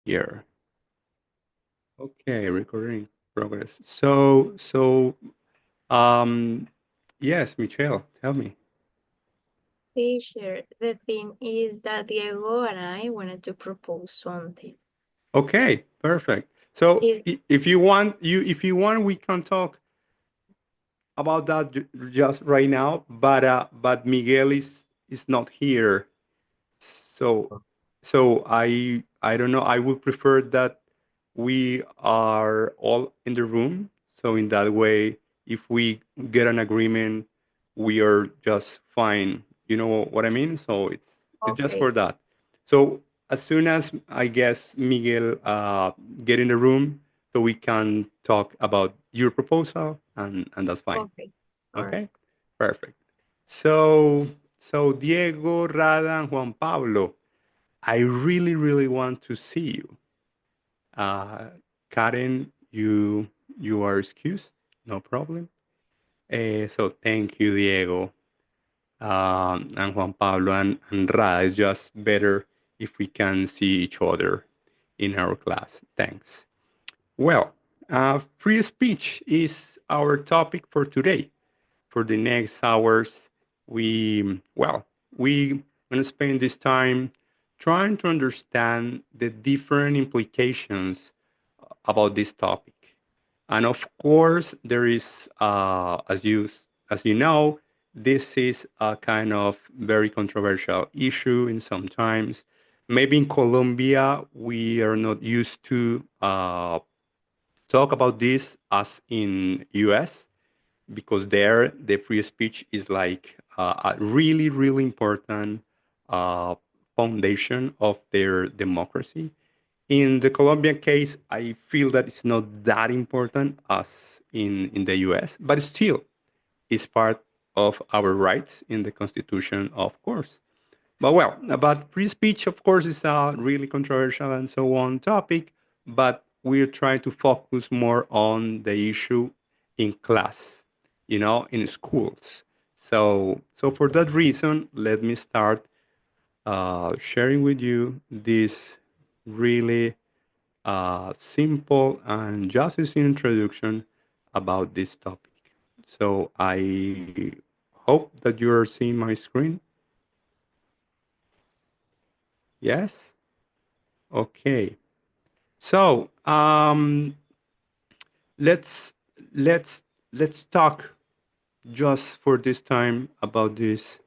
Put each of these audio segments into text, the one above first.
Here. Okay, recording progress. So, yes, Michelle, tell me. Teacher, the thing is that Diego and I wanted to propose something. Okay, perfect. So Is if you want, we can talk about that just right now. But Miguel is not here. So so I don't know. I would prefer that we are all in the room. So in that way, if we get an agreement, we are just fine. You know what I mean? So it's just okay, for that. So as soon as I guess Miguel get in the room, so we can talk about your proposal, and that's fine. okay, all right. Okay, perfect. So Diego, Rada, and Juan Pablo, I really, really want to see you. Uh, Karen, you are excused, no problem. So thank you, Diego, and Juan Pablo and Rada. It's just better if we can see each other in our class. Thanks. Well, free speech is our topic for today. For the next hours, we going to spend this time trying to understand the different implications about this topic. And of course, there is, as you know, this is a kind of very controversial issue in some times. Maybe in Colombia, we are not used to talk about this as in US, because there the free speech is like a really really important uh, foundation of their democracy. In the Colombian case, I feel that it's not that important as in the US, but still it's part of our rights in the constitution, of course. But well, about free speech, of course, is a really controversial and so on topic, but we're trying to focus more on the issue in class, in schools. So for that reason, let me start sharing with you this really simple and just as an introduction about this topic. So I hope that you are seeing my screen. Yes? Okay. So let's let's let's talk just for this time about this.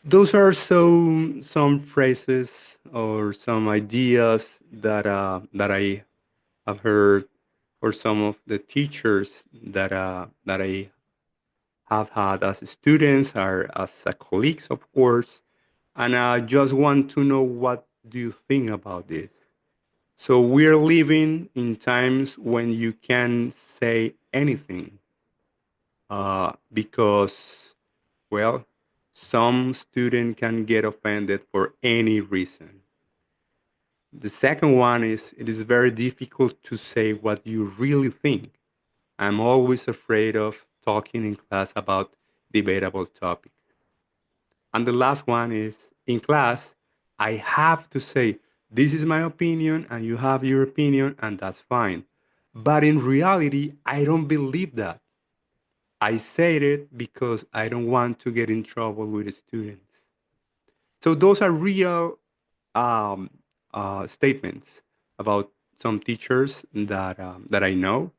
Those are some phrases or some ideas that I have heard, or some of the teachers that I have had as students or as colleagues, of course. And I just want to know, what do you think about this? So we're living in times when you can say anything, because, well, some student can get offended for any reason. The second one is, it is very difficult to say what you really think. I'm always afraid of talking in class about debatable topics. And the last one is, in class, I have to say, this is my opinion and you have your opinion, and that's fine. But in reality, I don't believe that. I said it because I don't want to get in trouble with the students. So those are real um, statements about some teachers that I know.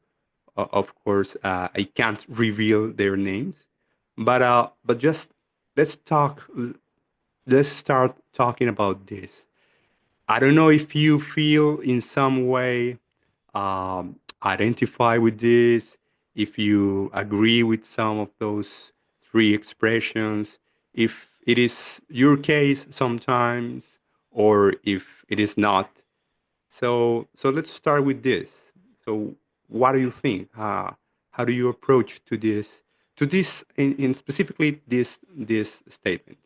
Of course, I can't reveal their names, but just let's talk let's start talking about this. I don't know if you feel in some way identify with this, if you agree with some of those three expressions, if it is your case sometimes, or if it is not. So let's start with this. So what do you think? How do you approach to this in specifically this statement?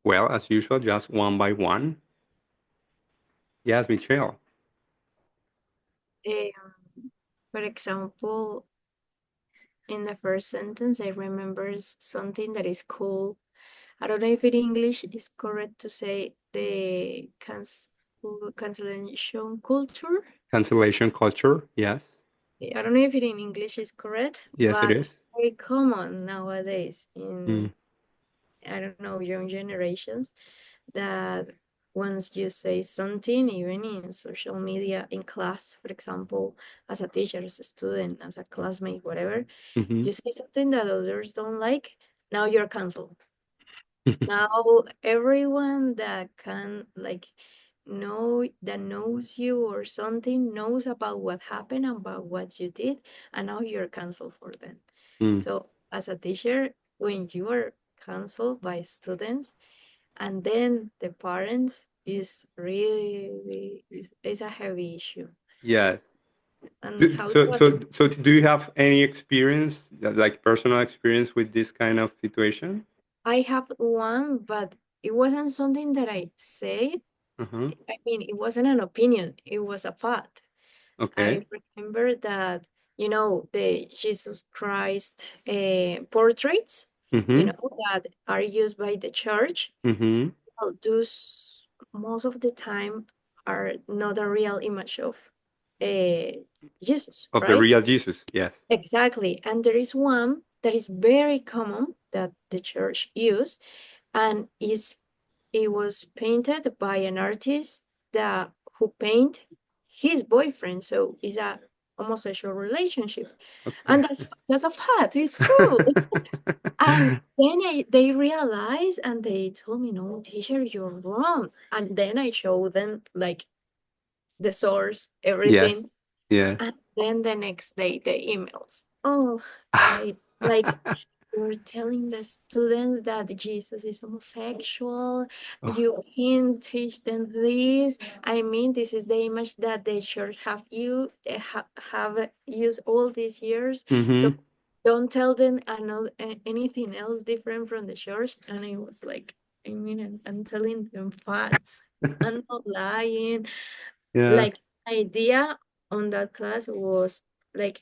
Well, as usual, just one by one. Yes, Michelle. Um, for example, in the first sentence, I remember something that is called, I don't know if in English is correct to say the cancellation culture. Cancellation culture. Yes. I don't know if it in English is correct, Yes, it but is. it's very common nowadays Mm. in, I don't know, young generations, that once you say something, even in social media, in class, for example, as a teacher, as a student, as a classmate, whatever, Hmm. you say something that others don't like, now you're canceled. Now everyone that can like that knows you or something knows about what happened, about what you did, and now you're canceled for them. Mm. So as a teacher, when you are canceled by students and then the parents, is really is a heavy issue. Yes. And how So, to so do you have any experience, like personal experience with this kind of situation? I have one, but it wasn't something that I said. Uh-huh. I mean, it wasn't an opinion, it was a fact. Okay. I remember that, the Jesus Christ portraits, Mm-hmm. that are used by the church. Mm-hmm. Well, those most of the time are not a real image of uh, Jesus, Of the right? real Jesus. Yes. Exactly. And there is one that is very common that the church use, and it was painted by an artist that who paint his boyfriend. So it's a homosexual relationship, Okay. and that's a fact. It's true. And then they realized and they told me, no, teacher, you're wrong. And then I showed them like the source, Yes. everything. Yes. And then the next day, the emails. Oh, I like you're telling the students that Jesus is homosexual. Oh. You can't teach them this. I mean, this is the image that the church have used all these years. So Mm-hmm. don't tell them anything else different from the church. And I was like, I mean, I'm telling them facts. I'm not lying. Yes. Like idea on that class was like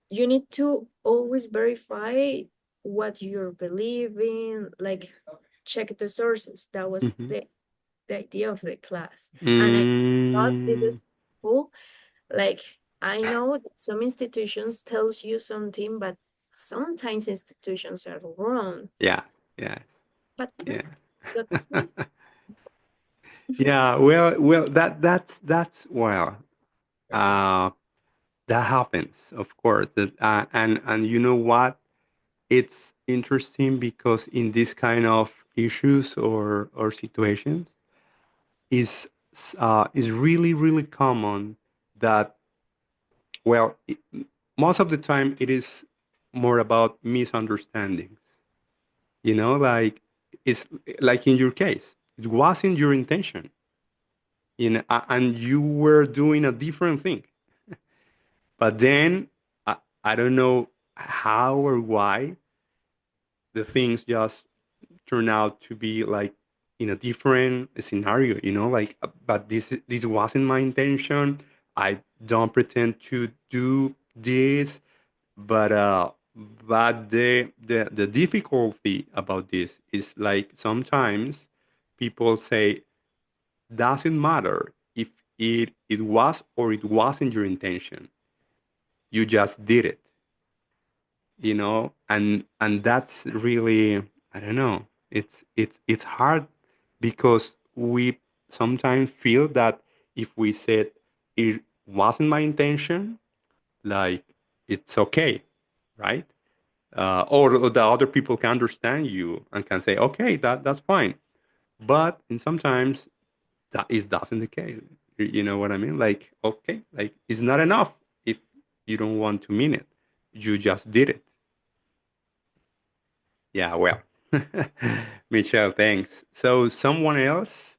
you need to always verify what you're believing, like check the sources. That was Mm-hmm. the idea of the class. And I thought this Mm. is cool. Like I know that some institutions tells you something, but sometimes institutions are wrong. Yeah. Yeah. But Yeah. that was Yeah. Well. That's well. Uh, that happens, of course. And you know what? It's interesting because in this kind of issues or situations, is really really common that well most of the time it is more about misunderstandings. Like it's like in your case, it wasn't your intention. And you were doing a different thing. But then I don't know how or why the things just turn out to be like in a different scenario, like but this wasn't my intention. I don't pretend to do this, but the difficulty about this is like sometimes people say doesn't matter if it was or it wasn't your intention, you just did it, and that's really, I don't know, it's hard because we sometimes feel that if we said it wasn't my intention, like it's okay, right? Or the other people can understand you and can say okay, that's fine. But in sometimes that is doesn't the case. You know what I mean? Like okay, like it's not enough if you don't want to mean it, you just did it. Yeah, well, Michelle, thanks. So, someone else,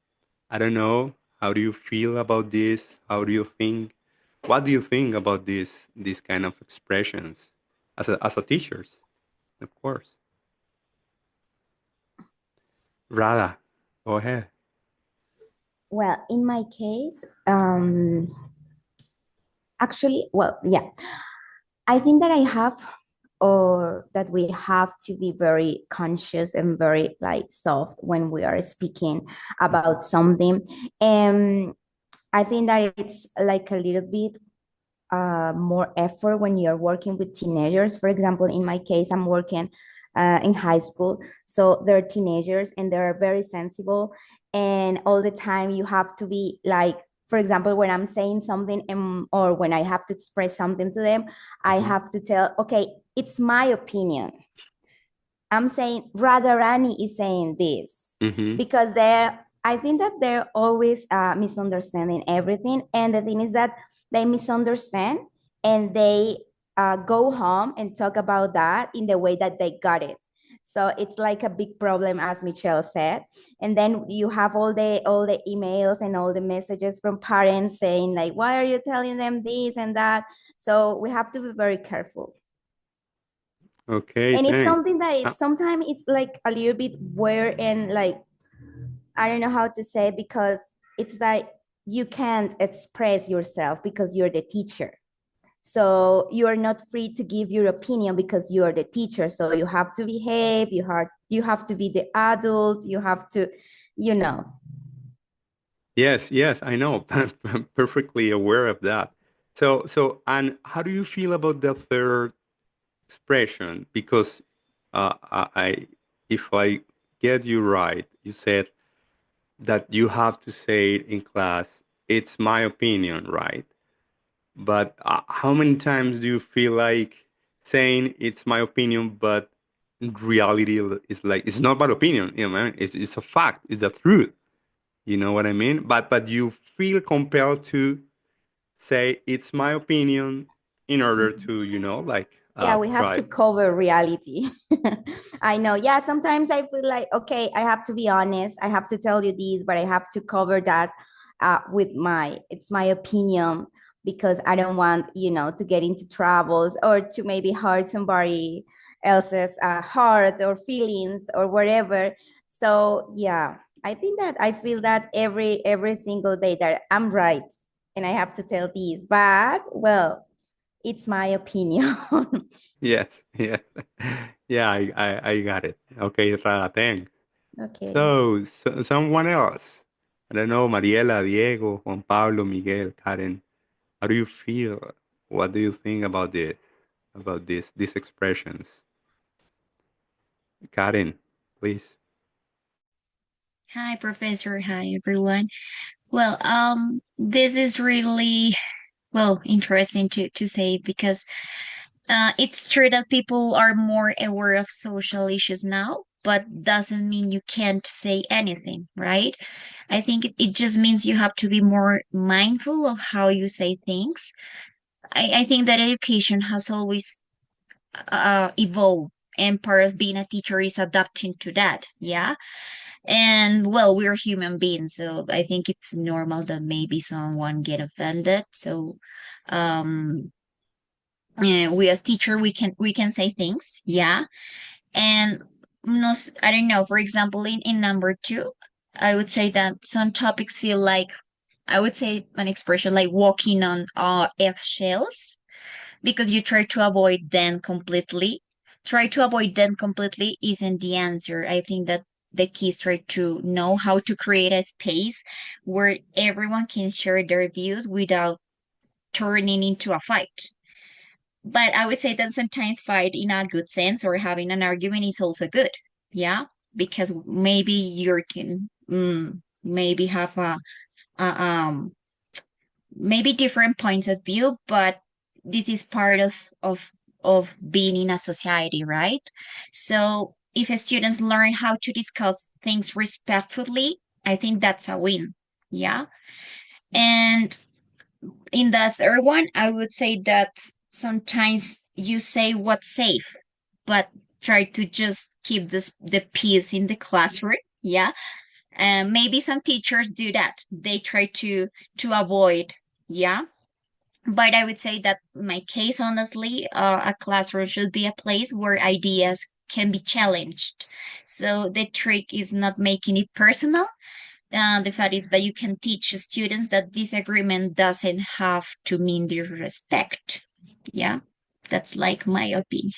I don't know, how do you feel about this? How do you think? What do you think about these kind of expressions as a teachers, of course? Rada, go ahead. Well, in my case, actually, well, yeah, I think that I have or that we have to be very conscious and very like soft when we are speaking about something. And I think that it's like a little bit more effort when you're working with teenagers. For example, in my case, I'm working in high school. So they're teenagers and they're very sensible. And all the time you have to be like, for example, when I'm saying something or when I have to express something to them, I Mhm. have to tell, okay, it's my opinion. I'm saying Radharani is saying this Mhm. because I think that they're always misunderstanding everything. And the thing is that they misunderstand and they go home and talk about that in the way that they got it. So it's like a big problem, as Michelle said. And then you have all the emails and all the messages from parents saying like, why are you telling them this and that? So we have to be very careful. Okay, And it's thanks. something that Uh, it's sometimes it's like a little bit weird and like I don't know how to say because it's like you can't express yourself because you're the teacher. So you're not free to give your opinion because you're the teacher. So you have to behave, you have to be the adult, you have to, you know. yes, yes, I know. I'm perfectly aware of that. And how do you feel about the third expression? Because if I get you right, you said that you have to say it in class. It's my opinion, right? But how many times do you feel like saying it's my opinion, but in reality, it's like it's not my opinion. You know, man, it's a fact. It's a truth. You know what I mean? But you feel compelled to say it's my opinion in order to like Yeah, we have to try. cover reality. I know. Yeah, sometimes I feel like, okay, I have to be honest. I have to tell you this, but I have to cover that it's my opinion because I don't want, to get into troubles or to maybe hurt somebody else's heart or feelings or whatever. So yeah, I think that I feel that every single day that I'm right and I have to tell this, but well, it's my opinion. Yes, yes, yeah. I got it. Okay, Rada, thanks. Okay. So someone else. I don't know, Mariela, Diego, Juan Pablo, Miguel, Karen. How do you feel? What do you think about this? About these expressions? Karen, please. Hi, Professor. Hi, everyone. Well, this is really, well, interesting to say because it's true that people are more aware of social issues now, but doesn't mean you can't say anything, right? I think it just means you have to be more mindful of how you say things. I think that education has always evolved, and part of being a teacher is adapting to that. Yeah. And well, we're human beings, so I think it's normal that maybe someone get offended. So, um, we as teacher, we can say things, yeah. And no, I don't know. For example, in number two, I would say that some topics feel like I would say an expression like walking on eggshells because you try to avoid them completely. Try to avoid them completely isn't the answer. I think that the key is try to know how to create a space where everyone can share their views without turning into a fight. But I would say that sometimes fight in a good sense or having an argument is also good. Yeah. Because maybe you can maybe have a maybe different points of view, but this is part of being in a society, right? So if students learn how to discuss things respectfully, I think that's a win. Yeah. And in the third one, I would say that sometimes you say what's safe, but try to just keep the peace in the classroom. Yeah. And maybe some teachers do that. They try to avoid, yeah, but I would say that in my case, honestly, a classroom should be a place where ideas can be challenged. So the trick is not making it personal. The fact is that you can teach students that disagreement doesn't have to mean disrespect. Yeah, that's like my opinion.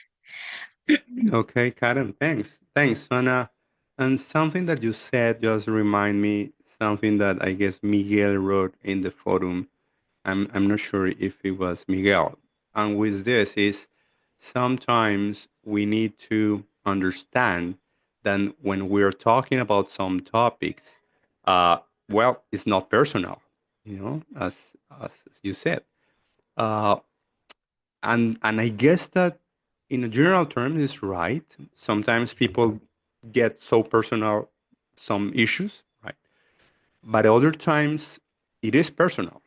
Okay, Karen, thanks. Thanks, Anna. And something that you said just remind me something that I guess Miguel wrote in the forum. I'm not sure if it was Miguel. And with this is sometimes we need to understand that when we're talking about some topics, uh, well, it's not personal, as you said. Uh, and I guess that in a general term is right. Sometimes people get so personal some issues, right? But other times it is personal,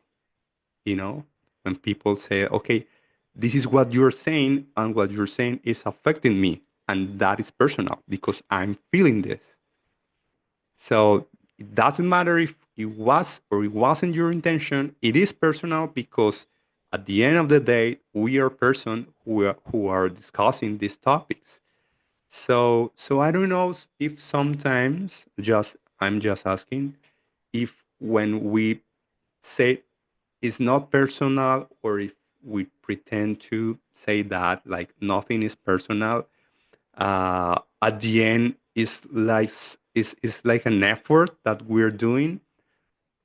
you know, when people say, okay, this is what you're saying, and what you're saying is affecting me, and that is personal because I'm feeling this. So it doesn't matter if it was or it wasn't your intention. It is personal because at the end of the day, we are person who are discussing these topics. So I don't know if sometimes just I'm just asking if when we say it's not personal or if we pretend to say that like nothing is personal, at the end is like an effort that we're doing,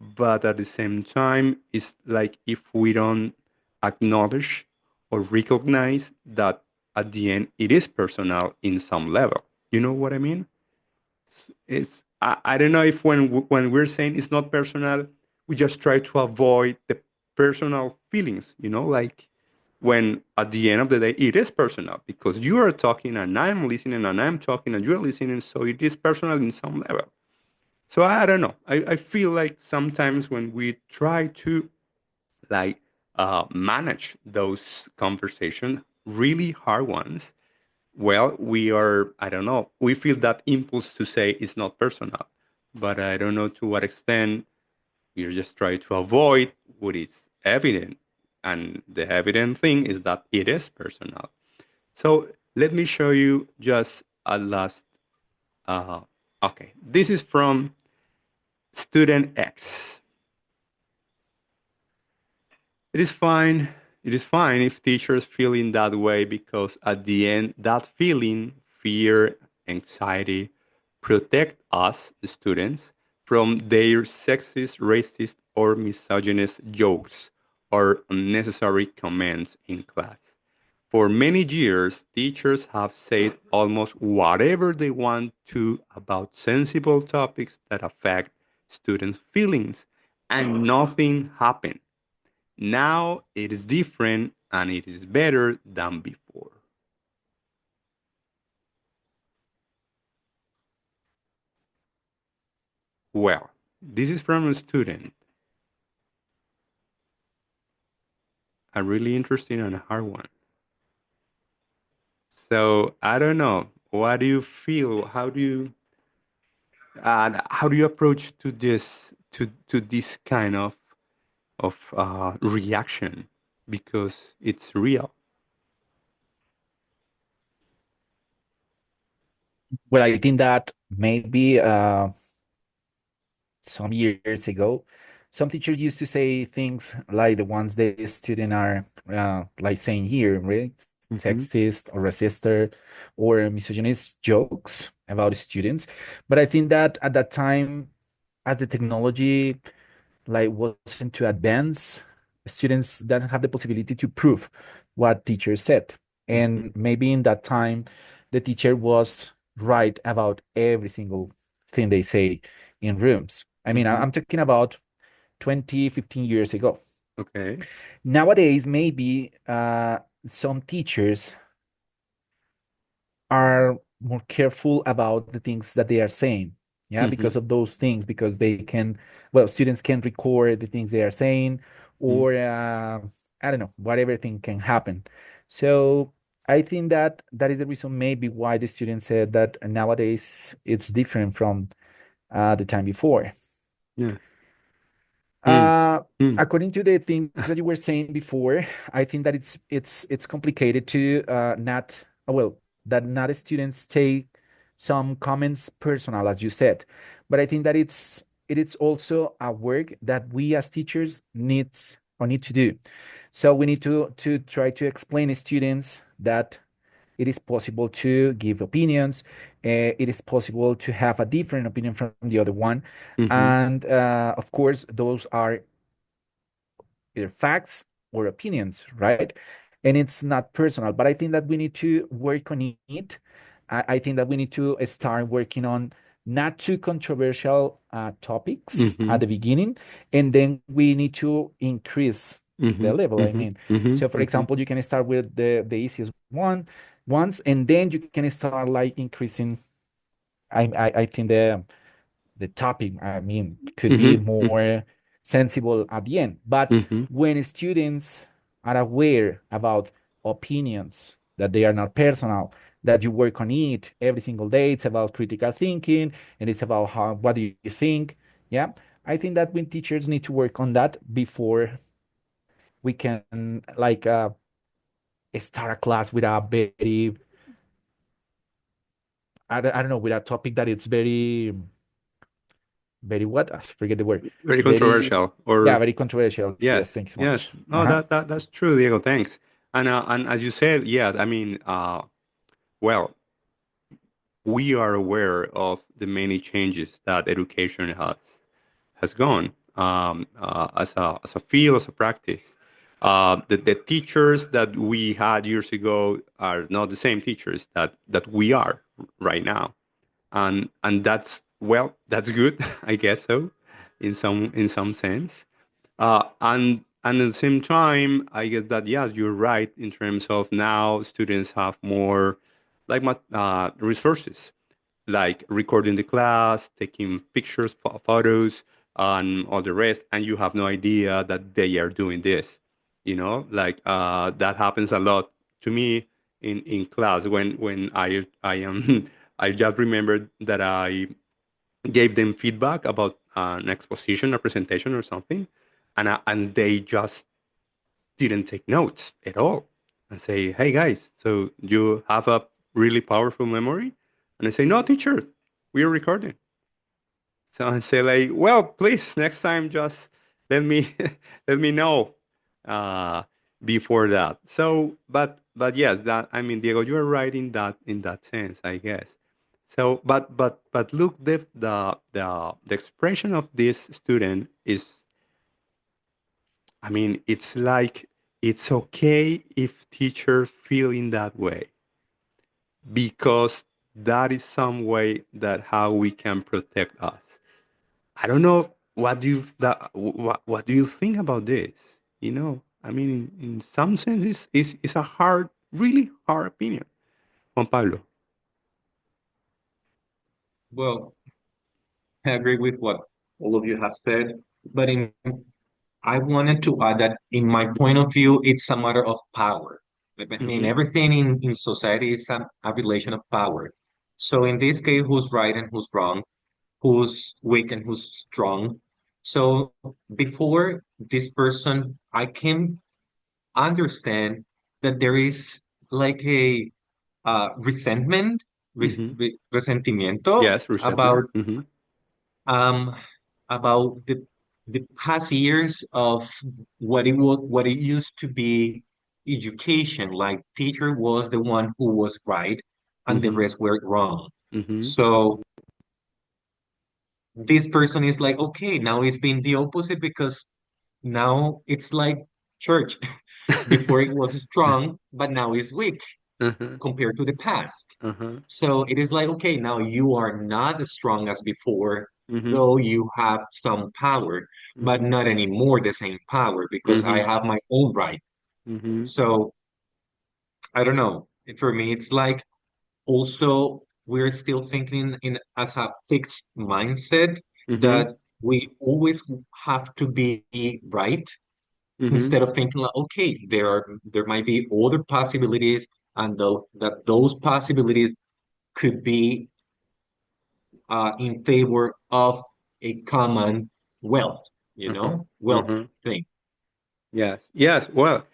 but at the same time it's like if we don't acknowledge or recognize that at the end it is personal in some level. You know what I mean? It's I don't know if when we're saying it's not personal, we just try to avoid the personal feelings, like when at the end of the day it is personal because you are talking and I'm listening and I'm talking and you're listening, so it is personal in some level. So I don't know. I feel like sometimes when we try to like manage those conversations, really hard ones, well, we are, I don't know, we feel that impulse to say it's not personal, but I don't know to what extent we're just trying to avoid what is evident. And the evident thing is that it is personal. So let me show you just a last. Uh, okay, this is from student X. It is fine. It is fine if teachers feel in that way because at the end, that feeling, fear, anxiety, protect us, students, from their sexist, racist, or misogynist jokes or unnecessary comments in class. For many years, teachers have said almost whatever they want to about sensible topics that affect students' feelings, and nothing happened. Now it is different and it is better than before. Well, this is from a student, a really interesting and hard one. So I don't know. What do you feel? How do you approach to this kind of reaction? Because it's real. Well, I think that maybe some years ago, some teachers used to say things like the ones the student are like saying here, right? Mm-hmm. Sexist or racist or misogynist jokes about students. But I think that at that time, as the technology like wasn't too advanced, students didn't have the possibility to prove what teachers said. Mm-hmm. And maybe in that time, the teacher was right about every single thing they say in rooms. I mean, Mm-hmm. I'm talking about 20, 15 years ago. Okay. Nowadays, maybe some teachers are more careful about the things that they are saying. Yeah, Mm-hmm. because of those things, because they can, well, students can record the things they are saying, or I don't know, whatever thing can happen. So I think that that is the reason maybe why the students said that nowadays it's different from the time before. Yeah. Mm. Uh, Mm. According to the things that you were saying before, I think that it's complicated to not well that not students take some comments personal, as you said, but I think that it is also a work that we as teachers need to do. So we need to try to explain to students that it is possible to give opinions. It is possible to have a different opinion from the other one. And of course, those are either facts or opinions, right? And it's not personal, but I think that we need to work on it. I think that we need to start working on not too controversial topics at the beginning, and then we need to increase the level. I mean, so for example, you can start with the easiest one once, and then you can start like increasing. I think the topic, I mean, could be more sensible at the end. But when students are aware about opinions, that they are not personal, that you work on it every single day, it's about critical thinking and it's about what do you think? Yeah. I think that when teachers need to work on that before we can like start a class with a very, I don't know, with a topic that it's very what? I forget the word. Very Very, controversial, yeah, or very controversial. Yes, yes, thanks so yes. much. No, that's true, Diego. Thanks. And as you said, yes. I mean, well, we are aware of the many changes that education has gone as a field, as a practice. The teachers that we had years ago are not the same teachers that we are right now, and that's, well, that's good, I guess so, in some sense. And at the same time, I guess that yes, you're right in terms of now students have more like resources, like recording the class, taking pictures, photos, and all the rest, and you have no idea that they are doing this. Like that happens a lot to me in class when I am I just remembered that I gave them feedback about an exposition or presentation or something, and they just didn't take notes at all, and say, "Hey guys, so you have a really powerful memory?" And I say, "No, teacher, we are recording." So I say, like, "Well, please, next time, just let me let me know uh, before that." So, but yes, that, I mean, Diego, you are right in that sense, I guess. So, but look, the expression of this student is, I mean, it's like it's okay if teachers feel in that way, because that is some way that how we can protect us. I don't know what do you think about this? I mean, in some sense, it's a hard, really hard opinion. Juan Pablo. Well, I agree with what all of you have said, but I wanted to add that in my point of view, it's a matter of power. I mean, Mm-hmm. everything in society is a relation of power. So in this case, who's right and who's wrong, who's weak and who's strong. So before this person, I can understand that there is like a resentment, Mm-hmm. resentimiento Yes, resentment. Mm-hmm. um about the past years of what it used to be education. Like teacher was the one who was right and the Mm-hmm. rest were wrong. Mm-hmm. So this person is like, okay, now it's been the opposite because now it's like church. Before it was strong, but now it's weak Uh-huh. compared to the past. Uh-huh. So it is like, okay, now you are not as strong as before, Mm-hmm. though you have some power, but Mm-hmm. not anymore the same power because I Mm-hmm. have my own right. Mm-hmm. So I don't know. For me, it's like also we're still thinking in as a fixed mindset Mm-hmm. that we always have to be right Mm-hmm. instead of thinking like, okay, there might be other possibilities, and though that those possibilities could be in favor of a common wealth, Uh-huh. wealth Uh-huh. thing. Yes, yes. Well,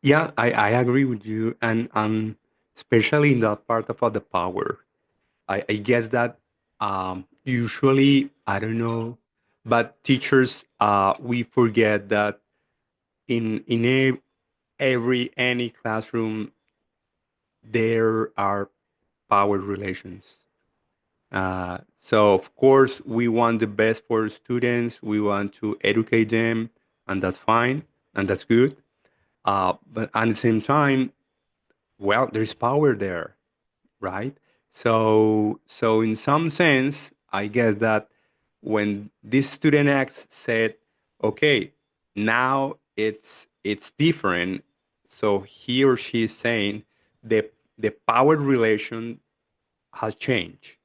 yeah, I agree with you, and especially in that part about the power. I guess that usually, I don't know, but teachers, we forget that in every any classroom there are power relations. So of course we want the best for students. We want to educate them, and that's fine and that's good. But at the same time, well, there's power there, right? So in some sense, I guess that when this student X said, "Okay, now it's different," so he or she is saying the power relation has changed,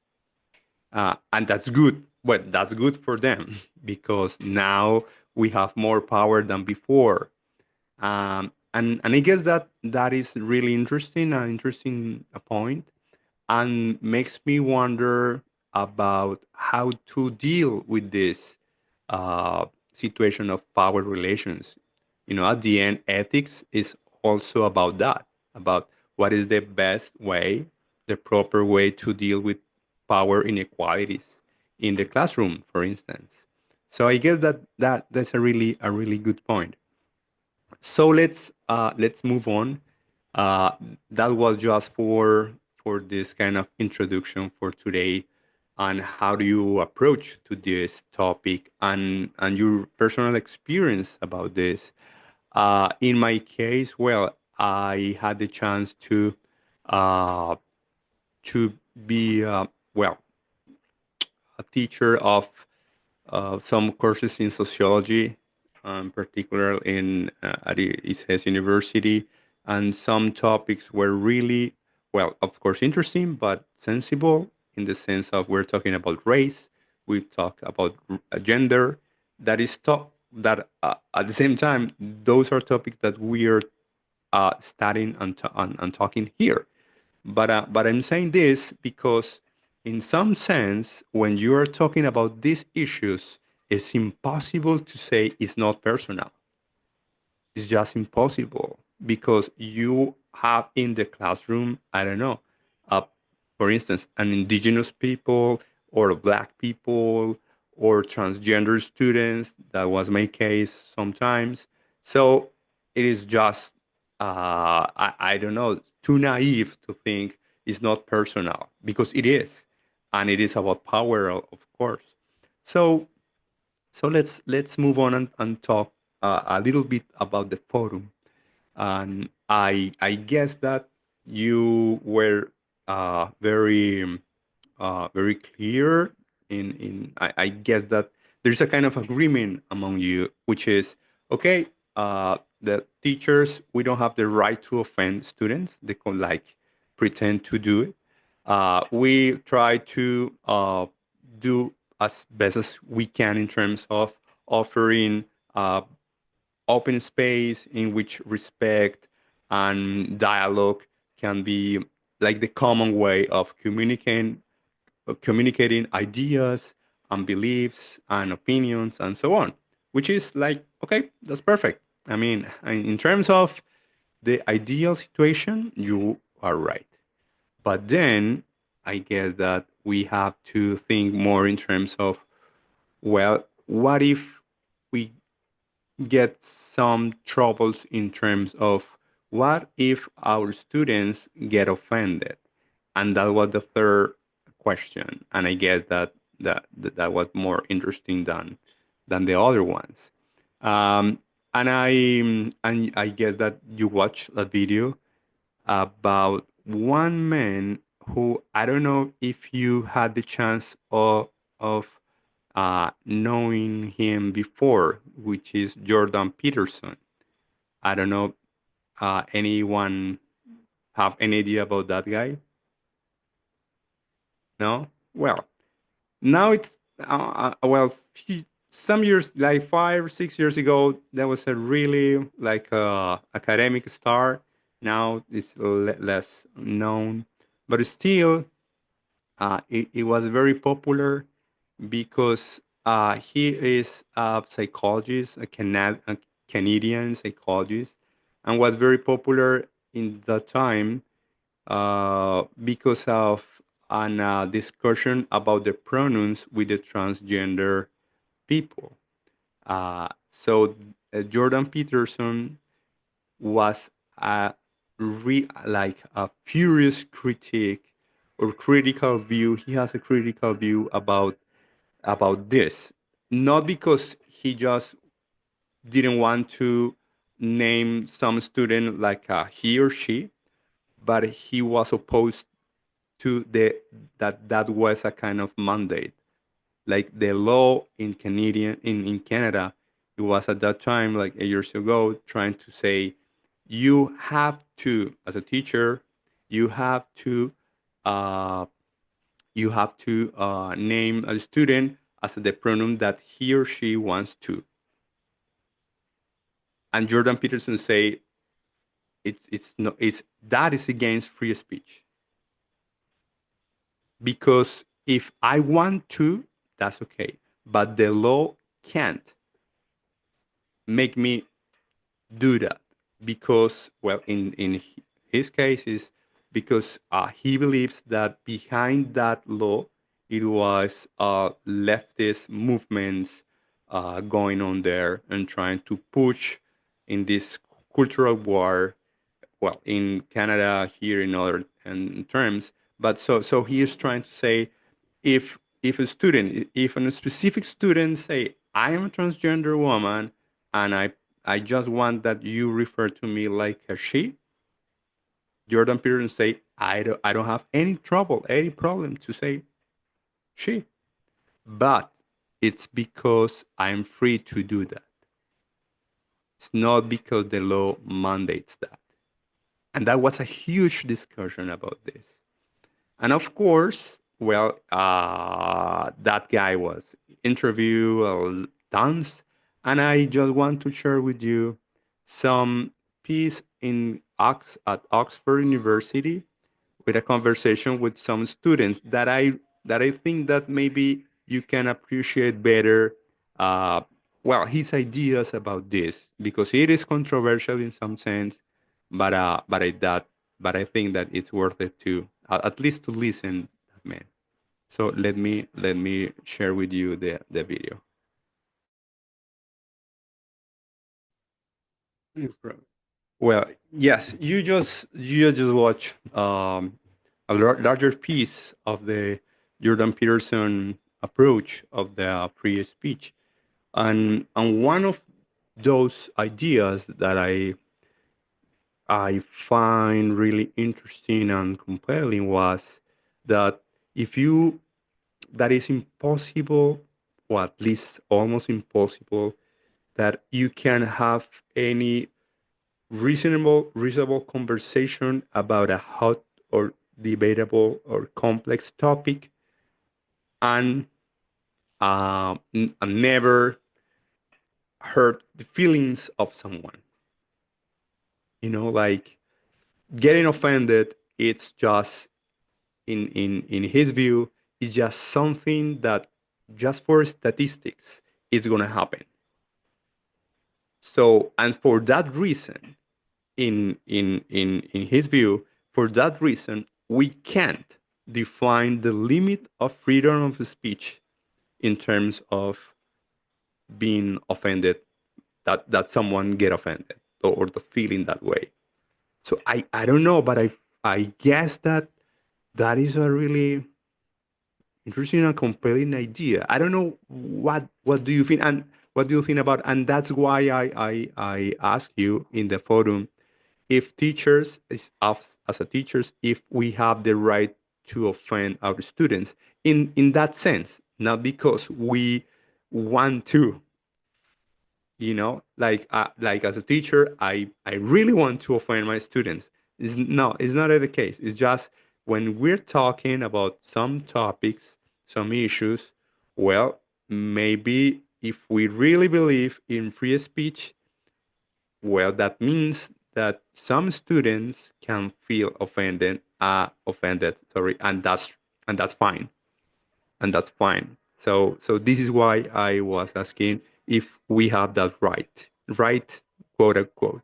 and that's good. Well, that's good for them because now we have more power than before. And I guess that that is really interesting, an interesting point, and makes me wonder about how to deal with this situation of power relations. At the end, ethics is also about that, about what is the best way, the proper way to deal with power inequalities in the classroom, for instance. So I guess that's a really good point. So let's move on. Uh, that was just for this kind of introduction for today, on how do you approach to this topic, and your personal experience about this. In my case, well, I had the chance uh, to be well, a teacher of some courses in sociology, particularly at ICES University, and some topics were really, well, of course, interesting but sensible, in the sense of we're talking about race, we talk about gender. That is top. That at the same time, those are topics that we are studying and talking here. But I'm saying this because, in some sense, when you are talking about these issues, it's impossible to say it's not personal. It's just impossible because you have in the classroom, I don't know, uh, for instance, an indigenous people or black people or transgender students. That was my case sometimes. So it is just, I don't know, too naive to think it's not personal, because it is. And it is about power, of course. So let's move on and talk a little bit about the forum. And I guess that you were very clear in I guess that there's a kind of agreement among you, which is okay. The teachers, we don't have the right to offend students. They can, like, pretend to do it. We try to do as best as we can in terms of offering uh, open space in which respect and dialogue can be, like, the common way of communicating ideas and beliefs and opinions and so on, which is like, okay, that's perfect. I mean, in terms of the ideal situation, you are right. But then I guess that we have to think more in terms of, well, what if we get some troubles in terms of what if our students get offended? And that was the third question. And I guess that was more interesting than the other ones. Um, and I guess that you watched a video about one man who, I don't know if you had the chance of knowing him before, which is Jordan Peterson. I don't know, anyone have any idea about that guy? No? Well, now it's well, some years, like 5 or 6 years ago, there was a really, like, academic star. Now it's less known, but still, it was very popular because he is a psychologist, a Canadian psychologist, and was very popular in the time because of an discussion about the pronouns with the transgender people. So Jordan Peterson was like a furious critique or critical view. He has a critical view about this, not because he just didn't want to name some student like he or she, but he was opposed to that was a kind of mandate. Like the law in Canada, it was at that time, like 8 years ago, trying to say you have to, as a teacher, you have to uh, name a student as the pronoun that he or she wants to. And Jordan Peterson say it's no it's that is against free speech, because if I want to, that's okay, but the law can't make me do that, because, well, in his case is because he believes that behind that law it was leftist movements going on there and trying to push in this cultural war, well, in Canada, here in other terms. But so he is trying to say, if a student, if a specific student say, I am a transgender woman, and I just want that you refer to me like a she, Jordan Peterson say, I don't have any problem to say she, but it's because I'm free to do that. It's not because the law mandates that. And that was a huge discussion about this. And of course, well, that guy was interviewed tons, and I just want to share with you some piece at Oxford University with a conversation with some students that I think that maybe you can appreciate better. Uh, well, his ideas about this, because it is controversial in some sense, but I think that it's worth it to at least to listen, man. So let me share with you the video. Well, yes, you just watch a larger piece of the Jordan Peterson approach of the free speech, and one of those ideas that I find really interesting and compelling was that if you that is impossible, or at least almost impossible, that you can have any reasonable conversation about a hot or debatable or complex topic, and never hurt the feelings of someone. Like getting offended, it's just in his view, is just something that just for statistics it's gonna happen. So, and for that reason, in his view, for that reason, we can't define the limit of freedom of speech in terms of being offended, that someone get offended, or the feeling that way. So I don't know, but I guess that is a really interesting and compelling idea. I don't know what do you think, and what do you think about, and that's why I ask you in the forum if teachers is us as a teachers, if we have the right to offend our students in that sense, not because we want to, like as a teacher, I really want to offend my students. It's not the case. It's just when we're talking about some topics, some issues, well, maybe if we really believe in free speech, well, that means that some students can feel sorry, and that's fine, and that's fine. So this is why I was asking if we have that right, quote unquote.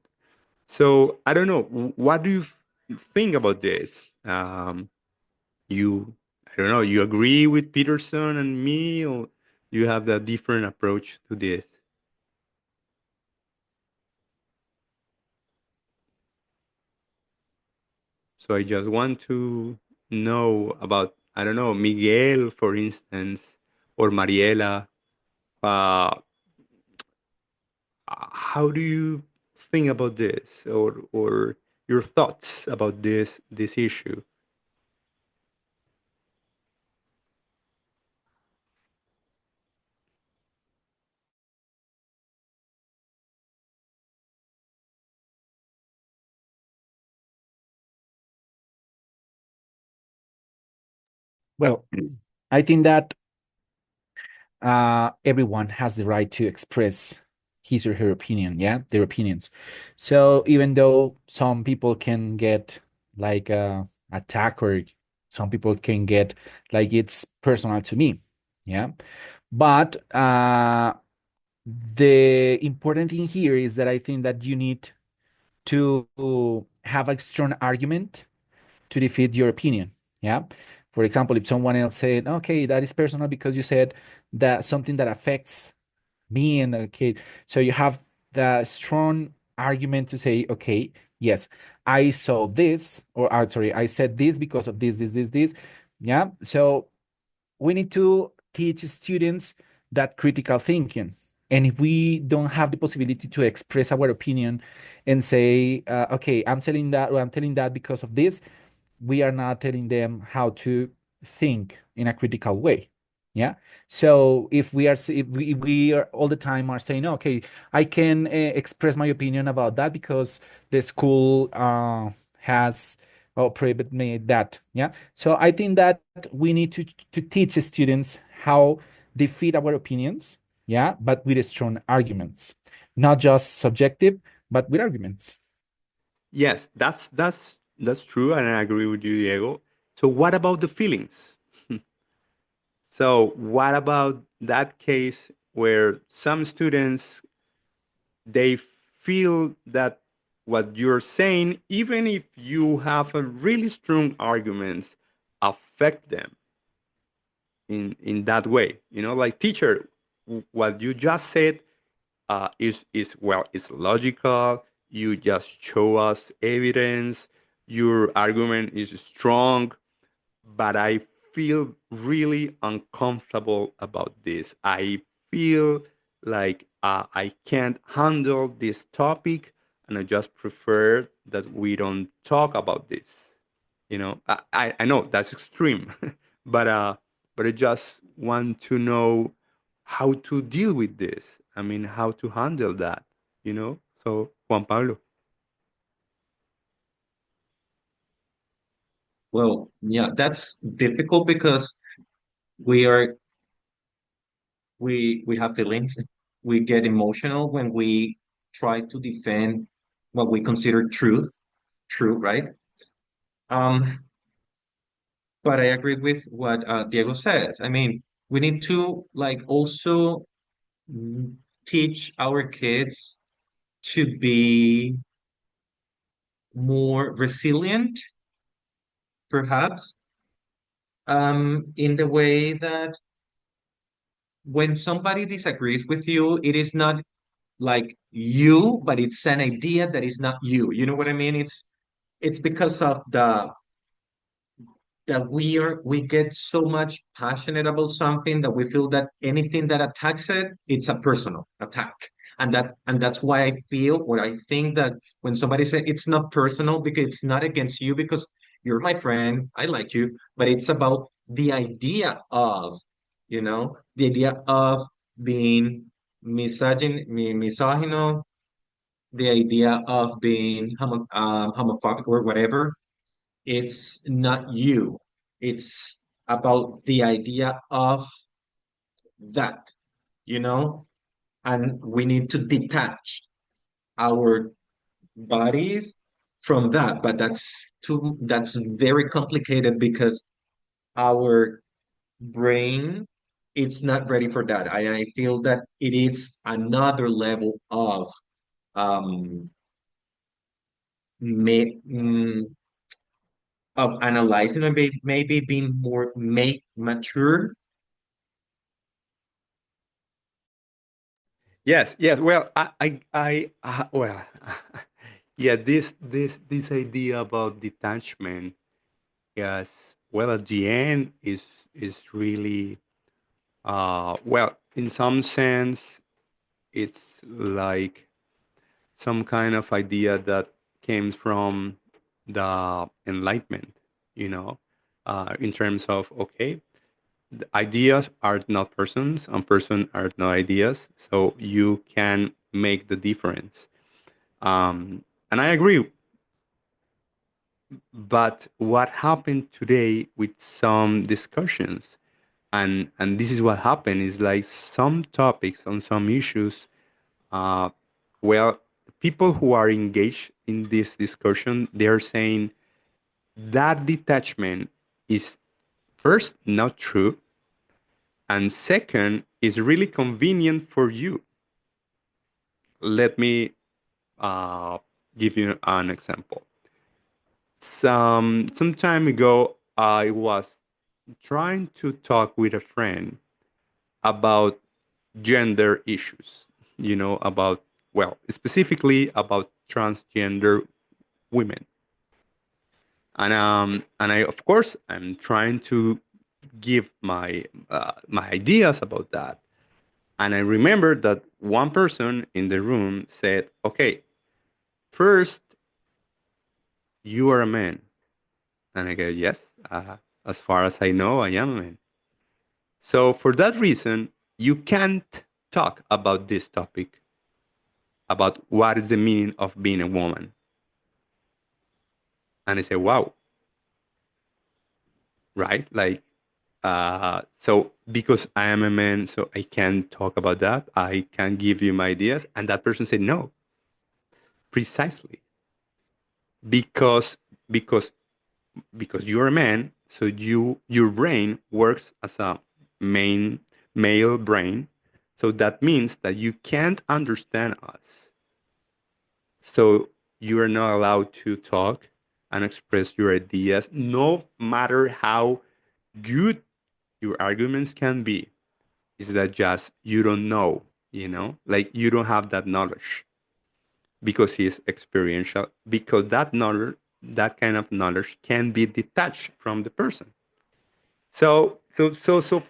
So I don't know. What do you think about this? I don't know. You agree with Peterson and me, or you have a different approach to this? So I just want to know about, I don't know, Miguel, for instance, or Mariela. Uh, how do you think about this, or your thoughts about this issue? Well, I think that everyone has the right to express his or her opinion, yeah, their opinions. So even though some people can get like attack, or some people can get like it's personal to me, yeah. But the important thing here is that I think that you need to have a strong argument to defeat your opinion. Yeah. For example, if someone else said, okay, that is personal because you said that something that affects me and the kid. So you have the strong argument to say, okay, yes, I saw this, or sorry, I said this because of this. Yeah. So we need to teach students that critical thinking. And if we don't have the possibility to express our opinion and say, okay, I'm telling that, or I'm telling that because of this, we are not telling them how to think in a critical way. Yeah. So if we are all the time are saying, okay, I can express my opinion about that because the school has prohibited me that. Yeah. So I think that we need to teach students how defeat our opinions. Yeah, but with strong arguments, not just subjective, but with arguments. Yes, that's true, and I agree with you, Diego. So what about the feelings? So what about that case where some students, they feel that what you're saying, even if you have a really strong arguments, affect them in that way? You know, like, teacher, what you just said is, well, it's logical. You just show us evidence. Your argument is strong, but I feel really uncomfortable about this. I feel like I can't handle this topic, and I just prefer that we don't talk about this. You know, I know that's extreme, but but I just want to know how to deal with this. I mean, how to handle that. You know, so Juan Pablo. Well, yeah, that's difficult because we are we have feelings. We get emotional when we try to defend what we consider true, right? Um, but I agree with what Diego says. I mean, we need to like also mm, teach our kids to be more resilient, perhaps, in the way that when somebody disagrees with you, it is not like you, but it's an idea that is not you. You know what I mean? It's because of the that we get so much passionate about something that we feel that anything that attacks it, it's a personal attack. And that's why I feel, or I think, that when somebody says it's not personal, because it's not against you, because you're my friend, I like you, but it's about the idea of, the idea of being misogyno, the idea of being homophobic or whatever. It's not you. It's about the idea of that, you know? And we need to detach our bodies from that. But that's very complicated because our brain, it's not ready for that. I feel that it is another level um may, of analyzing, and maybe being more mature. Yes, yes. Well, well, Yeah, this idea about detachment, yes, well, at the end is really well, in some sense, it's like some kind of idea that came from the Enlightenment, you know, in terms of, okay, the ideas are not persons, and person are not ideas, so you can make the difference. And I agree, but what happened today with some discussions, and this is what happened, is like some topics on some issues, uh, well, people who are engaged in this discussion, they're saying that detachment is first not true, and second is really convenient for you. Let me uh, give you an example. Some time ago, I was trying to talk with a friend about gender issues. About, well, specifically about transgender women, and I, of course, I'm trying to give my ideas about that. And I remember that one person in the room said, "Okay, first, you are a man." And I go, "Yes, as far as I know, I am a man. So for that reason, you can't talk about this topic, about what is the meaning of being a woman." And I say, "Wow, right? Like, so because I am a man, so I can talk about that. I can give you my ideas." And that person said, "No, precisely because because because you're a man, so your brain works as a main male brain, so that means that you can't understand us. So you are not allowed to talk and express your ideas, no matter how good your arguments can be. Is that just you don't know, like you don't have that knowledge because it's experiential, because that knowledge, that kind of knowledge can be detached from the person. So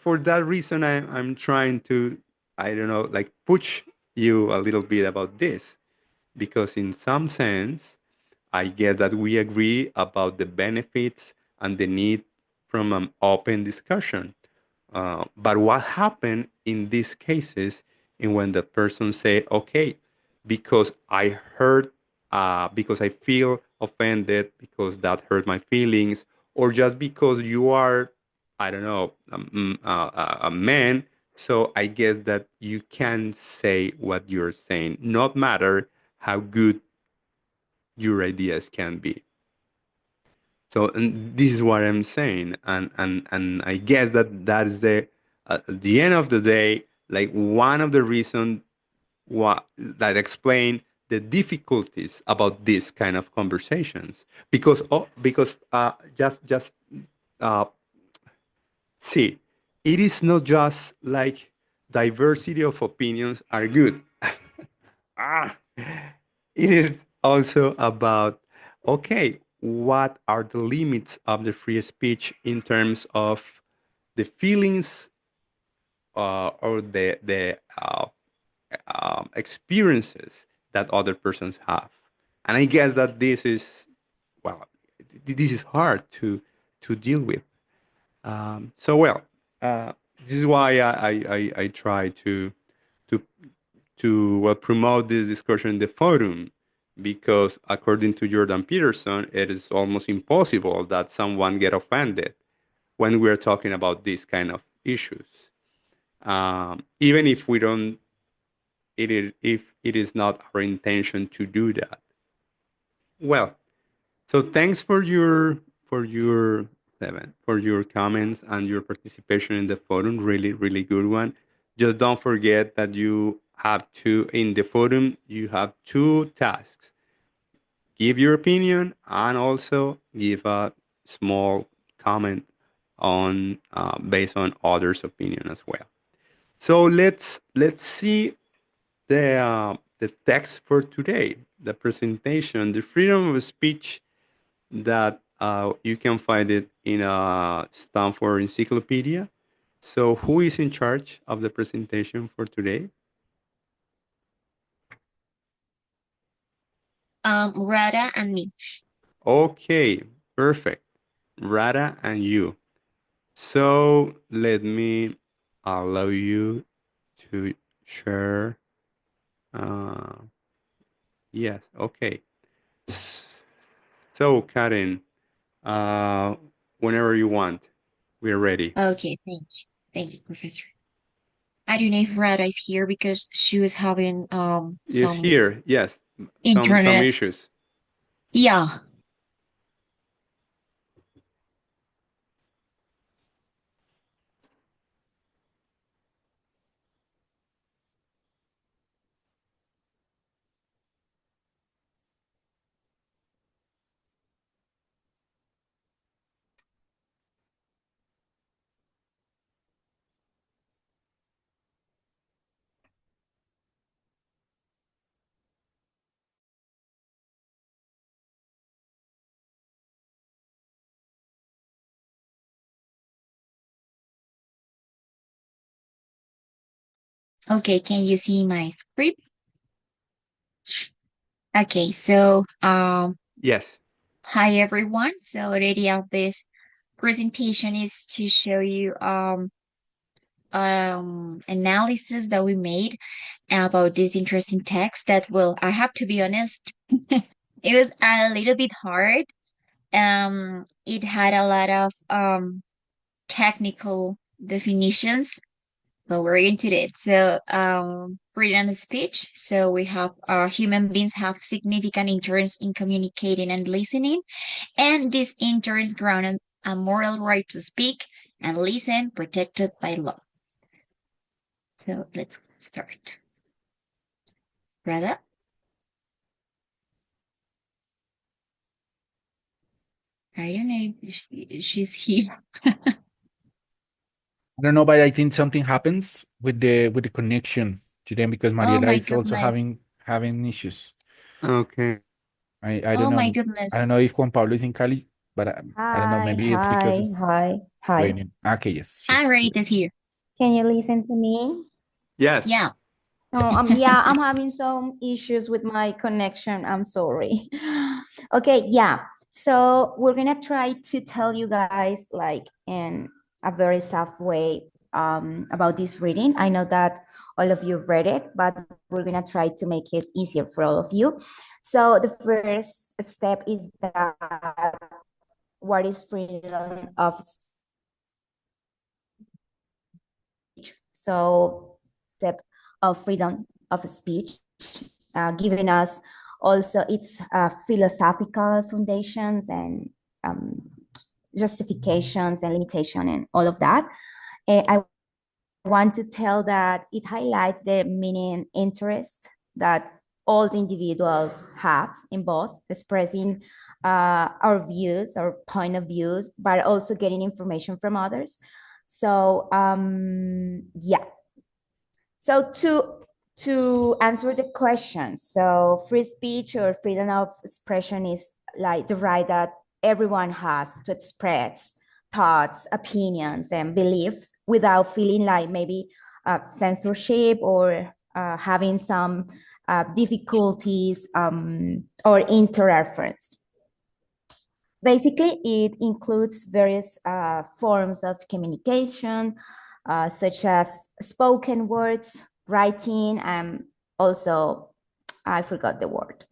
for that reason, I'm trying to, I don't know, like push you a little bit about this, because in some sense, I guess that we agree about the benefits and the need from an open discussion. But what happened in these cases, in when the person say, "Okay, because I heard, because I feel offended, because that hurt my feelings, or just because you are, I don't know, a man, so I guess that you can say what you're saying, not matter how good your ideas can be." So, and this is what I'm saying, and I guess that that is at the end of the day, like one of the reasons what that explain the difficulties about this kind of conversations, because just uh, see, it is not just like diversity of opinions are good. Ah, it is also about, okay, what are the limits of the free speech in terms of the feelings, or the experiences that other persons have. And I guess that this is, well, this is hard to deal with. So well, uh, this is why I try to to promote this discussion in the forum, because according to Jordan Peterson, it is almost impossible that someone get offended when we're talking about these kind of issues, even if we don't, if it is not our intention to do that. Well, so thanks for your Seven, for your comments and your participation in the forum. Really, really good one. Just don't forget that you have to, in the forum, you have two tasks: give your opinion and also give a small comment on, based on others' opinion as well. So let's see the text for today, the presentation, the freedom of speech that you can find it in a Stanford Encyclopedia. So, who is in charge of the presentation for today? Rada and me. Okay, perfect. Rada and you. So, let me allow you to share. Uh, yes, okay. So, Karen, uh, whenever you want, we're ready. Okay, thank you, Professor. I don't know if Rada is here because she was having Is some here, yes, some internet. issues. Yeah. Okay, can you see my script? Okay, so Yes. hi everyone. So the idea of this presentation is to show you analysis that we made about this interesting text that, well, I have to be honest, it was a little bit hard. It had a lot of technical definitions, but we're into it. So, freedom of speech. So we have human beings have significant interest in communicating and listening, and this interest grounded a moral right to speak and listen, protected by law. So let's start. Rada? I don't know if she's here. I don't know, but I think something happens with the connection to them because Oh Mariela my is also goodness. having issues. Okay. I don't Oh my know. I goodness. don't know if Juan Pablo is in Cali, but I don't know. Hi, Maybe it's because hi, it's hi, hi. raining. Okay, yes, Hi, she's here. Rita's here. Can you listen to me? Yes. Yeah. Oh, yeah, I'm having some issues with my connection. I'm sorry. Okay, yeah. So we're gonna try to tell you guys like in a very soft way about this reading. I know that all of you read it, but we're gonna try to make it easier for all of you. So the first step is that what is freedom of speech? So step of freedom of speech, giving us also its philosophical foundations and um, justifications and limitation and all of that. I want to tell that it highlights the meaning interest that all the individuals have in both expressing our views, our point of views, but also getting information from others. So yeah. So to answer the question, so free speech or freedom of expression is like the right that everyone has to express thoughts, opinions, and beliefs without feeling like maybe censorship or having some difficulties or interference. Basically, it includes various forms of communication, such as spoken words, writing, and also, I forgot the word,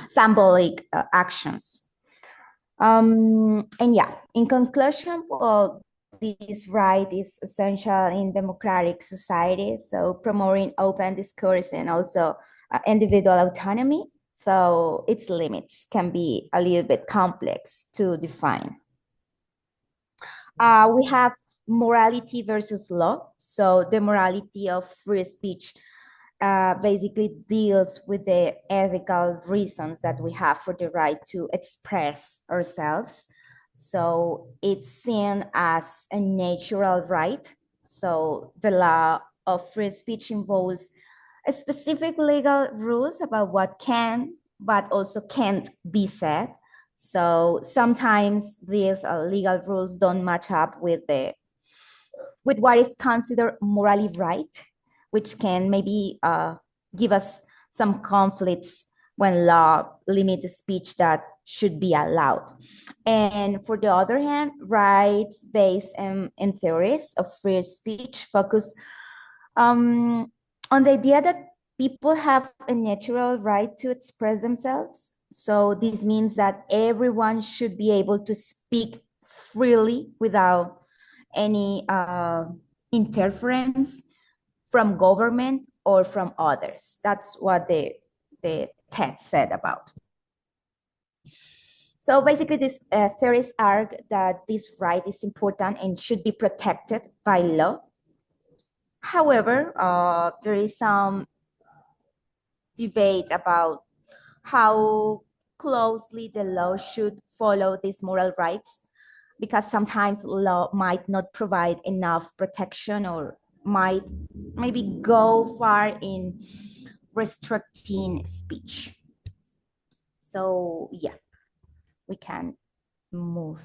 symbolic actions. And yeah, in conclusion, well, this right is essential in democratic societies, so promoting open discourse and also individual autonomy. So its limits can be a little bit complex to define. We have morality versus law. So the morality of free speech basically deals with the ethical reasons that we have for the right to express ourselves. So it's seen as a natural right. So the law of free speech involves specific legal rules about what can but also can't be said. So sometimes these legal rules don't match up with what is considered morally right, which can maybe give us some conflicts when law limits the speech that should be allowed. And for the other hand, rights based in theories of free speech focus on the idea that people have a natural right to express themselves. So this means that everyone should be able to speak freely without any interference from government or from others. That's what the text said about. So basically, these theories argue that this right is important and should be protected by law. However, there is some debate about how closely the law should follow these moral rights, because sometimes law might not provide enough protection or might maybe go far in restricting speech. So yeah, we can move,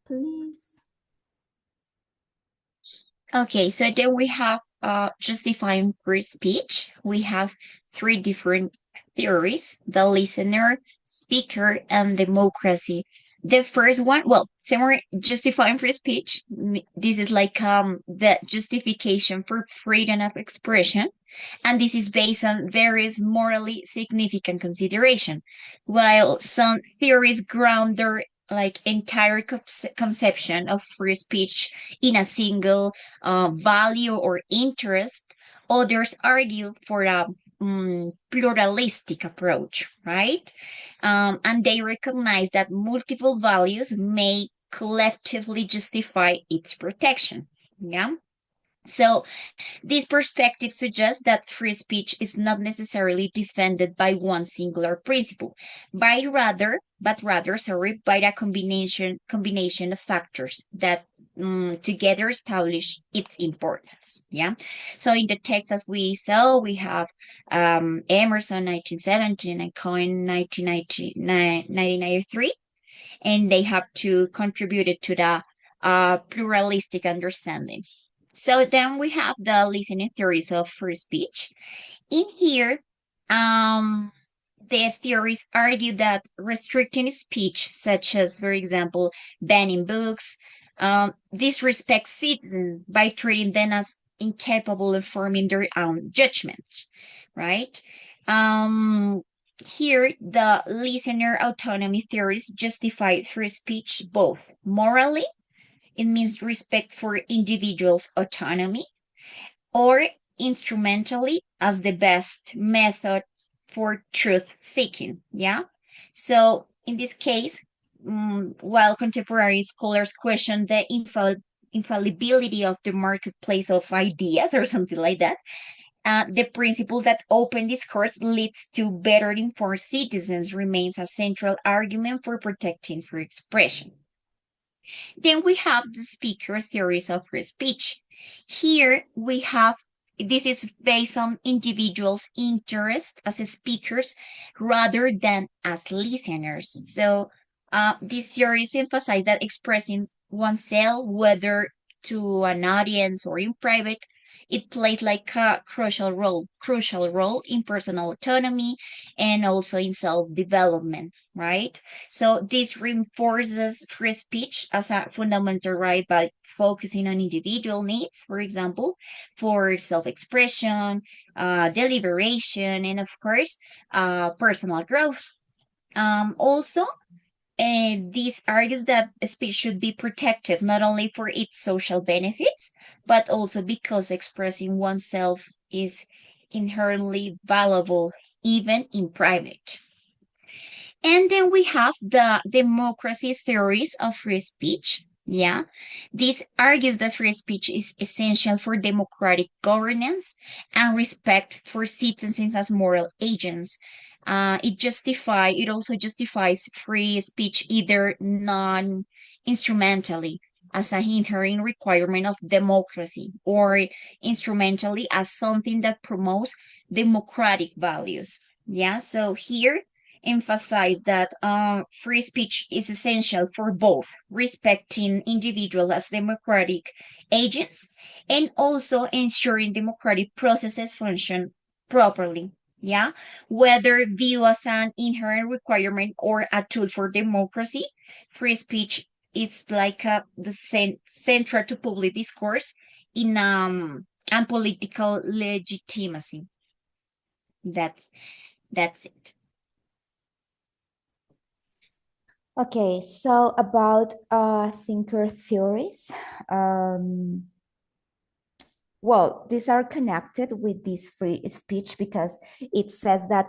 please. Okay, so then we have justifying free speech. We have three different theories: the listener, speaker, and democracy. The first one, well, somewhere justifying free speech. This is like the justification for freedom of expression, and this is based on various morally significant consideration. While some theories ground their like entire conception of free speech in a single value or interest, others argue for a pluralistic approach, right? And they recognize that multiple values may collectively justify its protection. Yeah. So this perspective suggests that free speech is not necessarily defended by one singular principle, but rather, by a combination of factors that together establish its importance. Yeah. So in the text, as we saw, we have Emerson 1917 and Cohen 1993, and they have to contributed to the pluralistic understanding. So then we have the listening theories of free speech. In here, the theories argue that restricting speech, such as, for example, banning books, disrespects citizens by treating them as incapable of forming their own judgment, right? Here, the listener autonomy theories justify free speech both morally, it means respect for individuals' autonomy, or instrumentally as the best method for truth seeking. Yeah. So in this case, while contemporary scholars question the infallibility of the marketplace of ideas or something like that, the principle that open discourse leads to better informed citizens remains a central argument for protecting free expression. Then we have the speaker theories of free speech. Here we have this is based on individuals' interest as speakers rather than as listeners. So these theories emphasize that expressing oneself, whether to an audience or in private, it plays like a crucial role in personal autonomy and also in self-development, right? So this reinforces free speech as a fundamental right by focusing on individual needs, for example, for self-expression, deliberation, and of course, personal growth. Also, this argues that speech should be protected not only for its social benefits, but also because expressing oneself is inherently valuable, even in private. And then we have the democracy theories of free speech. Yeah, this argues that free speech is essential for democratic governance and respect for citizens as moral agents. It also justifies free speech either non-instrumentally as an inherent requirement of democracy, or instrumentally as something that promotes democratic values. Yeah, so here emphasize that free speech is essential for both respecting individuals as democratic agents and also ensuring democratic processes function properly. Yeah, whether viewed as an inherent requirement or a tool for democracy, free speech is like the central to public discourse in and political legitimacy. That's that's it. Okay, so about thinker theories. Well, these are connected with this free speech because it says that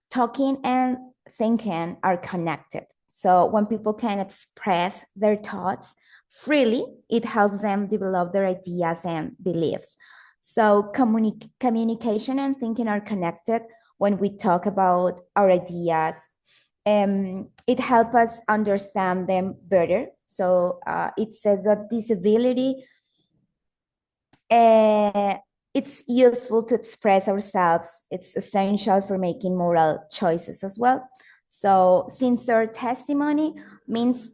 talking and thinking are connected. So when people can express their thoughts freely, it helps them develop their ideas and beliefs. So communication and thinking are connected when we talk about our ideas. It helps us understand them better. So it says that this ability, it's useful to express ourselves. It's essential for making moral choices as well. So sincere testimony means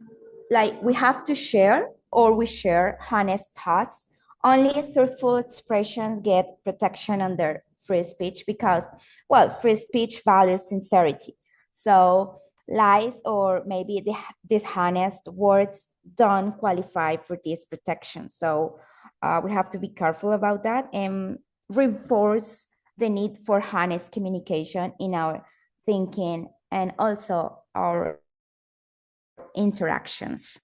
like we have to share or we share honest thoughts. Only truthful expressions get protection under free speech because, well, free speech values sincerity. So lies or maybe dishonest words don't qualify for this protection. So we have to be careful about that and reinforce the need for honest communication in our thinking and also our interactions.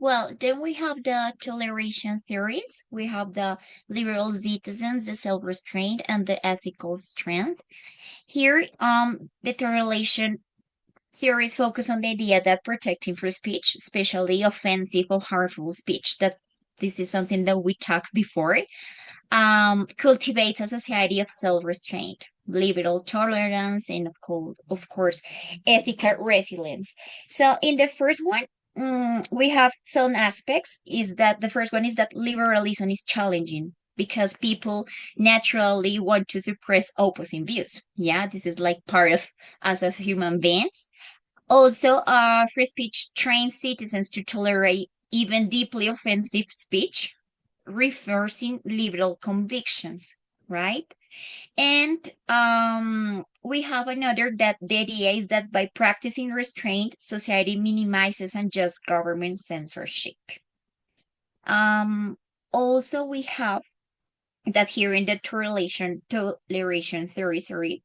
Well, then we have the toleration theories. We have the liberal citizens, the self-restraint, and the ethical strength. Here, the toleration theories focus on the idea that protecting free speech, especially offensive or harmful speech, that this is something that we talked before, cultivates a society of self-restraint, liberal tolerance, and of course, ethical resilience. So in the first one, we have some aspects. Is that the first one is that liberalism is challenging because people naturally want to suppress opposing views. Yeah, this is like part of us as human beings. Also, free speech trains citizens to tolerate even deeply offensive speech, reinforcing liberal convictions, right? And we have another that the idea is that by practicing restraint, society minimizes unjust government censorship. Um, Also, we have that here in the toleration theory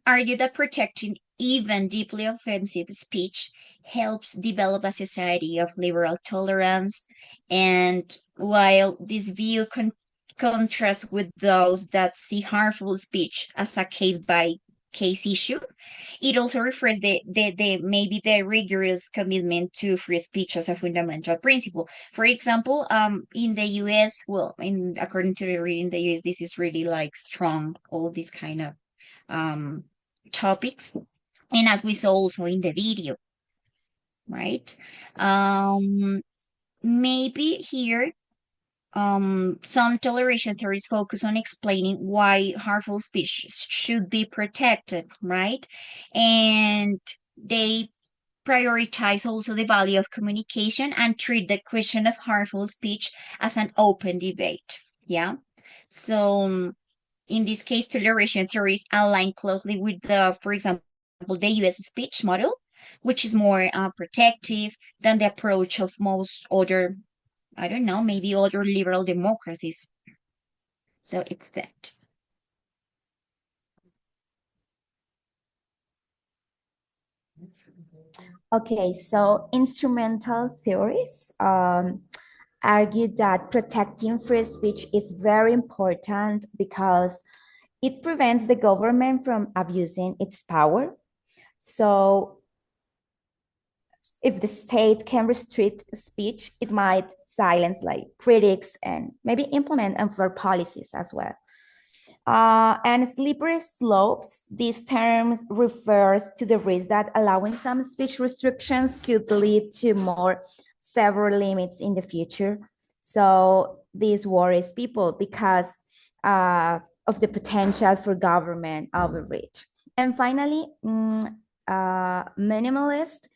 argue that protecting even deeply offensive speech helps develop a society of liberal tolerance. And while this view contrasts with those that see harmful speech as a case by case issue, it also refers the maybe the rigorous commitment to free speech as a fundamental principle. For example, in the US, well, in according to the reading in the US, this is really like strong, all these kind of um topics, and as we saw also in the video, right? Maybe here some toleration theories focus on explaining why harmful speech should be protected, right? And they prioritize also the value of communication and treat the question of harmful speech as an open debate. Yeah. So in this case, toleration theories align closely with the, for example, the US speech model, which is more protective than the approach of most other, I don't know, maybe other liberal democracies. So it's that. Okay, so instrumental theories argue that protecting free speech is very important because it prevents the government from abusing its power. So if the state can restrict speech, it might silence like critics and maybe implement unfair policies as well. And slippery slopes, these terms refers to the risk that allowing some speech restrictions could lead to more severe limits in the future. So this worries people because of the potential for government overreach. And finally, minimalist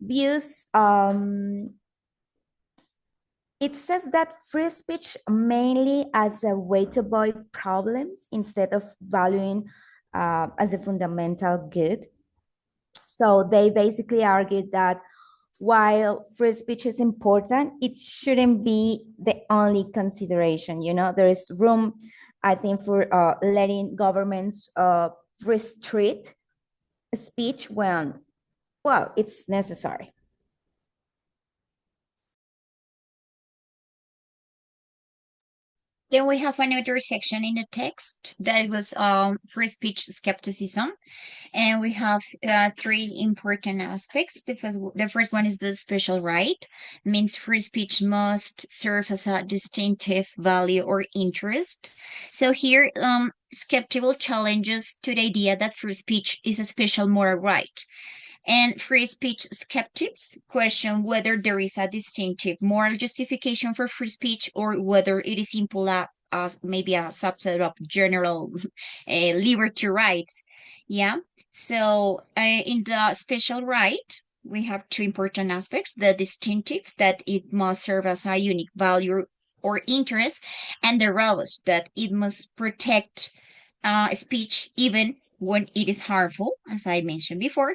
views, it says that free speech mainly as a way to avoid problems instead of valuing as a fundamental good. So they basically argued that while free speech is important, it shouldn't be the only consideration. You know, there is room, I think, for letting governments restrict speech when, well, it's necessary. Then we have another section in the text that was free speech skepticism. And we have three important aspects. The first one is the special right, means free speech must serve as a distinctive value or interest. So here, skeptical challenges to the idea that free speech is a special moral right. And free speech skeptics question whether there is a distinctive moral justification for free speech or whether it is simple as maybe a subset of general liberty rights. Yeah. So in the special right, we have two important aspects: the distinctive, that it must serve as a unique value or interest, and the robust, that it must protect speech even when it is harmful, as I mentioned before,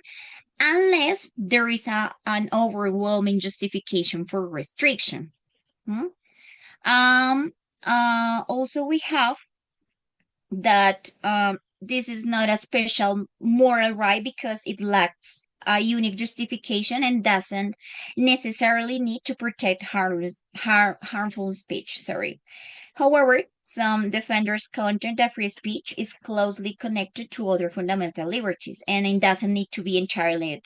unless there is an overwhelming justification for restriction. Hmm? Um, Also, we have that this is not a special moral right because it lacks a unique justification and doesn't necessarily need to protect harmful speech. Sorry. However, some defenders contend that free speech is closely connected to other fundamental liberties and it doesn't need to be entirely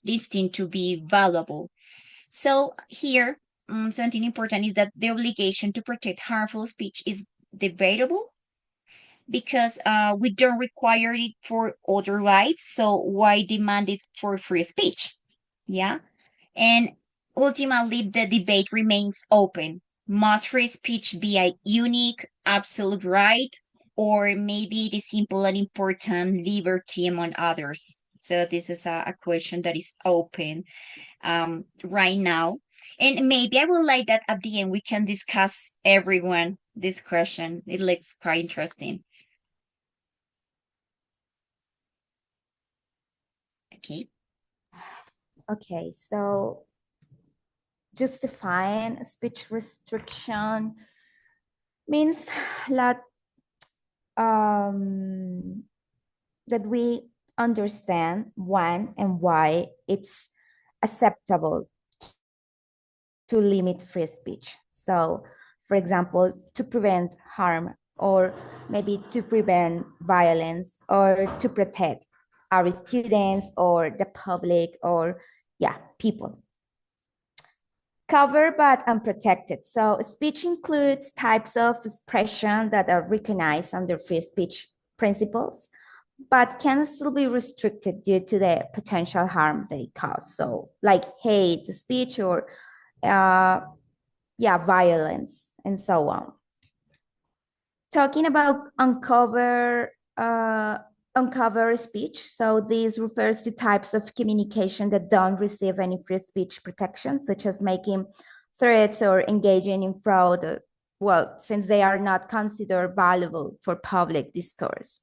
distinct to be valuable. So here, something important is that the obligation to protect harmful speech is debatable because we don't require it for other rights. So why demand it for free speech? Yeah. And ultimately, the debate remains open. Must free speech be a unique, absolute right, or maybe it is simple and important liberty among others? So this is a question that is open right now. And maybe I would like that at the end we can discuss everyone this question. It looks quite interesting. Okay. Okay, so justifying speech restriction means that that we understand when and why it's acceptable to limit free speech. So, for example, to prevent harm, or maybe to prevent violence, or to protect our students or the public, or people. Covered but unprotected. So speech includes types of expression that are recognized under free speech principles, but can still be restricted due to the potential harm they cause. So like hate speech or violence and so on. Talking about uncover speech. So this refers to types of communication that don't receive any free speech protection, such as making threats or engaging in fraud, well, since they are not considered valuable for public discourse.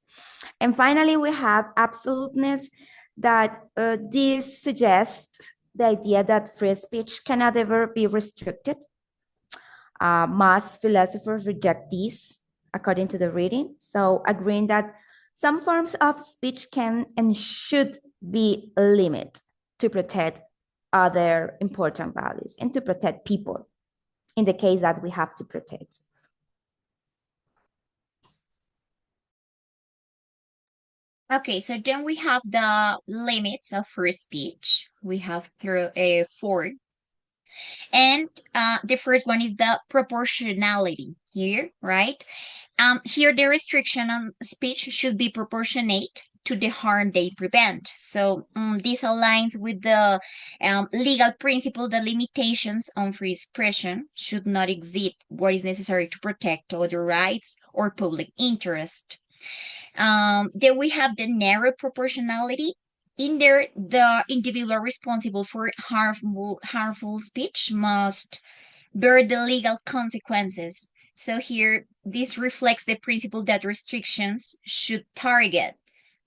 And finally, we have absoluteness, that this suggests the idea that free speech cannot ever be restricted. Most philosophers reject this, according to the reading. So agreeing that some forms of speech can and should be limited to protect other important values and to protect people in the case that we have to protect. Okay, so then we have the limits of free speech. We have through a four. And the first one is the proportionality here, right? Here, the restriction on speech should be proportionate to the harm they prevent. So this aligns with the legal principle that limitations on free expression should not exceed what is necessary to protect other rights or public interest. Then we have the narrow proportionality. In there, the individual responsible for harmful speech must bear the legal consequences. So here, this reflects the principle that restrictions should target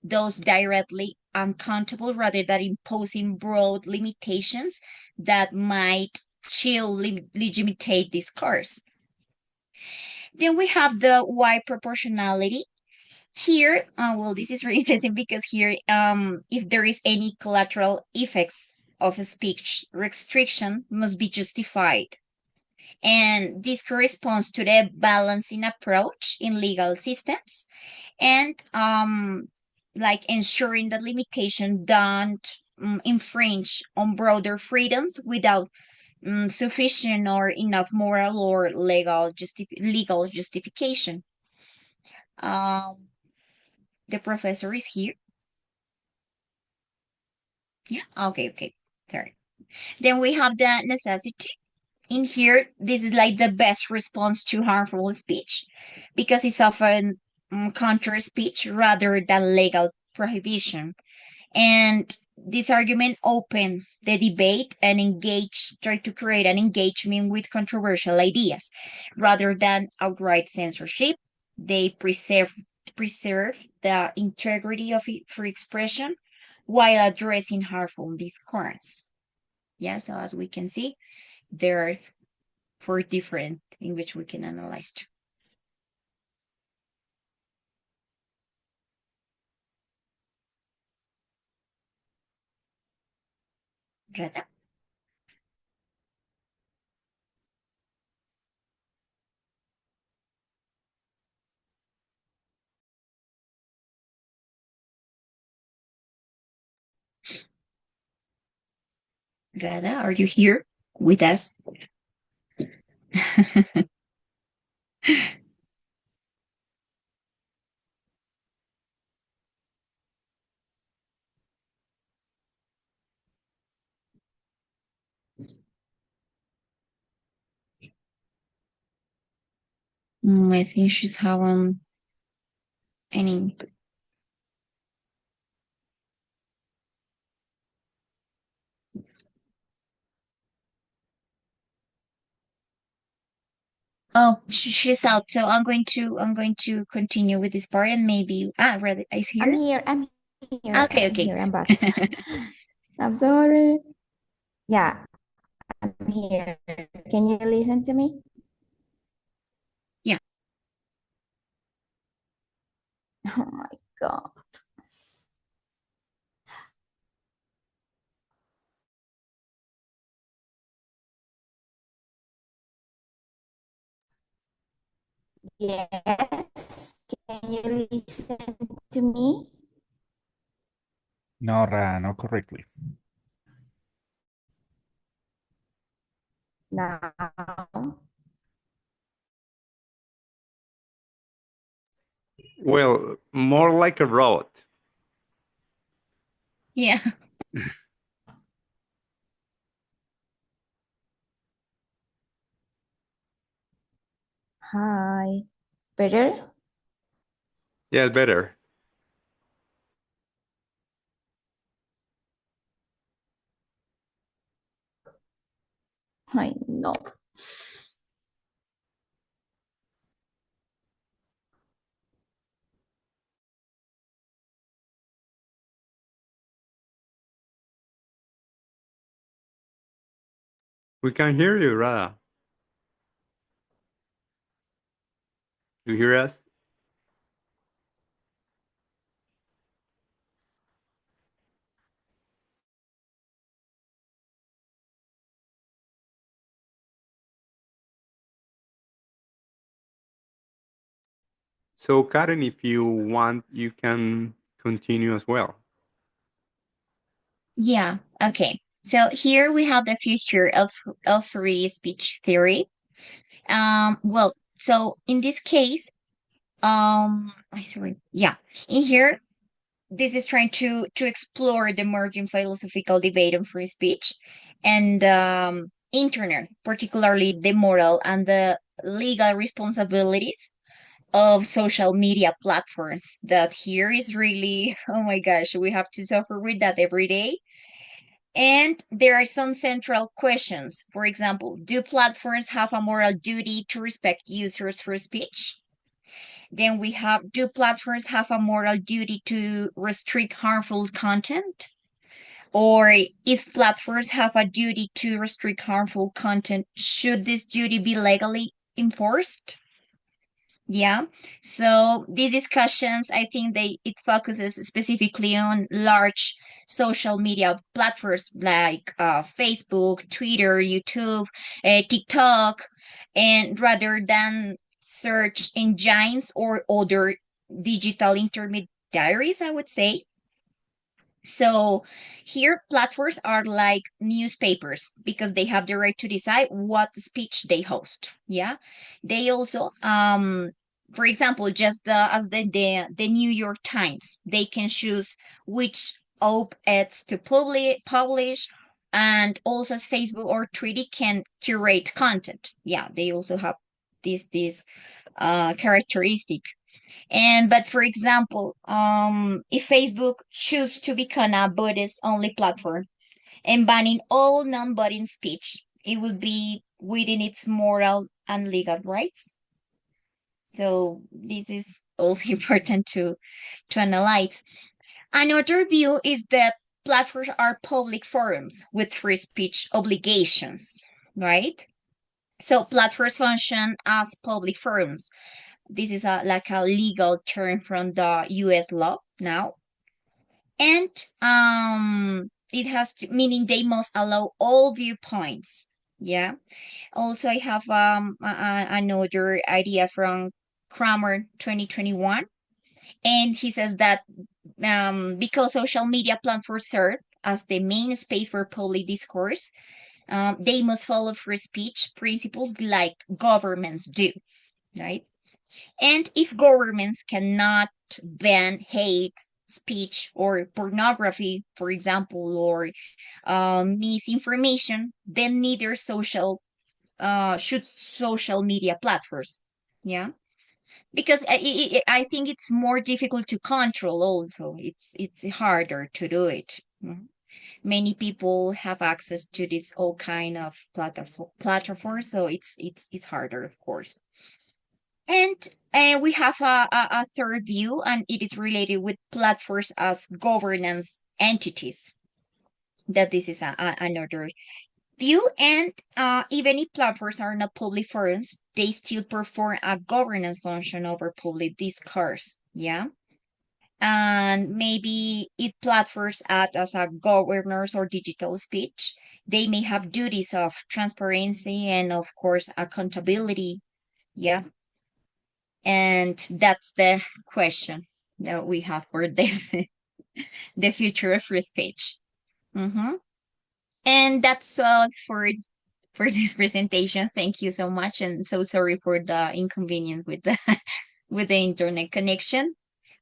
those directly uncountable rather than imposing broad limitations that might chill legitimate discourse. Then we have the wide proportionality. Here, well, this is really interesting because here, if there is any collateral effects of a speech restriction must be justified. And this corresponds to the balancing approach in legal systems and like ensuring that limitation don't infringe on broader freedoms without sufficient or enough moral or legal justification. The professor is here. Yeah, okay, sorry. Then we have the necessity. In here, this is like the best response to harmful speech because it's often counter speech rather than legal prohibition. And this argument open the debate and try to create an engagement with controversial ideas rather than outright censorship. They preserve the integrity of free expression while addressing harmful discourse. Yeah, so as we can see, there are four different in which we can analyze too. Rada? Rada, are you here with us? I think she's having any. Oh, she's out. So I'm going to continue with this part and maybe Rada is I'm here. here. I'm here. Okay, I'm okay. here. I'm back. I'm sorry. Yeah, I'm here. Can you listen to me? Yeah. Oh my God. Yes. Can you listen to me? No, Ra, not correctly. Now. Well, more like a robot. Yeah. Hi. Better? Yeah, better. I know. We can hear you, Rada. Do you hear us? So, Karen, if you want, you can continue as well. Yeah. Okay. So here we have the future of free speech theory. Well, so in this case, sorry. Yeah. In here, this is trying to explore the emerging philosophical debate on free speech and internet, particularly the moral and the legal responsibilities of social media platforms. That here is really, oh my gosh, we have to suffer with that every day. And there are some central questions. For example, do platforms have a moral duty to respect users' free speech? Then we have, do platforms have a moral duty to restrict harmful content? Or if platforms have a duty to restrict harmful content, should this duty be legally enforced? Yeah. So the discussions, I think it focuses specifically on large social media platforms like Facebook, Twitter, YouTube, TikTok, and rather than search engines or other digital intermediaries, I would say. So here platforms are like newspapers because they have the right to decide what speech they host. Yeah. They also for example, just as the New York Times, they can choose which op-eds to publish, and also as Facebook or Twitter can curate content. Yeah, they also have this characteristic. And but for example, if Facebook choose to become a Buddhist only platform and banning all non-Buddhist speech, it would be within its moral and legal rights. So this is also important to analyze. Another view is that platforms are public forums with free speech obligations, right? So platforms function as public forums. This is like a legal term from the US law now. And it has to, meaning they must allow all viewpoints. Yeah. Also, I have another idea from Kramer 2021. And he says that because social media platforms serve as the main space for public discourse, they must follow free speech principles like governments do, right? And if governments cannot ban hate speech or pornography, for example, or misinformation, then neither should social media platforms. Yeah, because I think it's more difficult to control. Also, it's harder to do it. Many people have access to this all kind of platforms, so it's harder, of course. And we have a third view, and it is related with platforms as governance entities. That this is another view. And even if platforms are not public forums, they still perform a governance function over public discourse. Yeah. And maybe if platforms act as a governors or digital speech, they may have duties of transparency and, of course, accountability. Yeah. And that's the question that we have for the future of free speech. And that's all for this presentation. Thank you so much, and so sorry for the inconvenience with the with the internet connection.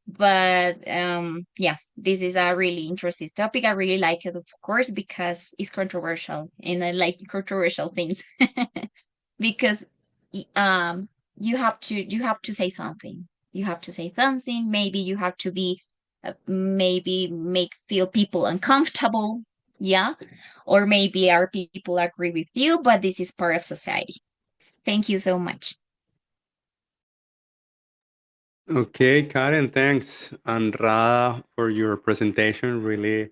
But yeah, this is a really interesting topic. I really like it, of course, because it's controversial, and I like controversial things because um you have to say something. You have to say something. Maybe you have to be maybe make feel people uncomfortable. Yeah, or maybe our people agree with you, but this is part of society. Thank you so much. Okay, Karen, thanks. And Ra, for your presentation. Really,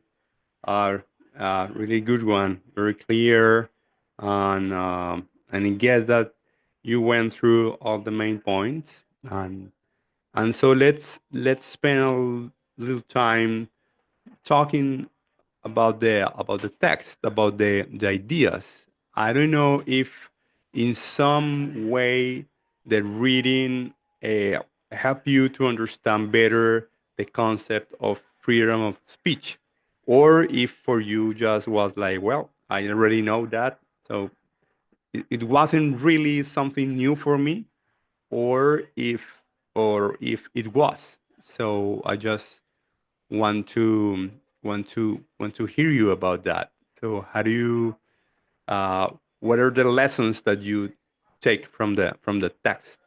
really good one. Very clear. And I guess that you went through all the main points. And so let's spend a little time talking about the text, about the ideas. I don't know if in some way the reading help you to understand better the concept of freedom of speech, or if for you just was like, well, I already know that, so it wasn't really something new for me, or if or if it was. So I just want to want to hear you about that. So how do you what are the lessons that you take from the text,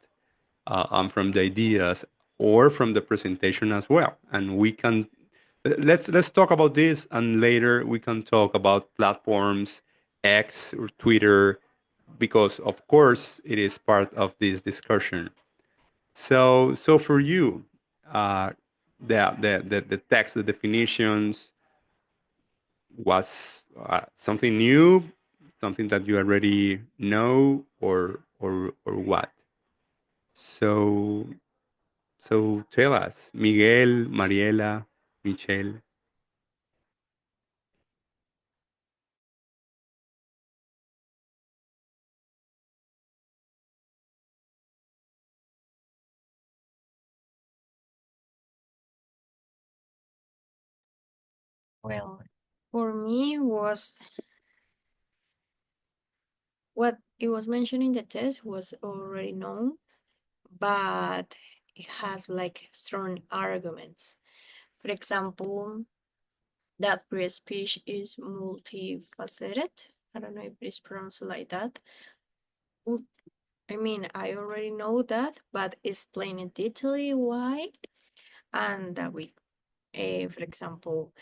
and from the ideas, or from the presentation as well? And we can let's talk about this, and later we can talk about platforms, X or Twitter, because of course it is part of this discussion. So for you, uh, the text, the definitions was something new, something that you already know, or what? So so tell us, Miguel, Mariela, Michelle. Well, for me was what it was mentioned in the test was already known, but it has like strong arguments. For example, that free speech is multifaceted. I don't know if it's pronounced like that. Well, I mean, I already know that, but explain in detail why, and that we, for example,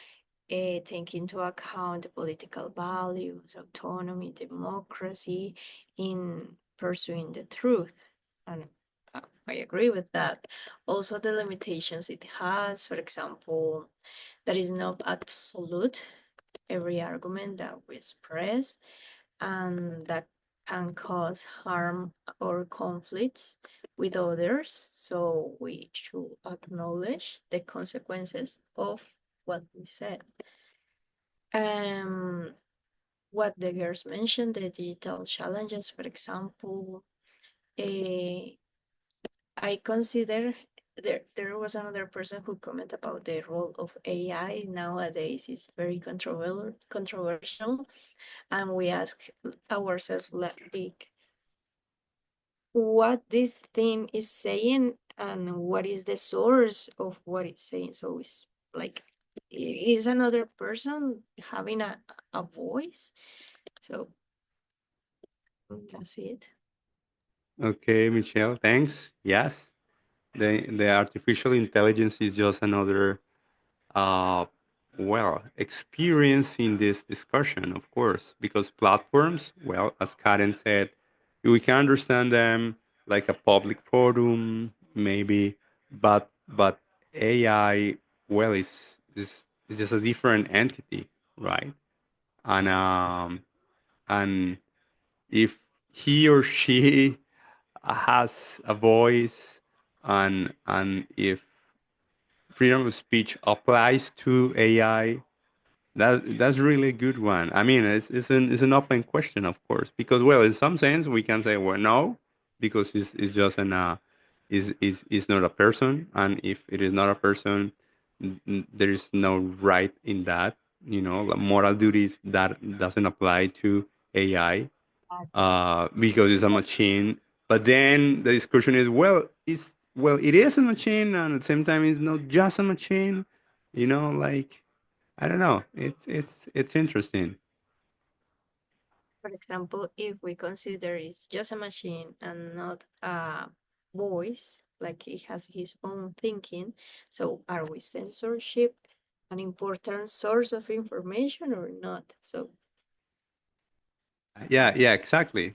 take into account the political values, autonomy, democracy in pursuing the truth. And I agree with that. Also, the limitations it has, for example, that is not absolute every argument that we express, and that can cause harm or conflicts with others. So we should acknowledge the consequences of what we said. Um, what the girls mentioned, the digital challenges, for example, eh, I consider there was another person who commented about the role of AI nowadays is very controversial, and we ask ourselves like what this thing is saying and what is the source of what it's saying. So it's like is another person having a voice. So that's it. Okay, Michelle, thanks. Yes, the artificial intelligence is just another uh, well, experience in this discussion, of course, because platforms, well, as Karen said, we can understand them like a public forum, maybe, but AI, well, is just a different entity, right? And and if he or she has a voice, and if freedom of speech applies to AI, that's really a good one. I mean, it's an open question, of course, because well, in some sense, we can say well, no, because it's just an is not a person, and if it is not a person, there is no right in that. You know, like moral duties that doesn't apply to AI, because it's a machine. But then the discussion is well, it is a machine, and at the same time, it's not just a machine. You know, like I don't know. It's interesting. For example, if we consider it's just a machine and not a voice, like it has his own thinking, so are we censorship an important source of information or not? So Yeah, yeah, exactly.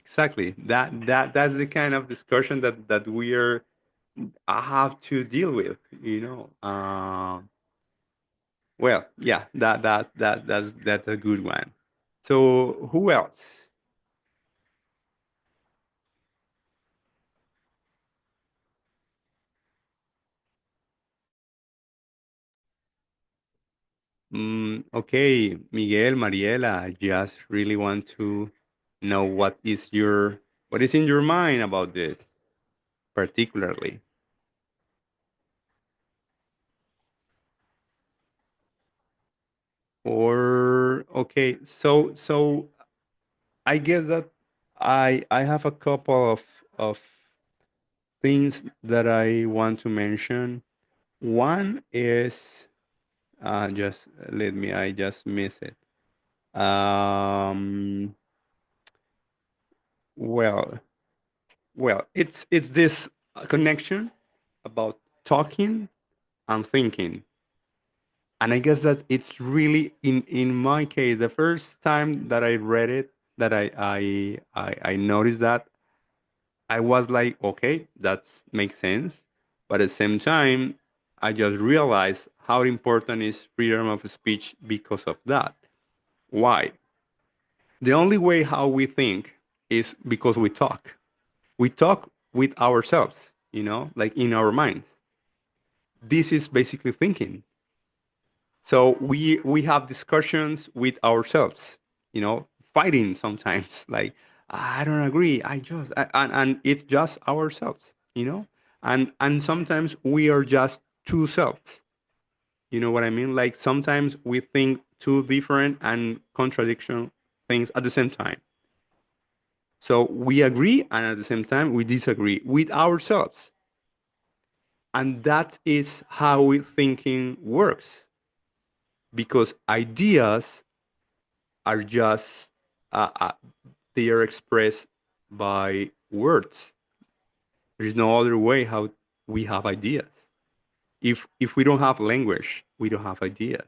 That's the kind of discussion that we are I have to deal with. You know. Well, yeah, that's a good one. So who else? Okay, Miguel, Mariela, I just really want to know what is in your mind about this particularly. Or okay, so I guess that I have a couple of things that I want to mention. One is just let me. I just miss it. Um, well, it's this connection about talking and thinking, and I guess that it's really in my case the first time that I read it that I noticed that I was like, okay, that makes sense. But at the same time, I just realized how important is freedom of speech because of that. Why? The only way how we think is because we talk. We talk with ourselves, like in our minds. This is basically thinking. So we have discussions with ourselves, fighting sometimes. Like I don't agree. And it's just ourselves, and sometimes we are just two selves. You know what I mean? Like sometimes we think two different and contradiction things at the same time. So we agree and at the same time we disagree with ourselves. And that is how thinking works because ideas are just they are expressed by words. There is no other way how we have ideas. If we don't have language, we don't have ideas.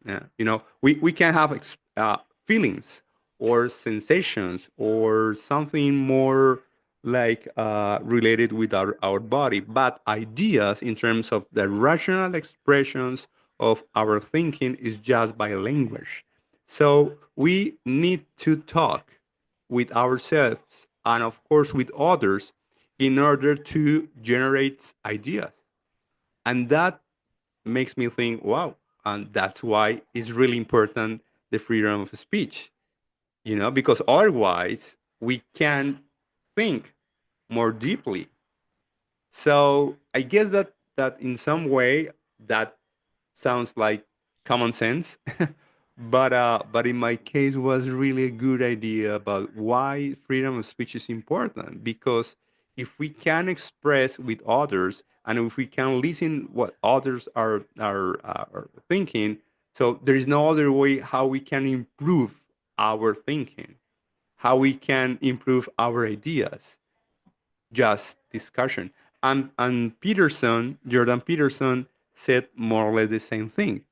Yeah, we can have feelings or sensations or something more like related with our body, but ideas in terms of the rational expressions of our thinking is just by language. So we need to talk with ourselves and of course with others in order to generate ideas, and that makes me think, wow, and that's why it's really important the freedom of speech, because otherwise we can think more deeply. So I guess that in some way that sounds like common sense, but in my case was really a good idea about why freedom of speech is important because if we can express with others and if we can listen what others are thinking, so there is no other way how we can improve our thinking, how we can improve our ideas, just discussion. And Jordan Peterson said more or less the same thing.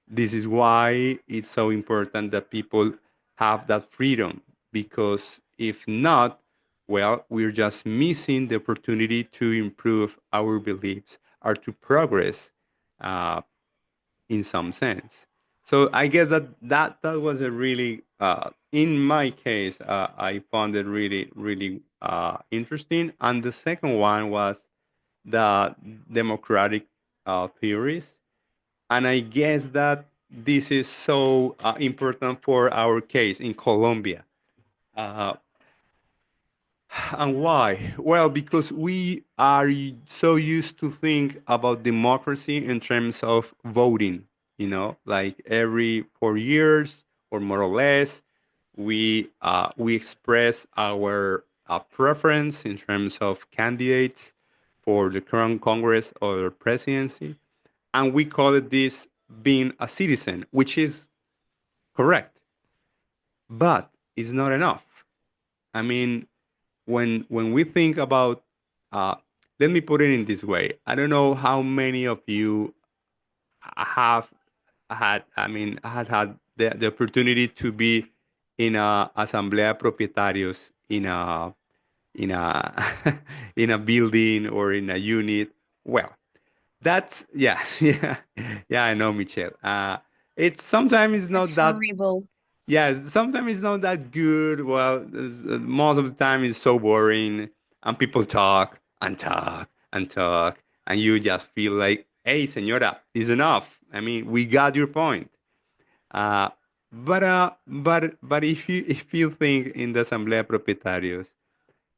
This is why it's so important that people have that freedom because if not, well, we're just missing the opportunity to improve our beliefs or to progress uh, in some sense. So I guess that was a really, in my case, I found it really really interesting. And the second one was the democratic theories, and I guess that this is so important for our case in Colombia. Uh, and why? Well, because we are so used to think about democracy in terms of voting, like every 4 years or more or less, we express our preference in terms of candidates for the current Congress or presidency, and we call it this being a citizen, which is correct, but it's not enough. I mean, when we think about, uh, let me put it in this way. I don't know how many of you have had the opportunity to be in a asamblea propietarios in a in a building or in a unit. Well, that's yeah, yeah, yeah. I know, Michelle. It's sometimes it's That's not that. horrible. Yeah, sometimes it's not that good. Well, most of the time it's so boring, and people talk and talk and talk, and you just feel like, "Hey, señora, is enough." I mean, we got your point. Uh, but if you think in the Asamblea Propietarios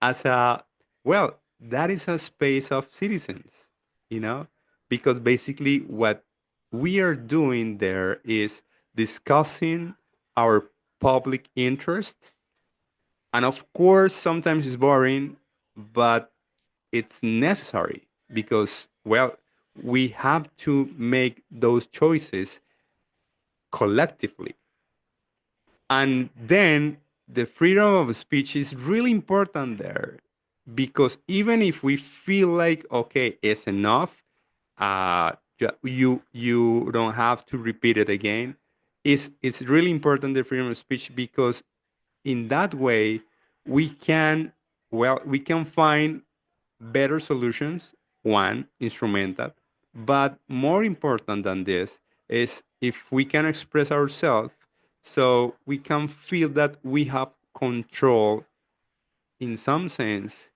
as a, well, that is a space of citizens, you know because basically what we are doing there is discussing our public interest, and of course sometimes it's boring, but it's necessary because, well, we have to make those choices collectively. And then the freedom of speech is really important there, because even if we feel like, okay, it's enough, you don't have to repeat it again. It's really important, the freedom of speech, because in that way we can, well, we can find better solutions, one, instrumental, but more important than this is if we can express ourselves, so we can feel that we have control in some sense,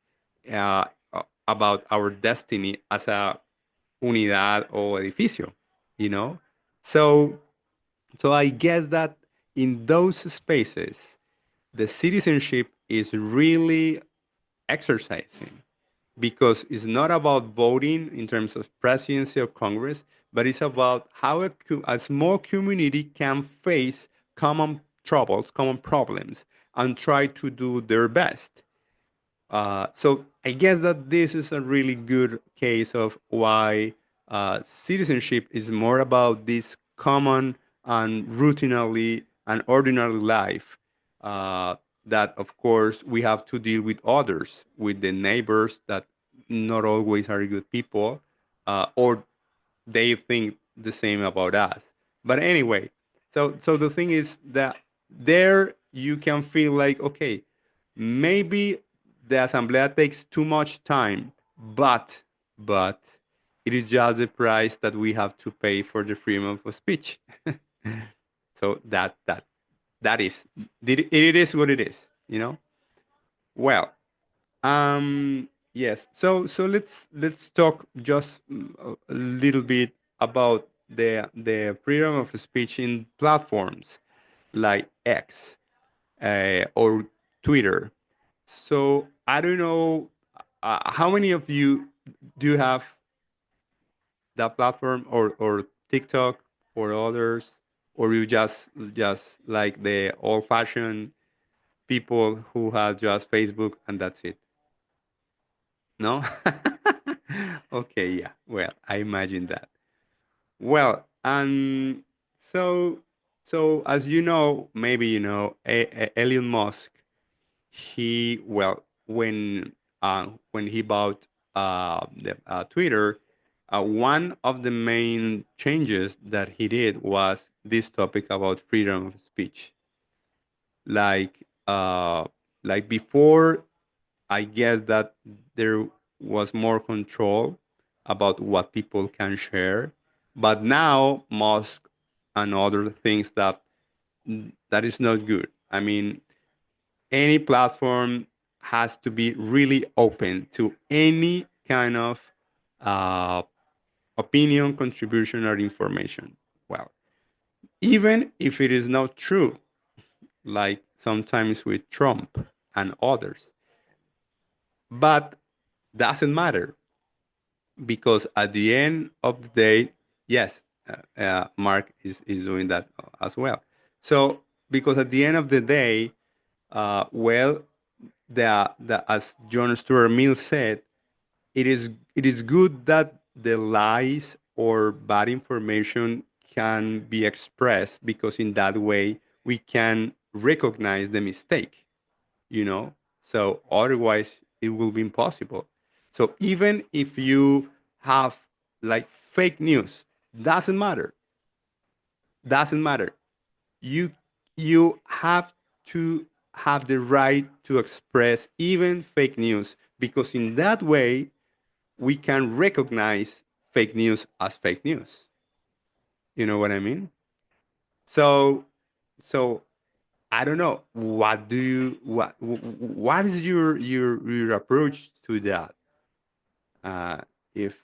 about our destiny as a unidad o edificio, you know? So, so I guess that in those spaces, the citizenship is really exercising, because it's not about voting in terms of presidency or Congress, but it's about how a small community can face common troubles, common problems, and try to do their best. So I guess that this is a really good case of why citizenship is more about this common and routinely and ordinary life. Uh, that of course we have to deal with others, with the neighbors that not always are good people, or they think the same about us. But anyway, so the thing is that there you can feel like, okay, maybe the asamblea takes too much time, but it is just the price that we have to pay for the freedom of speech. So that is, it is what it is, you know. Well, yes. So let's talk just a little bit about the freedom of speech in platforms like X, or Twitter. So I don't know, how many of you do have that platform, or TikTok or others, or you just like the old fashioned people who have just Facebook and that's it. No? Okay, yeah. Well, I imagine that. Well, so so as you know, maybe you know, Elon Musk. He, well, when he bought Twitter, one of the main changes that he did was this topic about freedom of speech. Like like before, I guess that there was more control about what people can share, but now Musk and other things that is not good. I mean, any platform has to be really open to any kind of uh, opinion, contribution, or information. Well, even if it is not true, like sometimes with Trump and others, but doesn't matter, because at the end of the day, yes, Mark is doing that as well. So because at the end of the day, well, as John Stuart Mill said, it is good that the lies or bad information can be expressed, because in that way we can recognize the mistake, you know. So otherwise it will be impossible. So even if you have like fake news, doesn't matter, doesn't matter, you you have to have the right to express even fake news, because in that way we can recognize fake news as fake news. You know what I mean? So so I don't know, what do you, what is your approach to that? uh if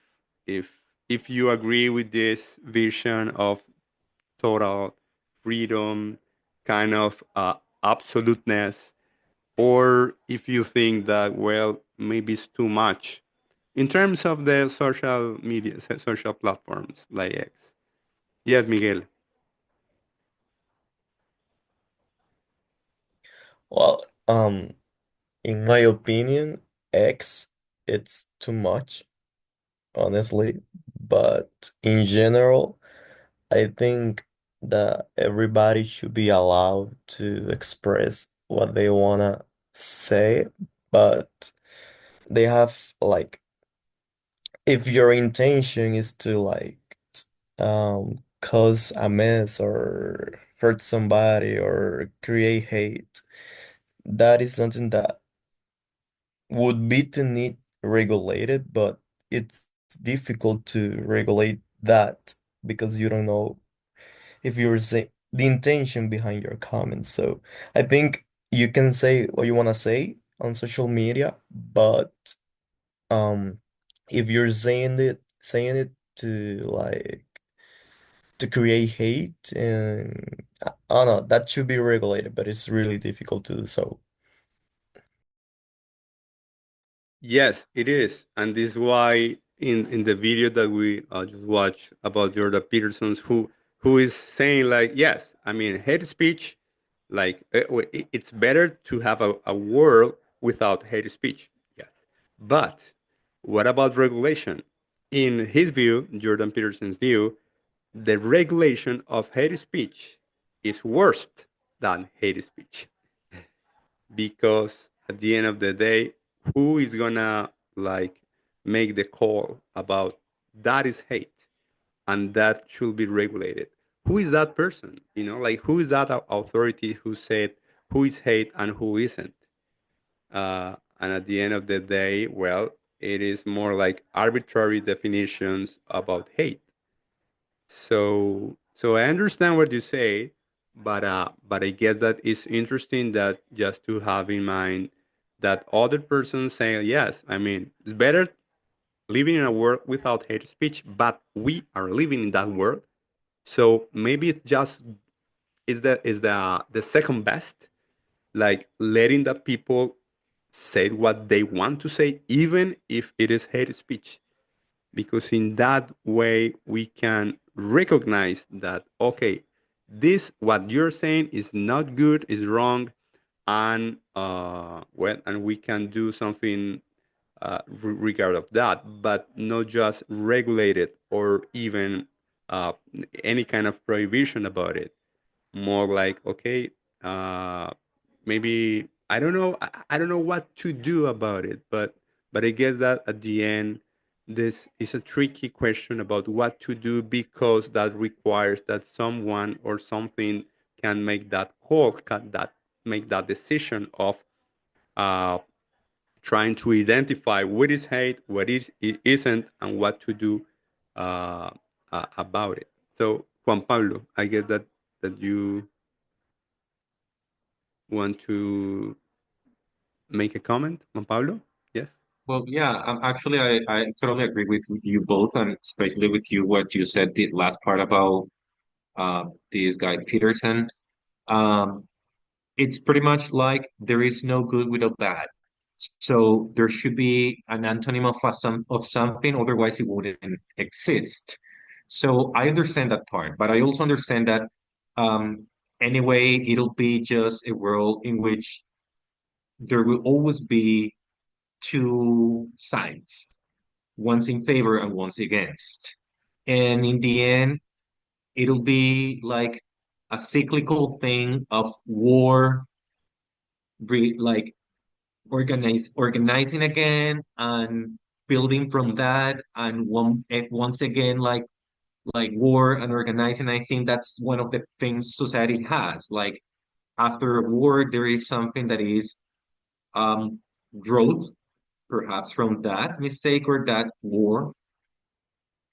if if you agree with this vision of total freedom, kind of absoluteness, or if you think that, well, maybe it's too much in terms of the social media, social platforms like X. Yes, Miguel. Well, in my opinion, X it's too much, honestly. But in general, I think that everybody should be allowed to express what they wanna say, but they have like if your intention is to cause a mess or hurt somebody or create hate, that is something that would be to need regulated, but it's difficult to regulate that because you don't know if you're saying the intention behind your comments. So I think you can say what you want to say on social media, but um if you're saying it to to create hate and I don't know, that should be regulated, but it's really difficult to do so. Yes, it is, and this is why in the video that we just watched about Jordan Peterson's, who is saying like, yes, I mean hate speech, like it's better to have a world without hate speech. Yeah, but what about regulation? In his view, Jordan Peterson's view, the regulation of hate speech is worse than hate speech because at the end of the day, who is gonna like make the call about that is hate and that should be regulated? Who is that person? You know, like who is that authority who said who is hate and who isn't? And at the end of the day, well, it is more like arbitrary definitions about hate. So I understand what you say, but I guess that it's interesting that just to have in mind that other person saying yes. I mean, it's better living in a world without hate speech, but we are living in that world. So maybe it's just is the second best, like letting the people say what they want to say, even if it is hate speech, because in that way we can recognize that okay, this what you're saying is not good, is wrong, and well, and we can do something regard of that, but not just regulate it or even uh, any kind of prohibition about it. More like okay, uh, maybe I don't know. I don't know what to do about it, but I guess that at the end, this is a tricky question about what to do because that requires that someone or something can make that call, can that make that decision of uh, trying to identify what is hate, what is it isn't, and what to do uh, about it. So Juan Pablo, I guess that you want to make a comment, Juan Pablo? Yes. Well, yeah, actually, I totally agree with you both, and especially with you, what you said, the last part about this guy Peterson. Um, it's pretty much like there is no good without bad. So there should be an antonym of something, otherwise it wouldn't exist. So I understand that part, but I also understand that um, anyway, it'll be just a world in which there will always be two sides, one's in favor and one's against. And in the end, it'll be like a cyclical thing of war, like organizing again and building from that, and once again like war and organizing. I think that's one of the things society has. Like after a war, there is something that is um growth, perhaps from that mistake or that war.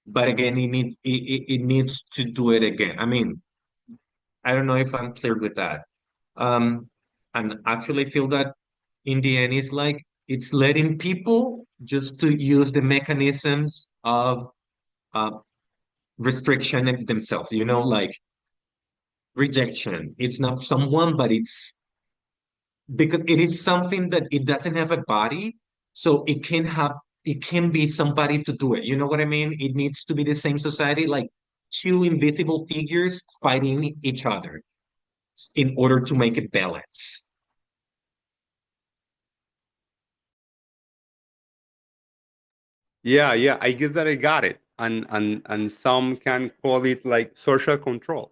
But again, it needs to do it again. I mean, I don't know if I'm clear with that. Um, and actually feel that in the end, it's like it's letting people just to use the mechanisms of uh, restriction in themselves, like rejection. It's not someone, but it's because it is something that it doesn't have a body, so it can be somebody to do it. You know what I mean? It needs to be the same society, like two invisible figures fighting each other in order to make it balance. Yeah, yeah. I guess that I got it. And some can call it like social control.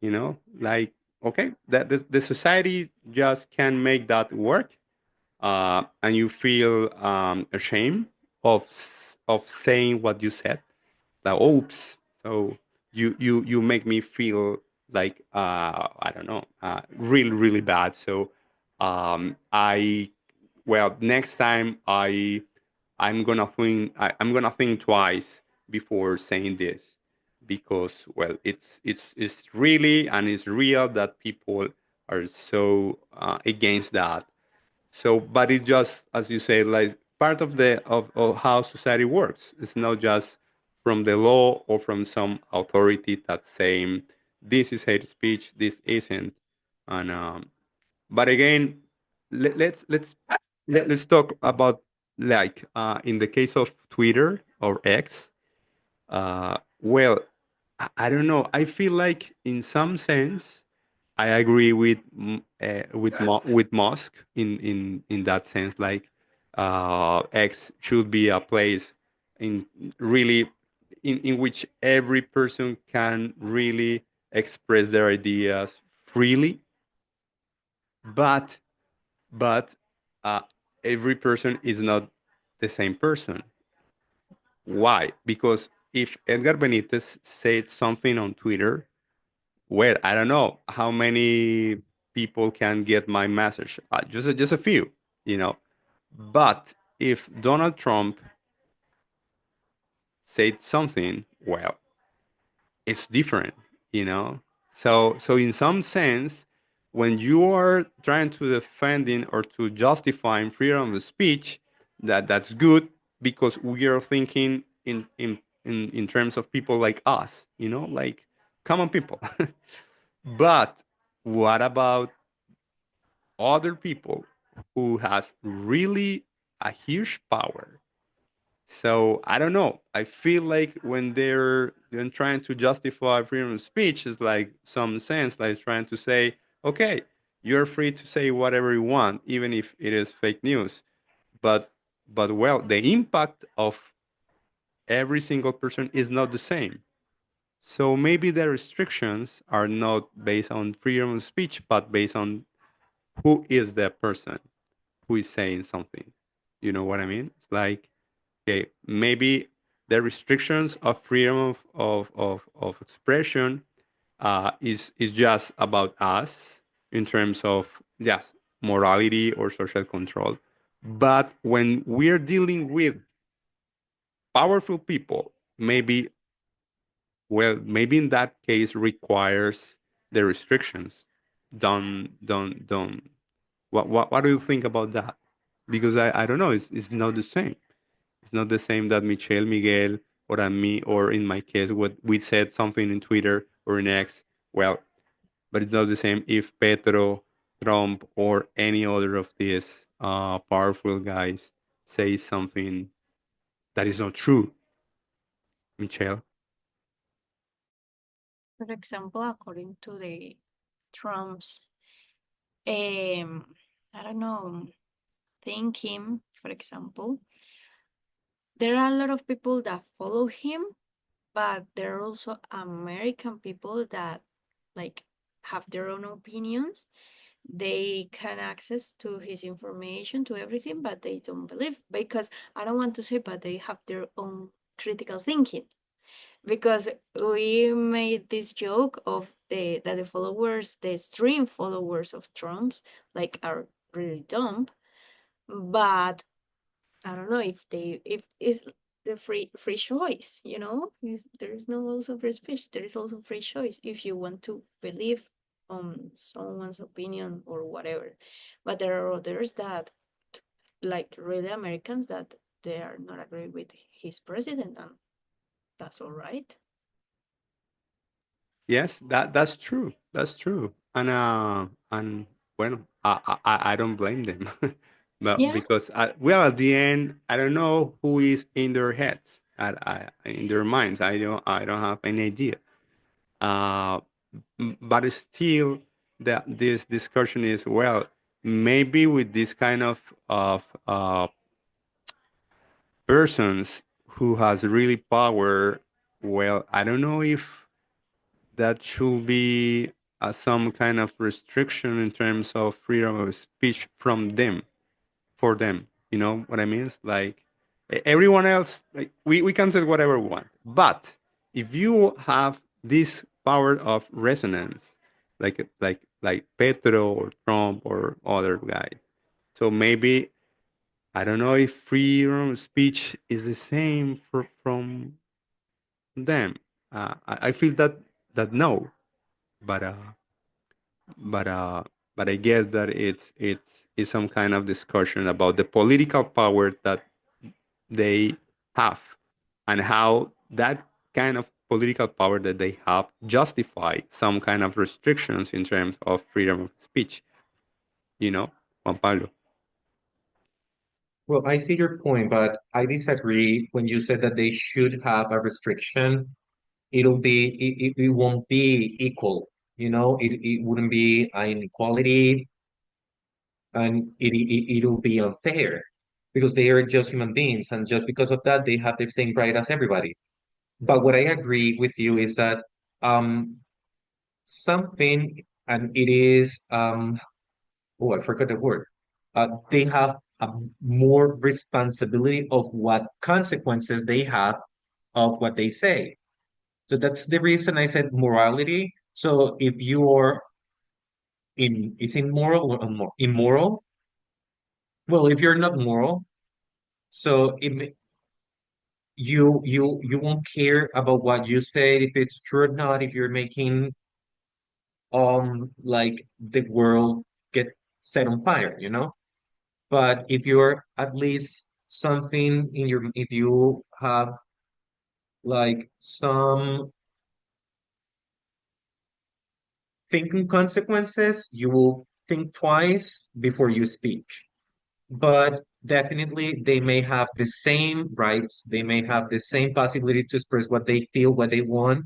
Like, okay, that the society just can make that work, and you feel ashamed of saying what you said. Like, oops. So you make me feel like, I don't know, really really bad. So I well, next time I'm gonna think twice before saying this, because well, it's really and it's real that people are so against that. So, but it's just as you say, like part of of how society works. It's not just from the law or from some authority that's saying this is hate speech, this isn't. And but again, let's talk about, like, in the case of Twitter or X. Well, I don't know. I feel like in some sense I agree with with Musk in that sense. Like, X should be a place in really in which every person can really express their ideas freely, but but uh, every person is not the same person. Why? Because if Edgar Benitez said something on Twitter, well, I don't know how many people can get my message. Just a few, you know. But if Donald Trump said something, well, it's different, you know. So in some sense, when you are trying to defending or to justifying freedom of speech, that's good, because we are thinking in terms of people like us, like common people. But what about other people who has really a huge power? So I don't know. I feel like when they're then trying to justify freedom of speech, is like some sense like trying to say, okay, you're free to say whatever you want, even if it is fake news. But well, the impact of every single person is not the same. So maybe the restrictions are not based on freedom of speech, but based on who is the person who is saying something. You know what I mean? It's like, okay, maybe the restrictions of freedom of expression is just about us in terms of, yes, morality or social control. But when we're dealing with powerful people, maybe in that case requires the restrictions. Don't. What do you think about that? Because I don't know. It's not the same. It's not the same that Michelle, Miguel, or me, or in my case, what we said something in Twitter or in X. Well, but it's not the same if Petro, Trump, or any other of these powerful guys say something that is not true. Michelle. For example, according to the Trump's, um, I don't know, thinking, for example, there are a lot of people that follow him, but there are also American people that like have their own opinions. They can access to his information, to everything, but they don't believe, because I don't want to say, but they have their own critical thinking. Because we made this joke of the followers, the extreme followers of Trumps, like, are really dumb. But I don't know if if it's the free choice, there is no also free speech. There is also free choice if you want to believe on someone's opinion or whatever. But there are others that, like, really Americans, that they are not agree with his president, and that's all right. Yes, that's true. That's true. And well, I don't blame them, but Yeah. because well, at the end, I don't know who is in their heads, in their minds. I don't have any idea. Uh, but still, that this discussion is, well, maybe with this kind of persons who has really power, well, I don't know if that should be some kind of restriction in terms of freedom of speech from them, for them. You know what I mean? It's like everyone else, like, we can say whatever we want. But if you have this power of resonance, like Petro or Trump or other guy, so maybe I don't know if freedom of speech is the same from them. I feel that no, but but uh, but I guess that it's some kind of discussion about the political power that they have and how that kind of political power that they have justify some kind of restrictions in terms of freedom of speech. You know, Juan Pablo. Well, I see your point, but I disagree when you said that they should have a restriction. It won't be equal. It wouldn't be an inequality, and it'll be unfair because they are just human beings, and just because of that, they have the same right as everybody. But what I agree with you is that um something, and it is oh, I forgot the word. They have a more responsibility of what consequences they have of what they say. So that's the reason I said morality. So if you are is immoral or immoral? Well, if you're not moral, so if you won't care about what you say, if it's true or not, if you're making like the world get set on fire. But if you're at least something in your, if you have like some thinking consequences, you will think twice before you speak. But definitely, they may have the same rights, they may have the same possibility to express what they feel, what they want.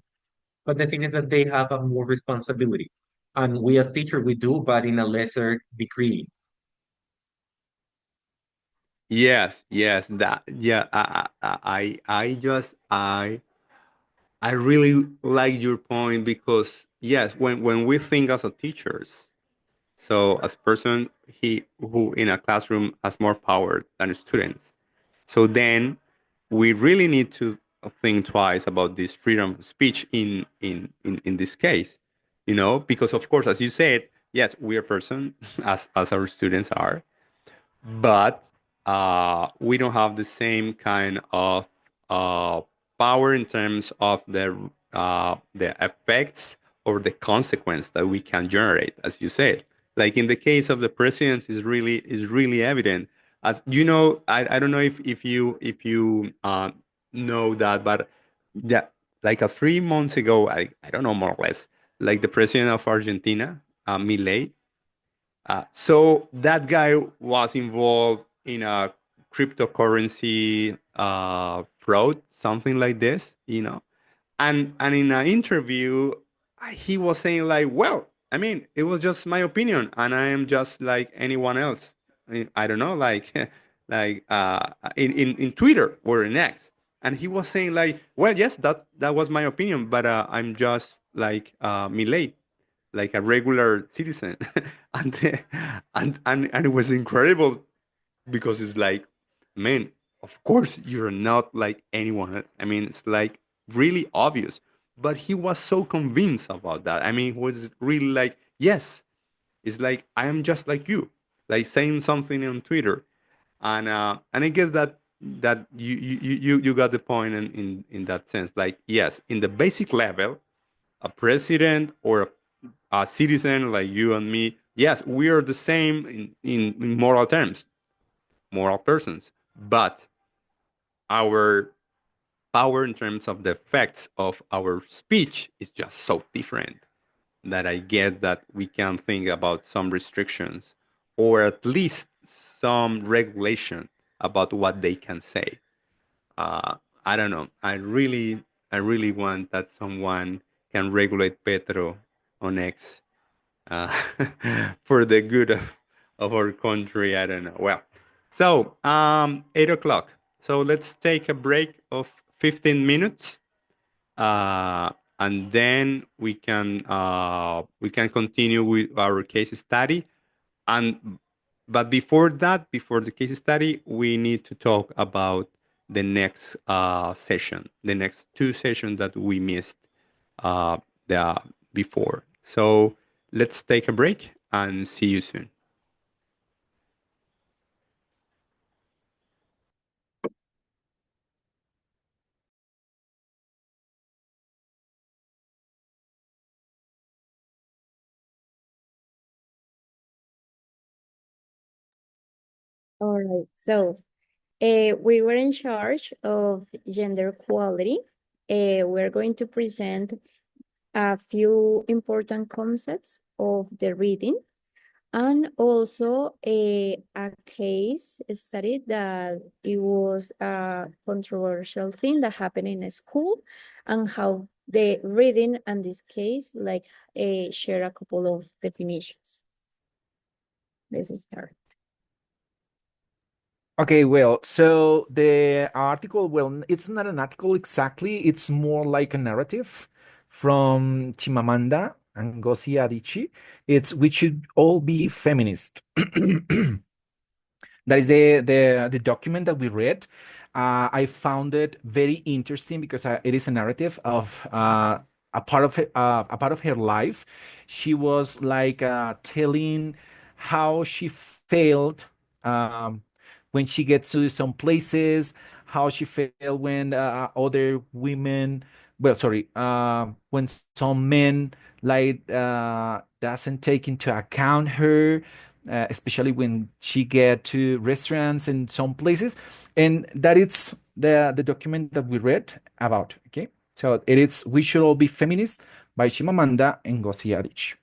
But the thing is that they have a more responsibility. And we as teachers, we do, but in a lesser degree. Yes, yes, that yeah. I really like your point because yes, when we think as a teachers, so as a person he who in a classroom has more power than students, so then we really need to think twice about this freedom of speech in this case, because of course, as you said, yes, we are persons as our students are, but we don't have the same kind of uh, power in terms of the effects or the consequence that we can generate, as you said. Like in the case of the president, is really evident. As you know, I don't know if you know that, but yeah, like 3 months ago, I don't know, more or less, like the president of Argentina, Milei, so that guy was involved in a cryptocurrency fraud, something like this. And in an interview, he was saying like, "Well, I mean, it was just my opinion, and I am just like anyone else. I don't know, like, like in Twitter or in X." And he was saying like, "Well, yes, that was my opinion, but I'm just like Milei, like a regular citizen." and, and it was incredible because it's like, man, of course you're not like anyone else. I mean, it's like really obvious, but he was so convinced about that. I mean, he was really like, yes, it's like I am just like you, like saying something on Twitter. And I guess that you got the point in that sense. Like, yes, in the basic level, a president or a citizen like you and me, yes, we are the same in moral terms, moral persons, but our power in terms of the effects of our speech is just so different that I guess that we can think about some restrictions or at least some regulation about what they can say. Uh, I don't know. I really want that someone can regulate Petro on X, uh, for the good of our country. I don't know. Well, so 8 o'clock. So let's take a break of 15 minutes, and then we can continue with our case study. And but before that, before the case study, we need to talk about the next session, the next two sessions that we missed uh, the before. So let's take a break and see you soon. All right. So we were in charge of gender equality. We're going to present a few important concepts of the reading and also a case study that it was a controversial thing that happened in a school and how the reading and this case like share a couple of definitions. Let's start. Okay, well, so the article, well, it's not an article exactly, it's more like a narrative from Chimamanda Ngozi Adichie. It's "We Should All Be Feminist." That is the document that we read. I found it very interesting because it is a narrative of a part of her life. She was like telling how she felt when she gets to some places, how she felt when other women, well, sorry, when some men like doesn't take into account her, especially when she get to restaurants and some places, and that it's the document that we read about. Okay, so it is "We Should All Be Feminists" by Chimamanda Ngozi Adichie.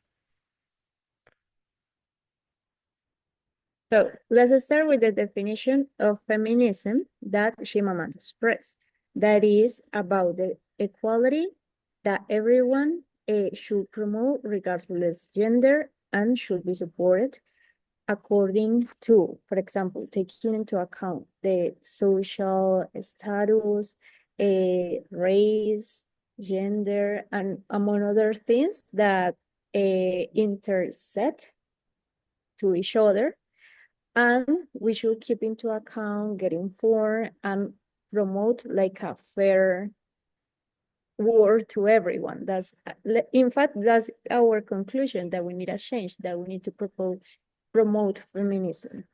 So let's start with the definition of feminism that Chimamanda expressed. That is about the equality that everyone should promote regardless gender and should be supported according to, for example, taking into account the social status, race, gender, and among other things that intersect to each other. And we should keep into account, get informed, and promote like a fair world to everyone. That's, in fact, that's our conclusion, that we need a change, that we need to promote feminism.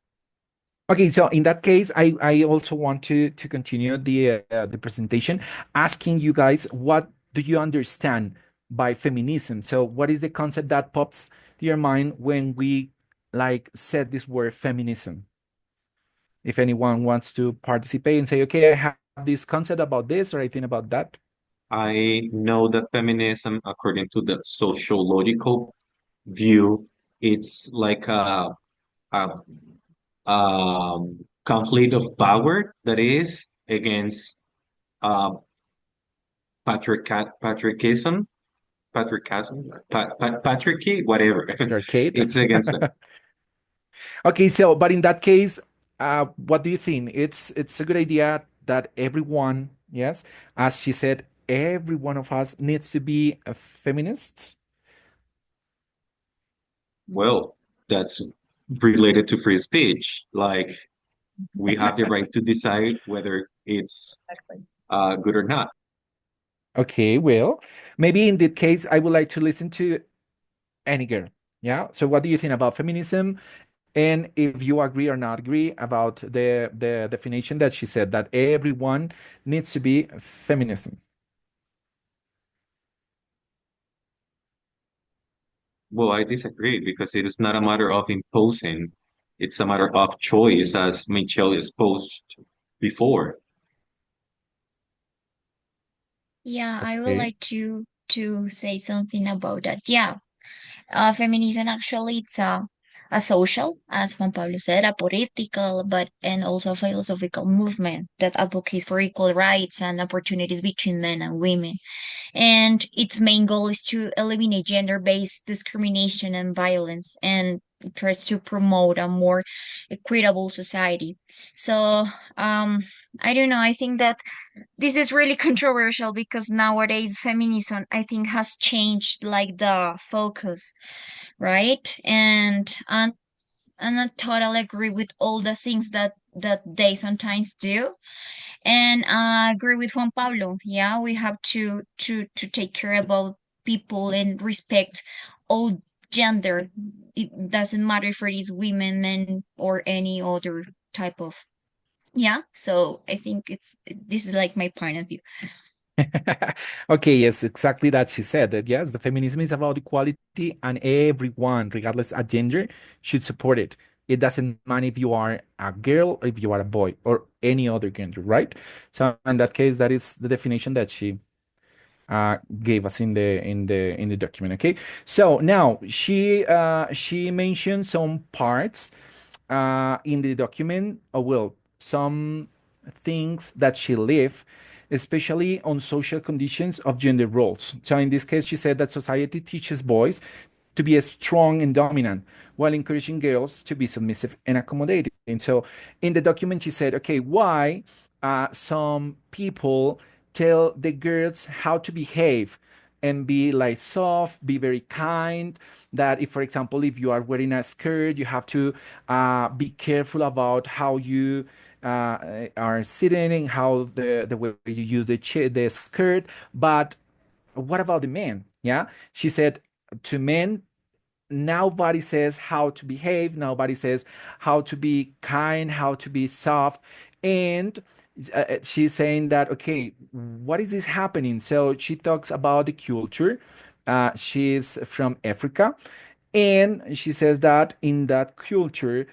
Okay, so in that case, I also want to continue the presentation, asking you guys, what do you understand by feminism? So what is the concept that pops to your mind when we like said this word feminism? If anyone wants to participate and say, okay, I have this concept about this, or I think about that. I know that feminism, according to the sociological view, it's like a conflict of power that is against uh, patriarchism, patriarchy, whatever. Arcade. It's against that. Okay, so but in that case, what do you think? It's a good idea that everyone, yes, as she said, every one of us needs to be a feminist. Well, that's related to free speech. Like we have the right to decide whether it's good or not. Okay, well, maybe in that case, I would like to listen to any girl. Yeah. So what do you think about feminism? And if you agree or not agree about the definition that she said that everyone needs to be feminism. Well, I disagree because it is not a matter of imposing. It's a matter of choice, as Michelle exposed before. Yeah, I would Okay. like to say something about that. Yeah, feminism actually it's a social, as Juan Pablo said, a political, but and also a philosophical movement that advocates for equal rights and opportunities between men and women. And its main goal is to eliminate gender-based discrimination and violence and tries to promote a more equitable society. So I don't know. I think that this is really controversial because nowadays feminism, I think, has changed like the focus, right? And I totally agree with all the things that they sometimes do. And I agree with Juan Pablo. Yeah, we have to take care about people and respect all gender. It doesn't matter if it is women, men, or any other type of. Yeah, so I think this is like my point of view. Okay, yes, exactly that she said that yes, the feminism is about equality and everyone, regardless of gender, should support it. It doesn't matter if you are a girl or if you are a boy or any other gender, right? So in that case, that is the definition that she gave us in the document. Okay, so now she mentioned some parts in the document. Well, some things that she left, especially on social conditions of gender roles. So in this case, she said that society teaches boys to be strong and dominant while encouraging girls to be submissive and accommodating. So in the document, she said, okay, why some people tell the girls how to behave and be like soft, be very kind. That if, for example, if you are wearing a skirt, you have to be careful about how you are sitting and how the way you use the skirt. But what about the men? Yeah, she said to men, nobody says how to behave, nobody says how to be kind, how to be soft. And she's saying that, okay, what is this happening? So she talks about the culture. She's from Africa, and she says that in that culture,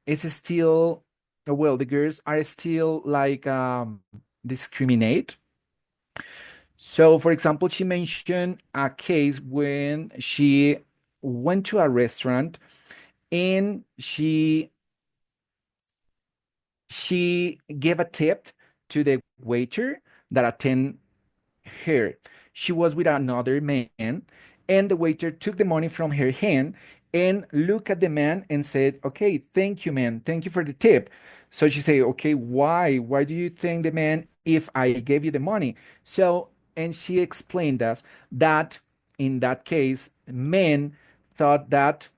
it's still, well, the girls are still like discriminate. So, for example, she mentioned a case when she went to a restaurant and she gave a tip to the waiter that attend her. She was with another man, and the waiter took the money from her hand and looked at the man and said, "Okay, thank you, man. Thank you for the tip." So she said, "Okay, why? Why do you thank the man if I gave you the money?" So, and she explained us that in that case, men thought that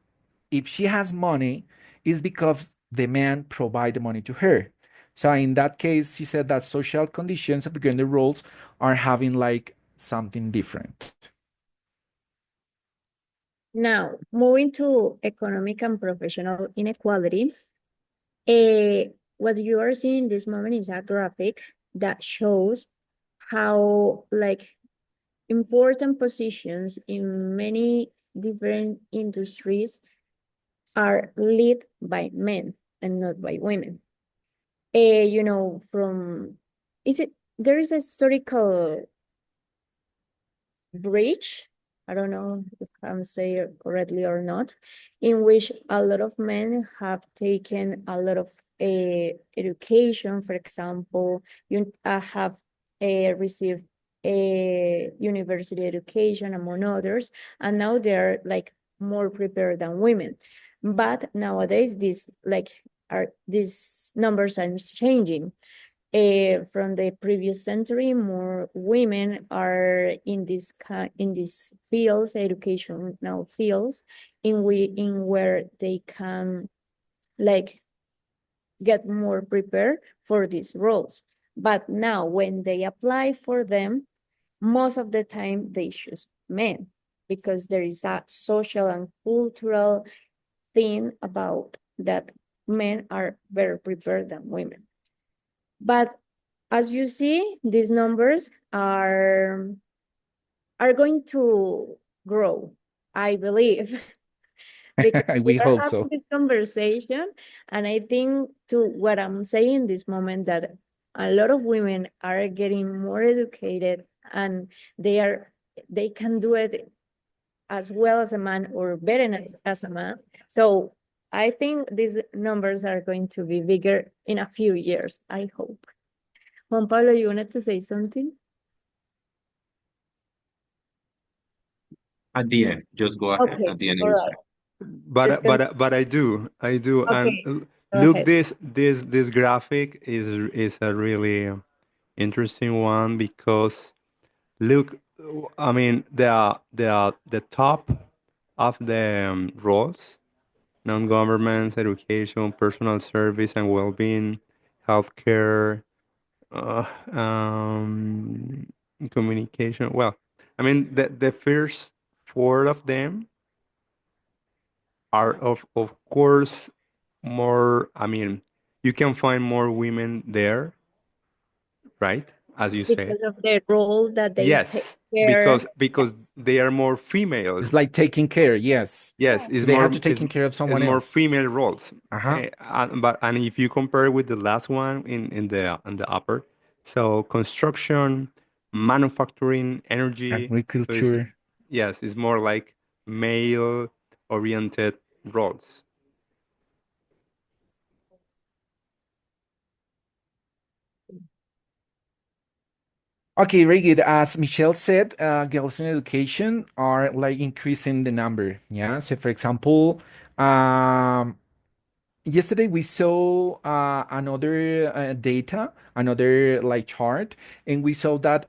if she has money, it's because the man provide the money to her. So in that case, she said that social conditions of the gender roles are having like something different. Now, moving to economic and professional inequality, what you are seeing this moment is a graphic that shows how like important positions in many different industries are led by men and not by women. You know, there is a historical bridge, I don't know if I'm saying it correctly or not, in which a lot of men have taken a lot of education. For example, you have received a university education, among others, and now they're like more prepared than women. But nowadays, these numbers are changing. From the previous century, more women are in these fields, educational fields, in where they can like get more prepared for these roles. But now, when they apply for them, most of the time they choose men because there is a social and cultural thing about that men are better prepared than women. But as you see, these numbers are going to grow, I believe, because we We are hope having so. this conversation, and I think to what I'm saying this moment that a lot of women are getting more educated and they can do it as well as a man or better as a man. So I think these numbers are going to be bigger in a few years, I hope. Juan Pablo, you wanted to say something? At the end, just go ahead. Okay, At the end, all you right. say. Just con- But I do, and okay, go look, ahead. this graphic is a really interesting one because look, I mean the top of the roles, non-government, education, personal service and well-being, healthcare, uh, um, communication. Well, I mean the first four of them are of course more. I mean, you can find more women there, right? As you say. Because of the role that they take Yes, care. because Yes. they are more female. It's like taking care, yes. Yes, They have to taking care of it's someone more else. female roles. Uh-huh. And if you compare with the last one in the upper, so construction, manufacturing, energy, so it's Agriculture. yes, it's more like male oriented roles. Okay, very good. As Michelle said, girls in education are like increasing the number. Yeah. So, for example, um, yesterday we saw another data, another like chart, and we saw that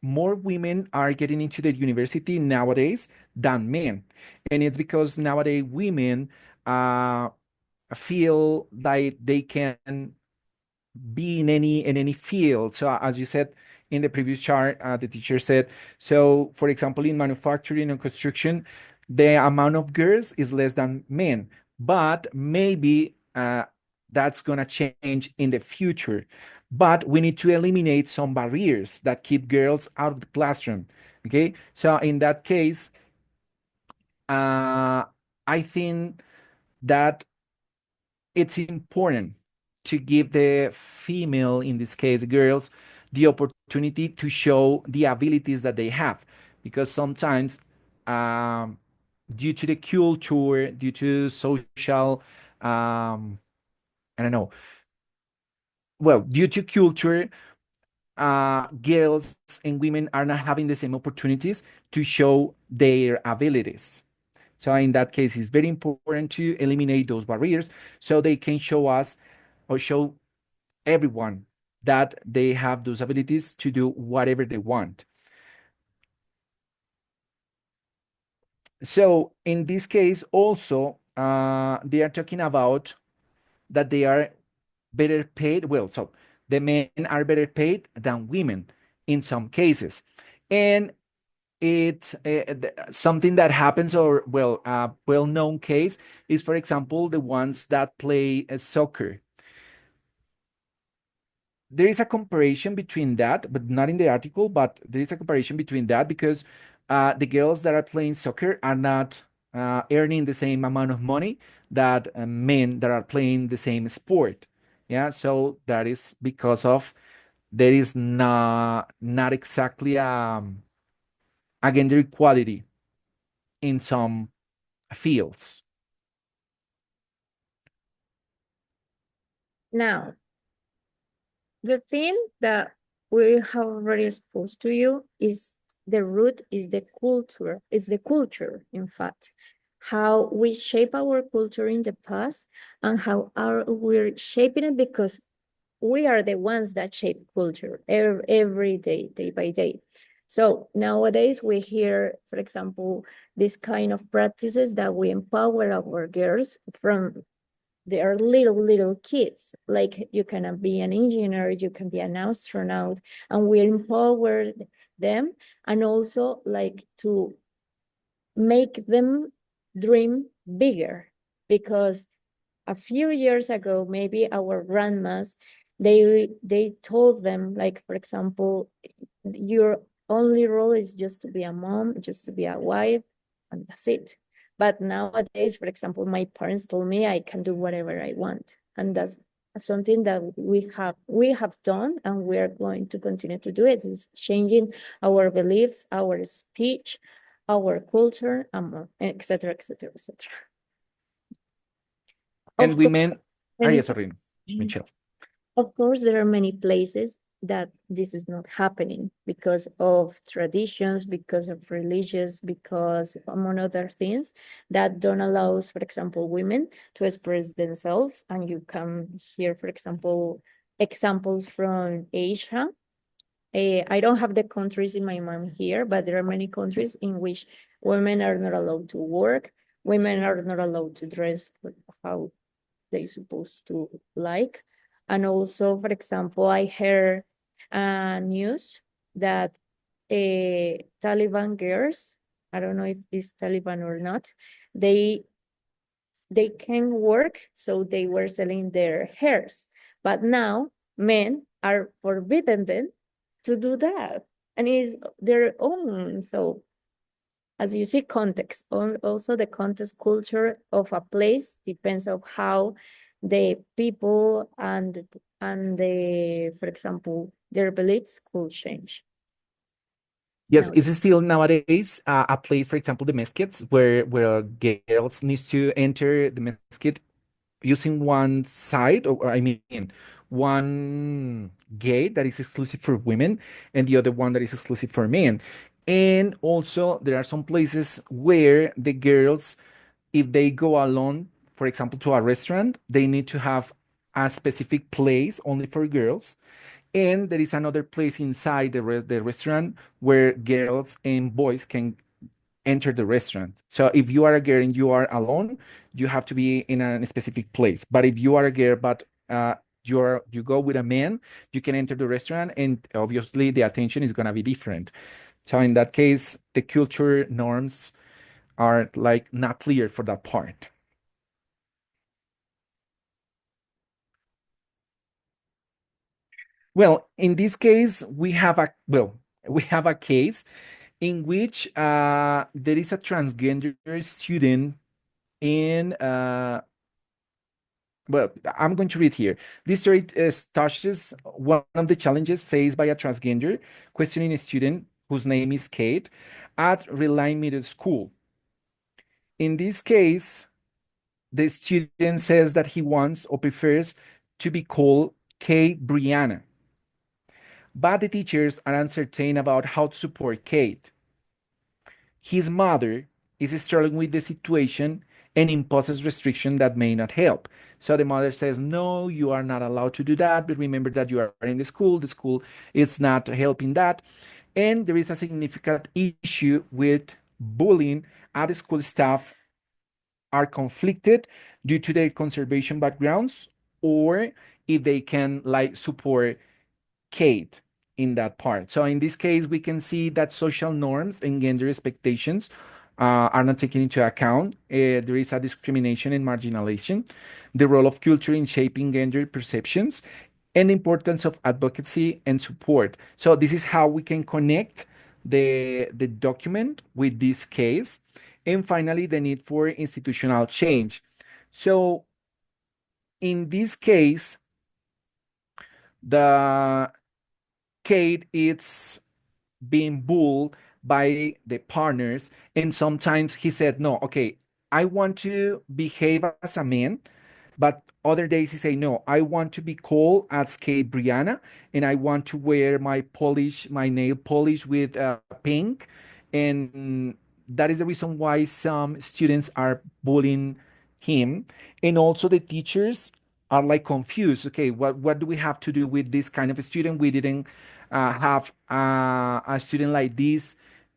more women are getting into the university nowadays than men, and it's because nowadays women uh, feel like they can be in any field. So as you said in the previous chart, the teacher said, so for example, in manufacturing and construction, the amount of girls is less than men, but maybe that's gonna change in the future. But we need to eliminate some barriers that keep girls out of the classroom. Okay, so in that case, I think that it's important to give the female, in this case, girls, the opportunity to show the abilities that they have. Because sometimes, um, due to the culture, due to social, I don't know, well, due to culture, girls and women are not having the same opportunities to show their abilities. So in that case, it's very important to eliminate those barriers so they can show us or show everyone that they have those abilities to do whatever they want. So in this case, also, they are talking about that they are better paid. Well, so the men are better paid than women in some cases. And it's something that happens, or well, a well-known case is, for example, the ones that play soccer. There is a comparison between that, but not in the article, but there is a comparison between that because the girls that are playing soccer are not earning the same amount of money that men that are playing the same sport. Yeah, so that is because of there is not exactly a gender equality in some fields. Now, the thing that we have already exposed to you is the root is the culture, in fact. How we shape our culture in the past and how are we're shaping it because we are the ones that shape culture every day, day by day. So nowadays we hear, for example, this kind of practices that we empower our girls from they are little kids, like you can be an engineer, you can be an astronaut, and we empower them, and also like to make them dream bigger, because a few years ago maybe our grandmas, they told them, like, for example, your only role is just to be a mom, just to be a wife, and that's it. But nowadays, for example, my parents told me I can do whatever I want, and that's something that we have done, and we are going to continue to do it. Is changing our beliefs, our speech, our culture, etc., etc., etc. And Of course, women, ah, many yeah, sorry, Michelle. of course, there are many places that this is not happening because of traditions, because of religious, because among other things that don't allow, for example, women to express themselves. And you can hear, for example, examples from Asia. I don't have the countries in my mind here, but there are many countries in which women are not allowed to work, women are not allowed to dress how they supposed to like. And also, for example, I heard news that Taliban girls, I don't know if it's Taliban or not, they can work, so they were selling their hairs. But now men are forbidden them to do that. And it's their own. So as you see, context, also the context culture of a place depends of how the people and the, for example, their beliefs could change. Yes, Now, is it still nowadays a place, for example, the mosques, where girls needs to enter the mosque using one side, or I mean, one gate that is exclusive for women and the other one that is exclusive for men. And also, there are some places where the girls, if they go alone, for example, to a restaurant, they need to have a specific place only for girls. And there is another place inside the restaurant where girls and boys can enter the restaurant. So if you are a girl and you are alone, you have to be in a specific place. But if you are a girl but you go with a man, you can enter the restaurant, and obviously the attention is gonna be different. So in that case, the culture norms are like not clear for that part. Well, in this case, we have a case in which there is a transgender student in well, I'm going to read here. This story touches one of the challenges faced by a transgender questioning a student whose name is Kate at Reline Middle School. In this case, the student says that he wants or prefers to be called Kate Brianna, but the teachers are uncertain about how to support Kate. His mother is struggling with the situation and imposes restriction that may not help. So the mother says, no, you are not allowed to do that, but remember that you are in the school is not helping that. And there is a significant issue with bullying at the school. Staff are conflicted due to their conservation backgrounds, or if they can like support Kate in that part. So in this case, we can see that social norms and gender expectations are not taken into account. There is a discrimination and marginalization, the role of culture in shaping gender perceptions, and the importance of advocacy and support. So this is how we can connect the document with this case. And finally, the need for institutional change. So in this case, the Kate is being bullied by the partners, and sometimes he said, no, okay, I want to behave as a man, but other days he say, no, I want to be called as Kate Brianna, and I want to wear my nail polish with pink. And that is the reason why some students are bullying him. And also the teachers are like confused. Okay, what do we have to do with this kind of student? We didn't have a student like this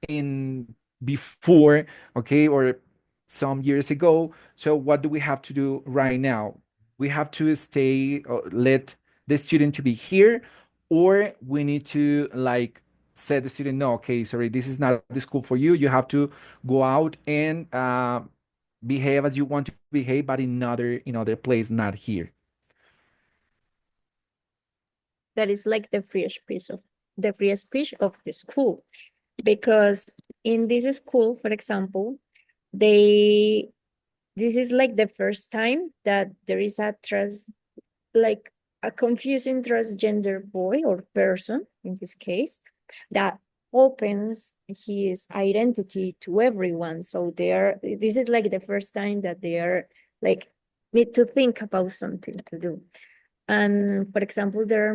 in before, okay, or some years ago. So what do we have to do right now? We have to stay, let the student to be here, or we need to like say the student, no, okay, sorry, this is not the school for you. You have to go out and behave as you want to behave, but in other place, not here. that is like the free speech of the school, because in this school, for example, they this is like the first time that there is like a confusing transgender boy or person in this case that opens his identity to everyone. So this is like the first time that they are like need to think about something to do. And for example, there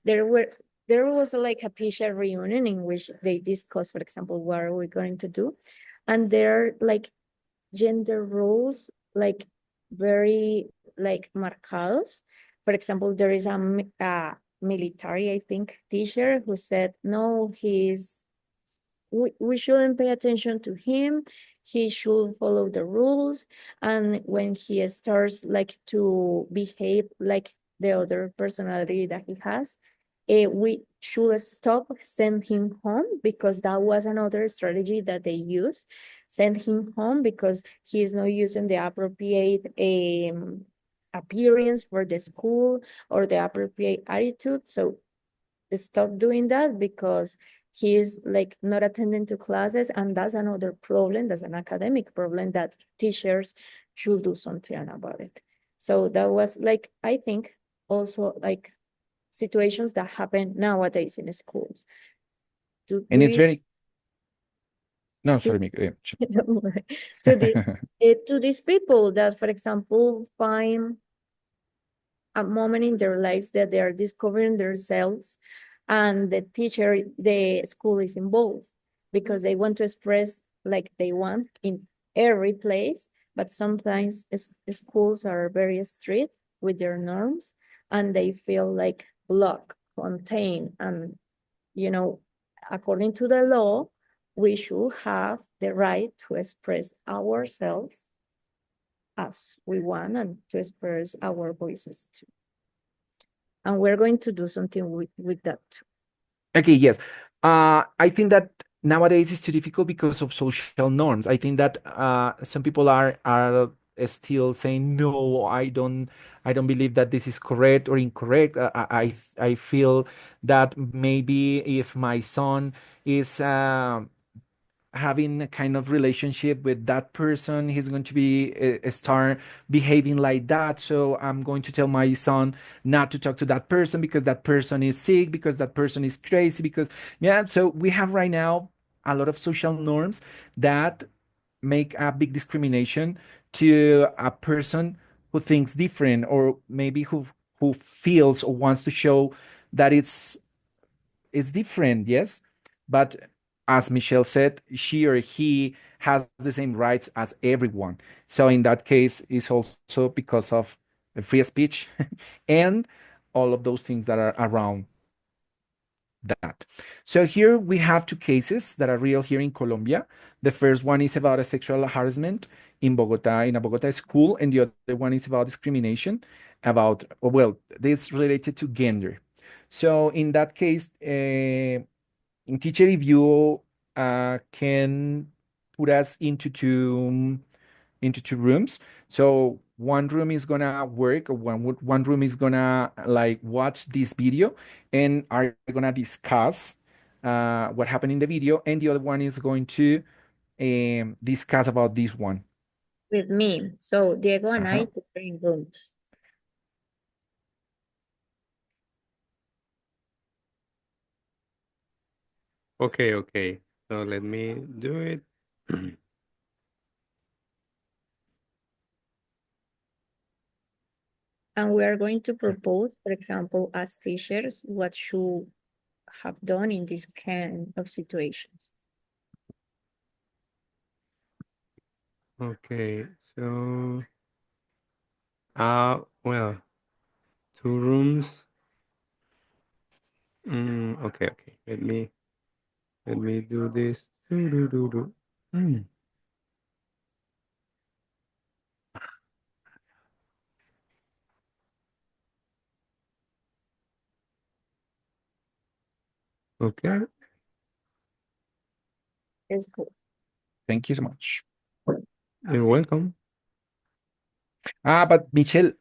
was like a teacher reunion in which they discussed, for example, what are we going to do? And there are like gender roles, like very like marcados. For example, there is a military, I think, teacher who said, no, we shouldn't pay attention to him. He should follow the rules. And when he starts like to behave like the other personality that he has, we should stop, send him home, because that was another strategy that they use. Send him home because he is not using the appropriate appearance for the school or the appropriate attitude. So stop doing that because he is like not attending to classes, and that's another problem. That's an academic problem that teachers should do something about it. So that was like, I think, also like situations that happen nowadays in schools. And Do it's you very, no, to, sorry, don't worry. to the to these people that, for example, find a moment in their lives that they are discovering themselves, and the school is involved because they want to express like they want in every place, but sometimes schools are very strict with their norms, and they feel like blocked, contained, and you know, according to the law, we should have the right to express ourselves as we want and to express our voices too. And we're going to do something with that too. Okay, yes. I think that nowadays it's too difficult because of social norms. I think that some people are still saying no, I don't believe that this is correct or incorrect. I feel that maybe if my son is having a kind of relationship with that person, he's going to be start behaving like that, so I'm going to tell my son not to talk to that person because that person is sick, because that person is crazy, because yeah. So we have right now a lot of social norms that make a big discrimination to a person who thinks different, or maybe who feels or wants to show that it's different, yes. But as Michelle said, she or he has the same rights as everyone. So in that case, it's also because of the free speech and all of those things that are around that. So here we have two cases that are real here in Colombia. The first one is about a sexual harassment in Bogota, in a Bogota school, and the other one is about discrimination, about, well, this related to gender. So in that case, teacher review can put us into two rooms. So one room is gonna work, or one room is gonna like watch this video and are gonna discuss what happened in the video, and the other one is going to discuss about this one. With me. So Diego and I Uh-huh. different rooms. Okay, okay. So let me do it. And we are going to propose, for example, as teachers, what should have done in this kind of situations. Okay, so well, two rooms. Okay, okay. Let me do this. Do do do do. Mm. Okay, It's cool. Thank you so much. you're welcome. But Michelle,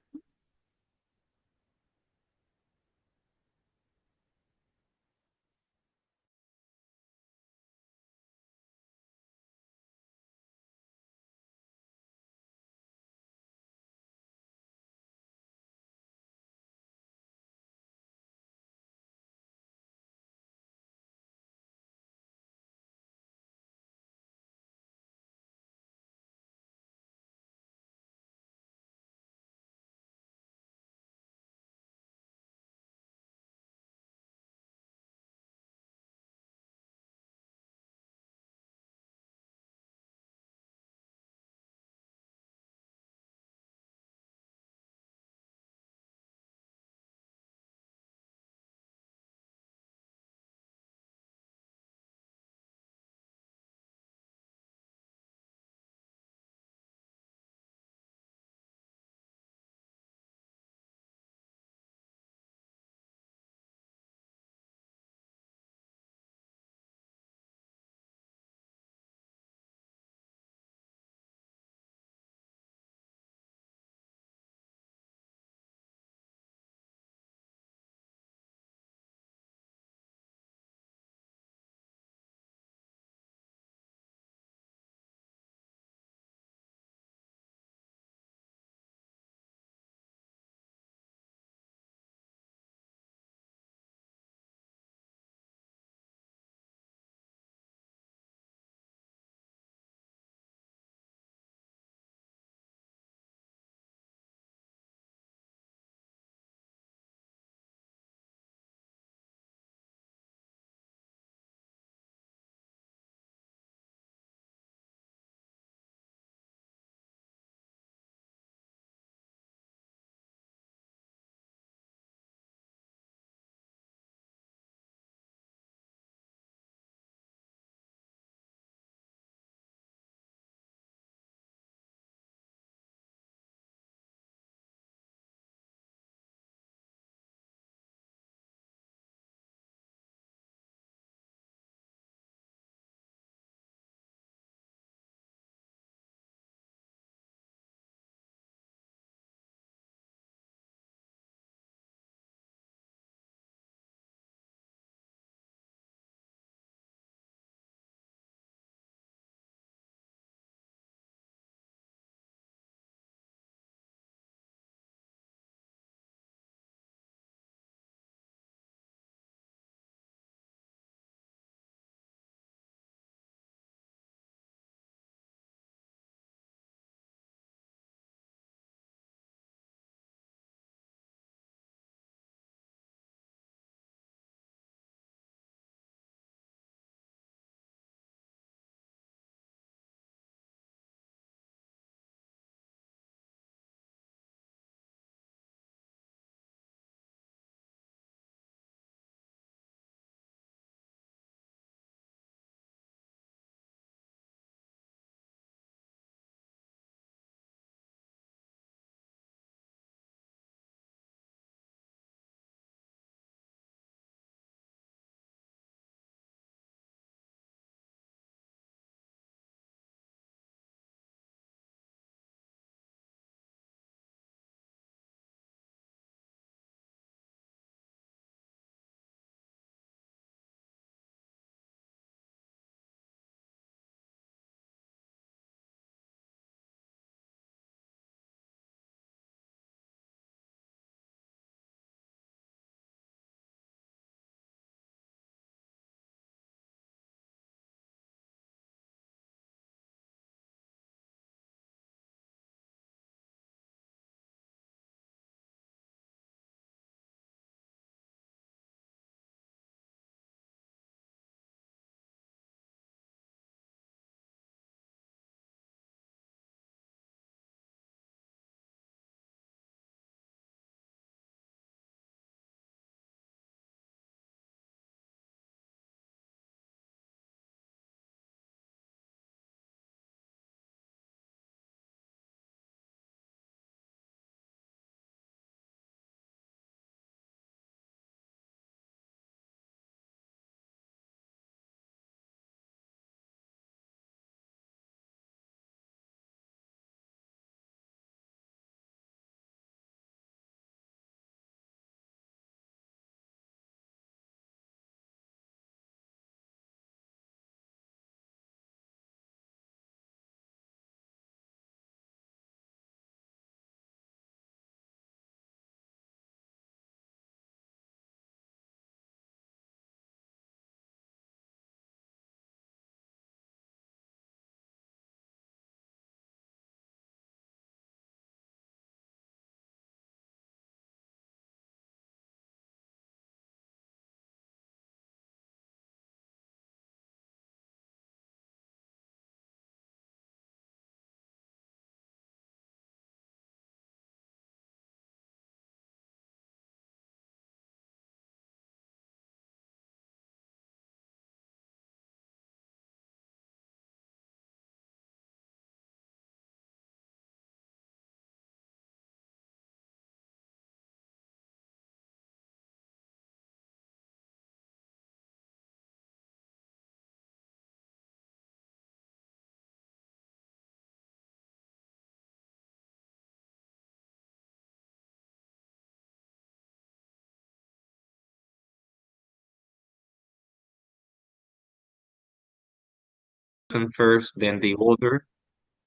first, then the other,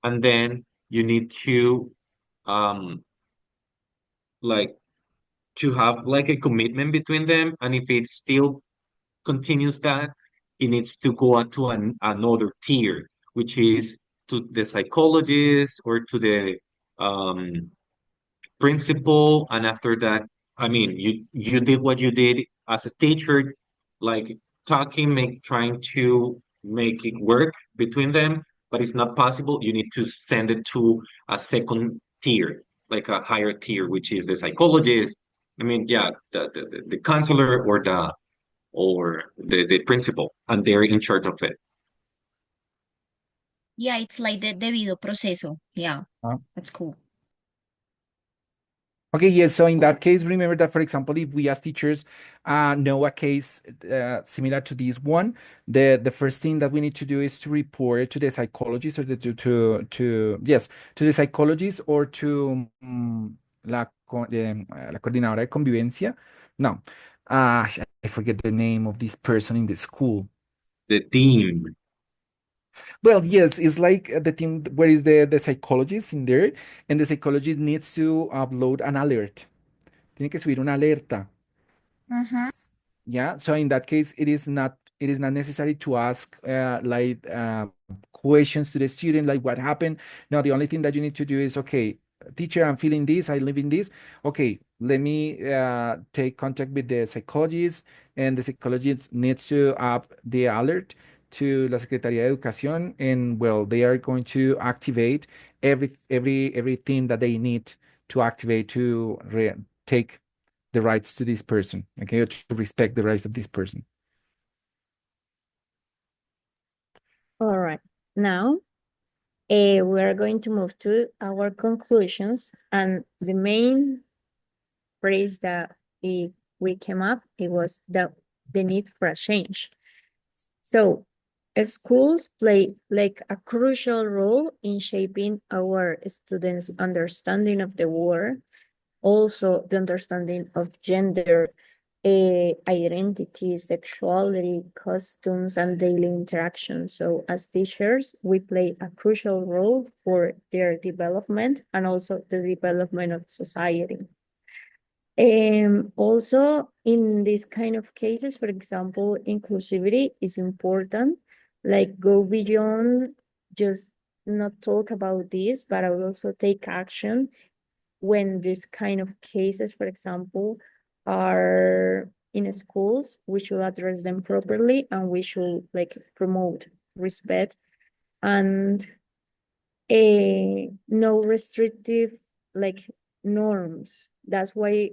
and then you need to um like to have like a commitment between them. And if it still continues that, it needs to go on to another tier, which is to the psychologist or to the um principal. And after that, I mean, you did what you did as a teacher, like talking, trying to make it work between them, but it's not possible. You need to send it to a second tier, like a higher tier, which is the psychologist. I mean, yeah, the counselor or the principal, and they're in charge of it. Yeah, it's like the debido proceso. Yeah, Uh, that's cool. Okay, yes. So in that case, remember that, for example, if we as teachers know a case similar to this one, the first thing that we need to do is to report to the psychologist or to yes, to the psychologist or to la coordinadora de convivencia. No, I forget the name of this person in the school. The team. Well, yes, it's like the team where is the psychologist in there, and the psychologist needs to upload an alert. Tiene que subir una alerta. Mm-hmm. Yeah. So in that case, it is not necessary to ask questions to the student like what happened. No, the only thing that you need to do is okay, teacher, I'm feeling this, I live in this. Okay, let me take contact with the psychologist, and the psychologist needs to up the alert to la Secretaría de Educación, and well, they are going to activate everything that they need to activate to take the rights to this person, okay, or to respect the rights of this person. All right. Now, we're going to move to our conclusions. And the main phrase that we came up, it was the need for a change. So schools play like a crucial role in shaping our students' understanding of the world, also the understanding of gender, identity, sexuality, costumes, and daily interaction. So as teachers, we play a crucial role for their development and also the development of society. Also, in these kind of cases, for example, inclusivity is important, like go beyond just not talk about this, but I will also take action when these kind of cases, for example, are in schools. We should address them properly, and we should like promote respect and no restrictive like norms. That's why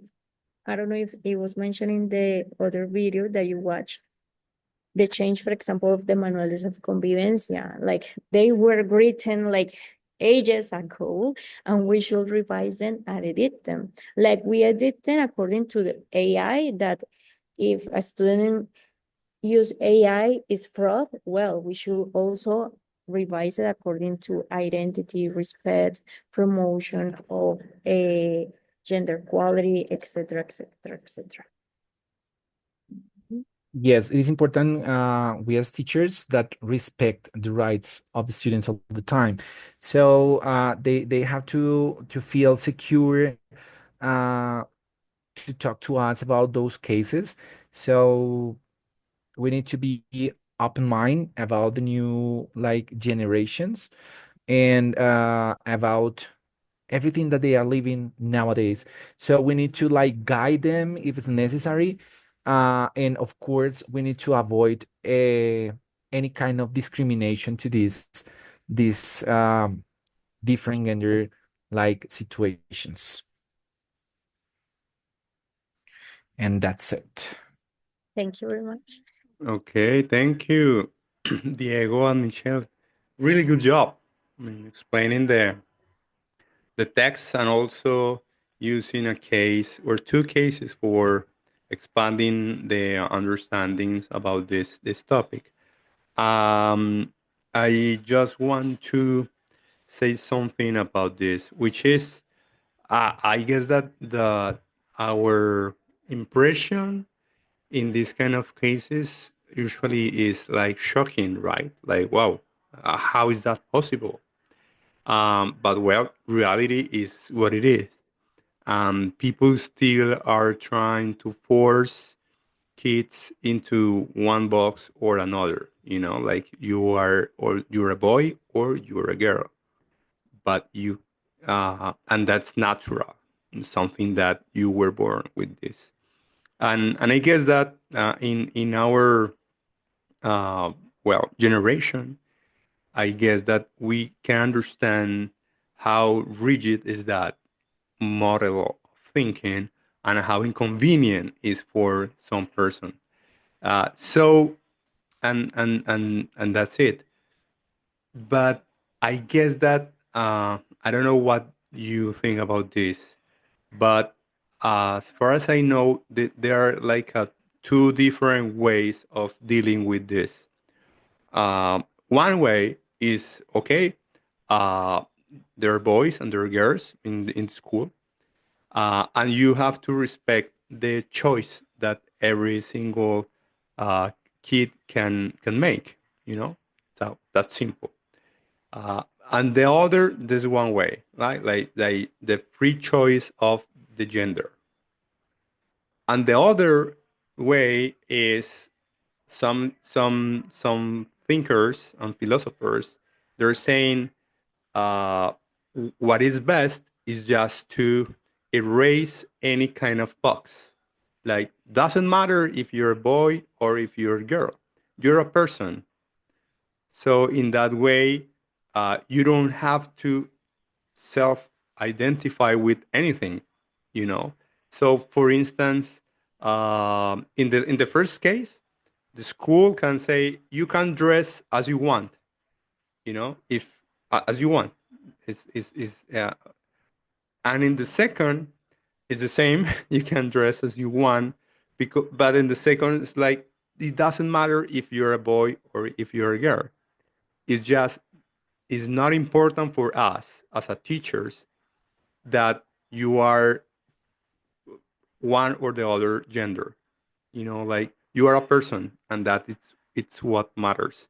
I don't know if it was mentioned in the other video that you watched, the change, for example, of the manuales of convivencia. Like they were written like ages ago, and we should revise them and edit them. Like we edit them according to the AI, that if a student use AI is fraud, well, we should also revise it according to identity, respect, promotion of a gender equality, etc., etc., etc. Yes, it is important, we as teachers that respect the rights of the students all the time. So they have to feel secure uh, to talk to us about those cases. So we need to be open mind about the new like generations and about everything that they are living nowadays. So we need to like guide them if it's necessary. And of course, we need to avoid any kind of discrimination to these different gender like situations. And that's it. Thank you very much. Okay, thank you, Diego and Michelle. Really good job. I mean, explaining the text and also using a case or two cases for expanding the understandings about this topic. Um, I just want to say something about this, which is, I guess that the our impression in these kind of cases usually is like shocking, right? Like, wow, How is that possible? But well, reality is what it is. People still are trying to force kids into one box or another. Like you're a boy or you're a girl, but and that's natural, something that you were born with this. And I guess that in our uh, generation, I guess that we can understand how rigid is that model of thinking and how inconvenient is for some person. So and that's it. But I guess that I don't know what you think about this, but as far as I know, there are like two different ways of dealing with this. One way is okay. Uh, there are boys and there are girls in school, and you have to respect the choice that every single uh, kid can make. So that's simple. Uh, and the other, there's one way, right? Like the free choice of the gender. And the other way is some thinkers and philosophers, they're saying uh, what is best is just to erase any kind of box. Like, doesn't matter if you're a boy or if you're a girl, you're a person. So in that way, you don't have to self-identify with anything, you know. So, for instance, in the first case, the school can say you can dress as you want, if as you want. Is And in the second, it's the same. You can dress as you want, but in the second, it's like it doesn't matter if you're a boy or if you're a girl. It's just it's not important for us as a teachers that you are one or the other gender. Like you are a person, and that it's what matters.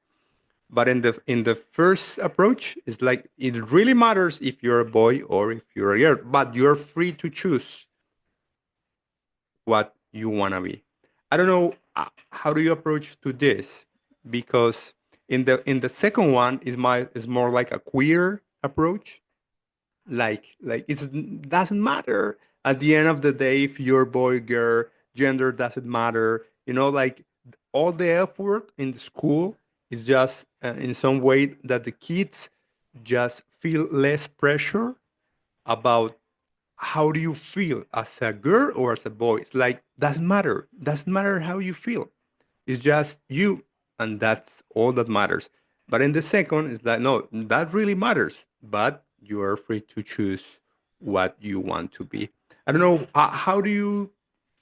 But in the first approach, it's like it really matters if you're a boy or if you're a girl, but you're free to choose what you want to be. I don't know how do you approach to this, because in the second one is more like a queer approach. Like it doesn't matter at the end of the day if you're boy girl, gender doesn't matter. Like all the effort in the school is just in some way that the kids just feel less pressure about how do you feel as a girl or as a boy. It's like doesn't matter how you feel. It's just you, and that's all that matters. But in the second, it's like, no, that really matters. But you are free to choose what you want to be. I don't know. How do you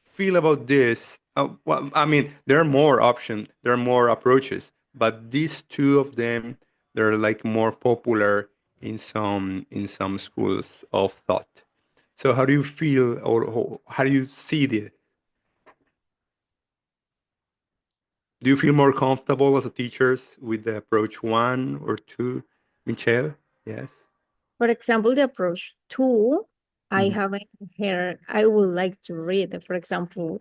feel about this? Well, I mean, there are more options, there are more approaches, but these two of them, they're like more popular in some schools of thought. So, how do you feel, or how do you see this? Do you feel more comfortable as a teacher with the approach one or two, Michelle? Yes. For example, the approach two, I Mhm. haven't heard, I would like to read, for example,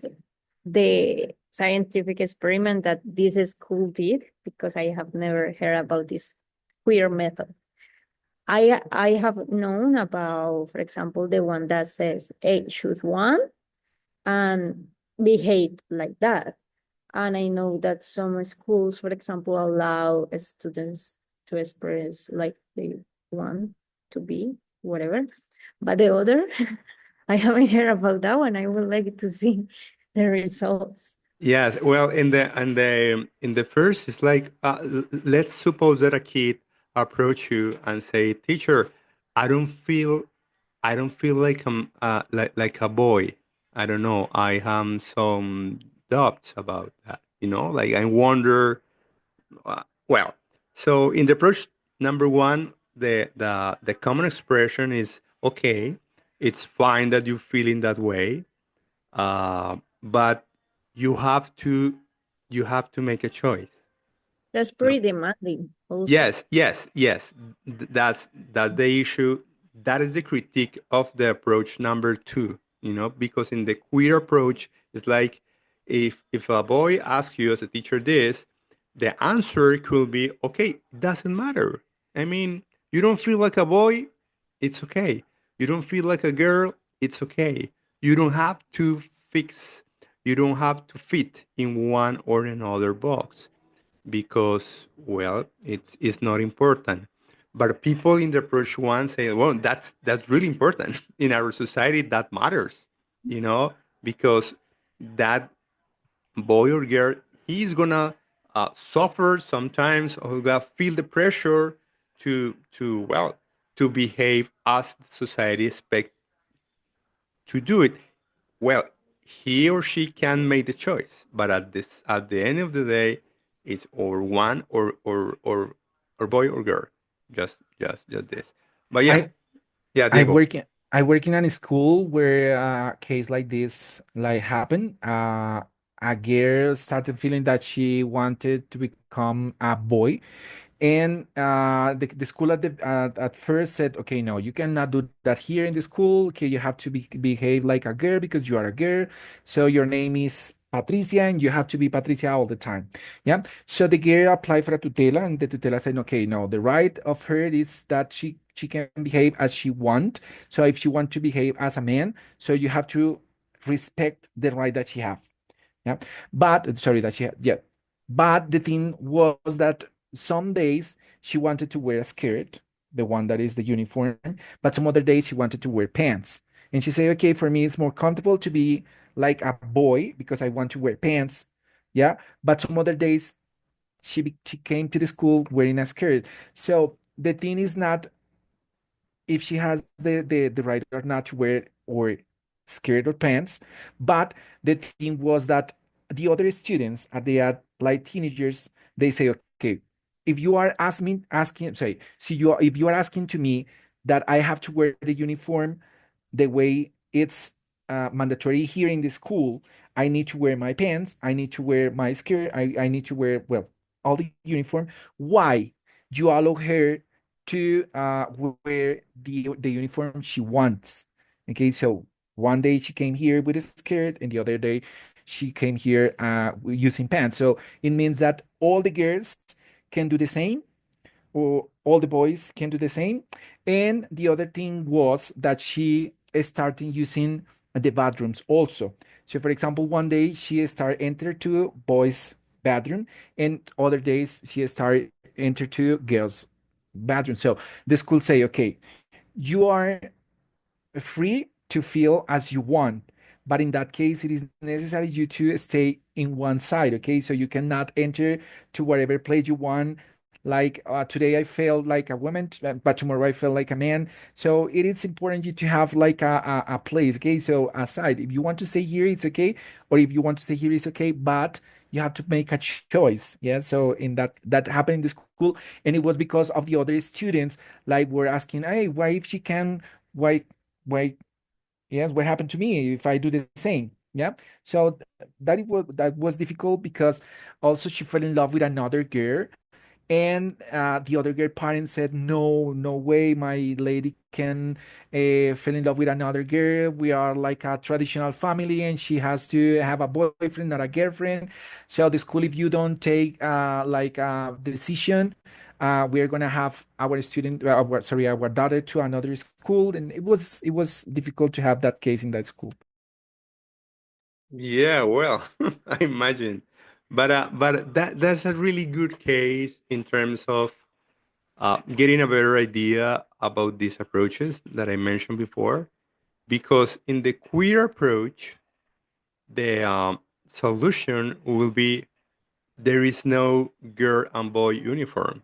the scientific experiment that this school did, because I have never heard about this queer method. I have known about, for example, the one that says, hey, choose one and behave like that. And I know that some schools, for example, allow students to express like they want to be, whatever. But the other, I haven't heard about that one. I would like to see the results. Yes. Well, in the first, it's like let's suppose that a kid approach you and say, "Teacher, I don't feel, I don't feel like like a boy. I don't know. I have some doubts about that. Like I wonder." Well, so in the approach number one, the common expression is okay. It's fine that you feel in that way, but you have to you have to make a choice. That's You know, pretty demanding also. yes. That's the issue. That is the critique of the approach number two. Because in the queer approach, it's like if a boy asks you as a teacher this, the answer could be okay. It doesn't matter. I mean, you don't feel like a boy, it's okay. You don't feel like a girl, it's okay. You don't have to fix. You don't have to fit in one or another box because well it's not important, but people in the approach one say well that's really important in our society, that matters, you know because that boy or girl, he's gonna suffer sometimes or gonna feel the pressure to behave as society expects to do it. Well, he or she can make the choice, but at the end of the day, it's or one or boy or girl. Just this. But yeah, I yeah, I Diego. work in I work in a school where a case like this like happened. A girl started feeling that she wanted to become a boy, and the school at first said, okay, no, you cannot do that here in the school. Okay, you have to behave like a girl because you are a girl. So your name is Patricia and you have to be Patricia all the time. Yeah. So the girl applied for a tutela, and the tutela said, okay, no, the right of her is that she can behave as she want. So if she want to behave as a man, so you have to respect the right that she have. Yeah. But sorry, that she had, yeah. But the thing was that some days she wanted to wear a skirt, the one that is the uniform, but some other days she wanted to wear pants. And she said, okay, for me, it's more comfortable to be like a boy because I want to wear pants. Yeah. But some other days she came to the school wearing a skirt. So the thing is not if she has the right or not to wear or skirt or pants. But the thing was that the other students, they are like teenagers, they say, okay, if you are asking, sorry, so if you are asking to me that I have to wear the uniform the way it's mandatory here in the school, I need to wear my pants, I need to wear my skirt, I need to wear, well, all the uniform. Why you allow her to wear the uniform she wants? Okay, so one day she came here with a skirt, and the other day she came here using pants. So it means that all the girls can do the same, or all the boys can do the same. And the other thing was that she started using the bathrooms also. So, for example, one day she started enter to boys' bathroom, and other days she started enter to girls' bathroom. So the school say, okay, you are free to feel as you want. But in that case, it is necessary you to stay in one side, okay? So you cannot enter to whatever place you want. Like today, I felt like a woman, but tomorrow I felt like a man. So it is important you to have like a place, okay? So a side. If you want to stay here, it's okay, or if you want to stay here, it's okay. But you have to make a choice, yeah. So in that happened in the school, and it was because of the other students, like were asking, hey, why if she can, why why yes, what happened to me if I do the same? Yeah. So that was difficult because also she fell in love with another girl, and the other girl parents said, no, no way, my lady can fall in love with another girl. We are like a traditional family, and she has to have a boyfriend, not a girlfriend. So the school, if you don't take like a decision, we are gonna have our student, sorry, our daughter to another school, and it was difficult to have that case in that school. Yeah, well, I imagine, but that's a really good case in terms of getting a better idea about these approaches that I mentioned before. Because in the queer approach, the solution will be there is no girl and boy uniform.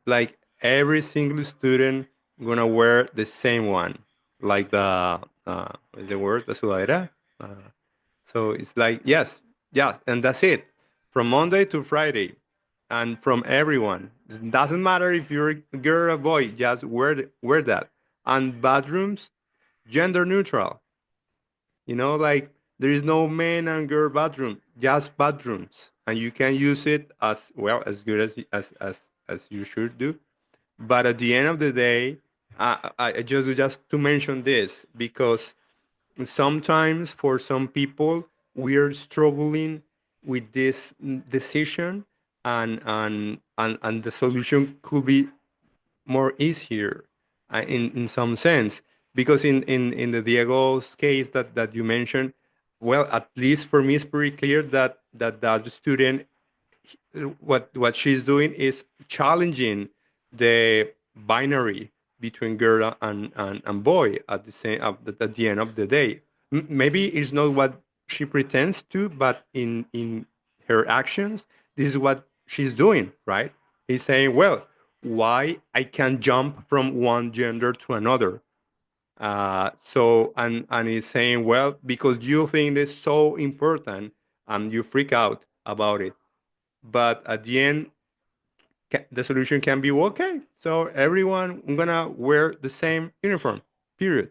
Like every single student gonna wear the same one, like what's the word, the sudadera. So it's like yes, yes, and that's it, from Monday to Friday, and from everyone. It doesn't matter if you're a girl or a boy, just wear that. And bathrooms, gender neutral. Like there is no men and girl bathroom, just bathrooms, and you can use it as well as good as you should do. But at the end of the day, I just to mention this because sometimes for some people we are struggling with this decision, and the solution could be more easier in some sense, because in the Diego's case that you mentioned, well, at least for me it's pretty clear that student, what she's doing is challenging the binary between girl and boy at the same at the end of the day. Maybe it's not what she pretends to, but in her actions, this is what she's doing, right? He's saying, well, why I can jump from one gender to another. And he's saying, well, because you think it's so important and you freak out about it. But at the end, the solution can be, okay, so everyone I'm gonna wear the same uniform, period.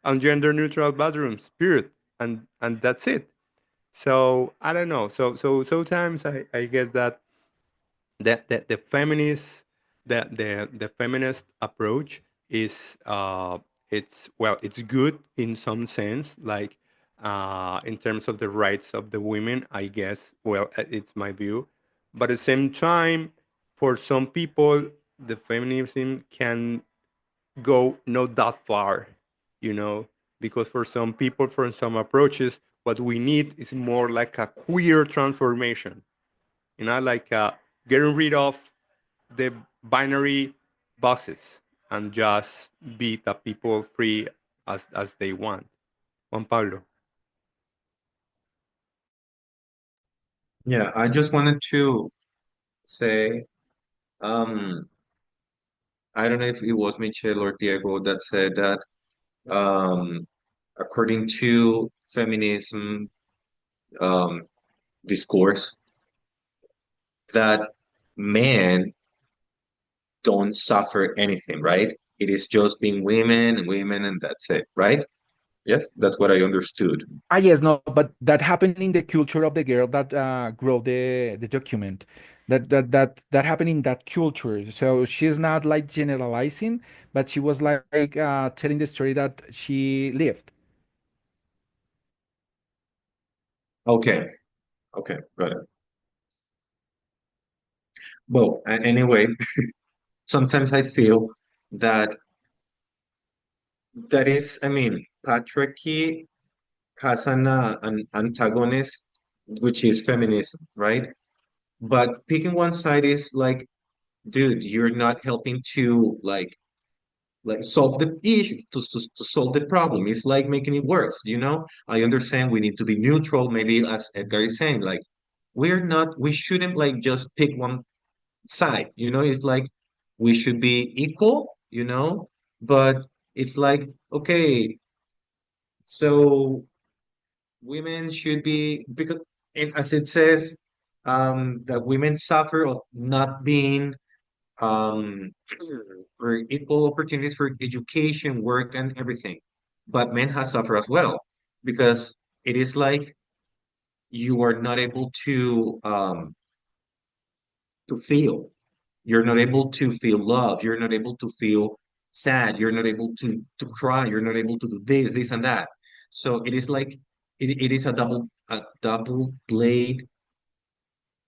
On gender neutral bathrooms, period. And that's it. So I don't know. So sometimes I guess that the feminist the feminist approach is it's, well, it's good in some sense, like in terms of the rights of the women, I guess. Well, it's my view, but at the same time, for some people the feminism can go not that far, you know, because for some people, for some approaches, what we need is more like a queer transformation, like getting rid of the binary boxes and just be the people free as they want. Juan Pablo. Yeah, I just wanted to say, um, I don't know if it was Michelle or Diego that said that, um, according to feminism, um, discourse, that men don't suffer anything, right? It is just being women and women, and that's it, right? Yes, that's what I understood. Yes, no, but that happened in the culture of the girl that wrote the document. That happened in that culture. So she's not like generalizing, but she was like telling the story that she lived. Okay, okay, got it. Well, anyway, sometimes I feel that I mean, patriarchy has an antagonist, which is feminism, right? But picking one side is like, dude, you're not helping to like solve the issue, to solve the problem. It's like making it worse, you know? I understand we need to be neutral, maybe as Edgar is saying, like we shouldn't like just pick one side, you know? It's like we should be equal, you know? But it's like, okay, so women should be, because and as it says, that women suffer of not being um for equal opportunities for education, work, and everything. But men have suffered as well, because it is like you are not able to feel. You're not able to feel love. You're not able to feel sad. You're not able to cry. You're not able to do this and that. So it is like it is a double blade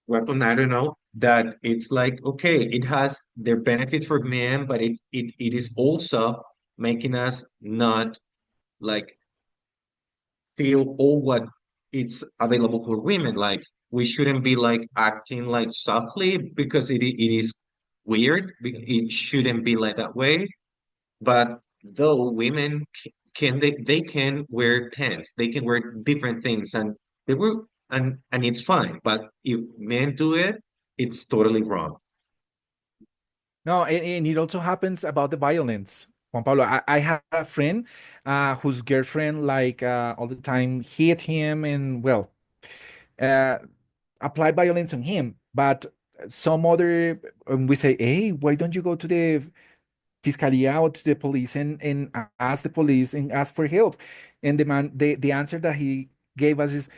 weapon. I don't know, that it's like, okay, it has their benefits for men, but it is also making us not like feel all what it's available for women. Like we shouldn't be like acting like softly because it is weird. It shouldn't be like that way. But though women they can wear pants, they can wear different things, and they were and it's fine. But if men do it, it's totally wrong. No, and it also happens about the violence. Juan Pablo, I have a friend whose girlfriend like all the time hit him and well, uh, apply violence on him. But some other we say, hey, why don't you go to the fiscalia or to the police and ask the police and ask for help? And the man, the answer that he gave us is,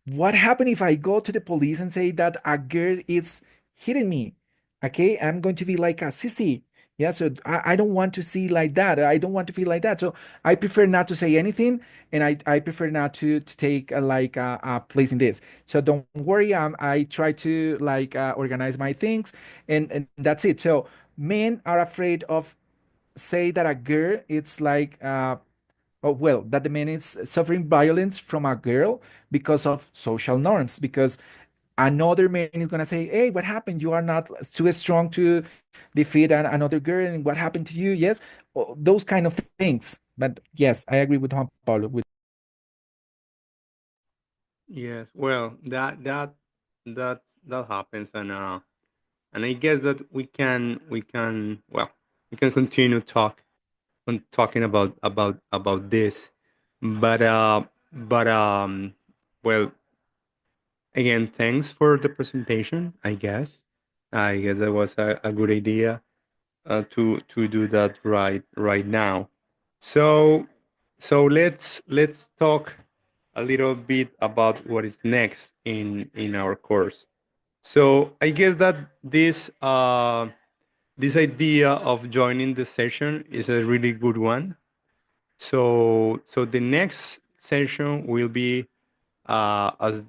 what happened if I go to the police and say that a girl is hitting me? Okay, I'm going to be like a sissy. Yeah, so I don't want to see like that. I don't want to feel like that. So I prefer not to say anything, and I prefer not to take a place in this. So don't worry. I try to like organize my things, and that's it. So men are afraid of say that a girl it's like oh, well, that the man is suffering violence from a girl because of social norms, because another man is going to say, hey, what happened? You are not too strong to defeat another girl. And what happened to you? Yes. Those kind of things. But yes, I agree with Juan Pablo. Yes, well, that happens, and I guess that we can continue talking about this, but well, again, thanks for the presentation. I guess that was a good idea to do that right now. So let's talk a little bit about what is next in our course. So I guess that this idea of joining the session is a really good one. So the next session will be as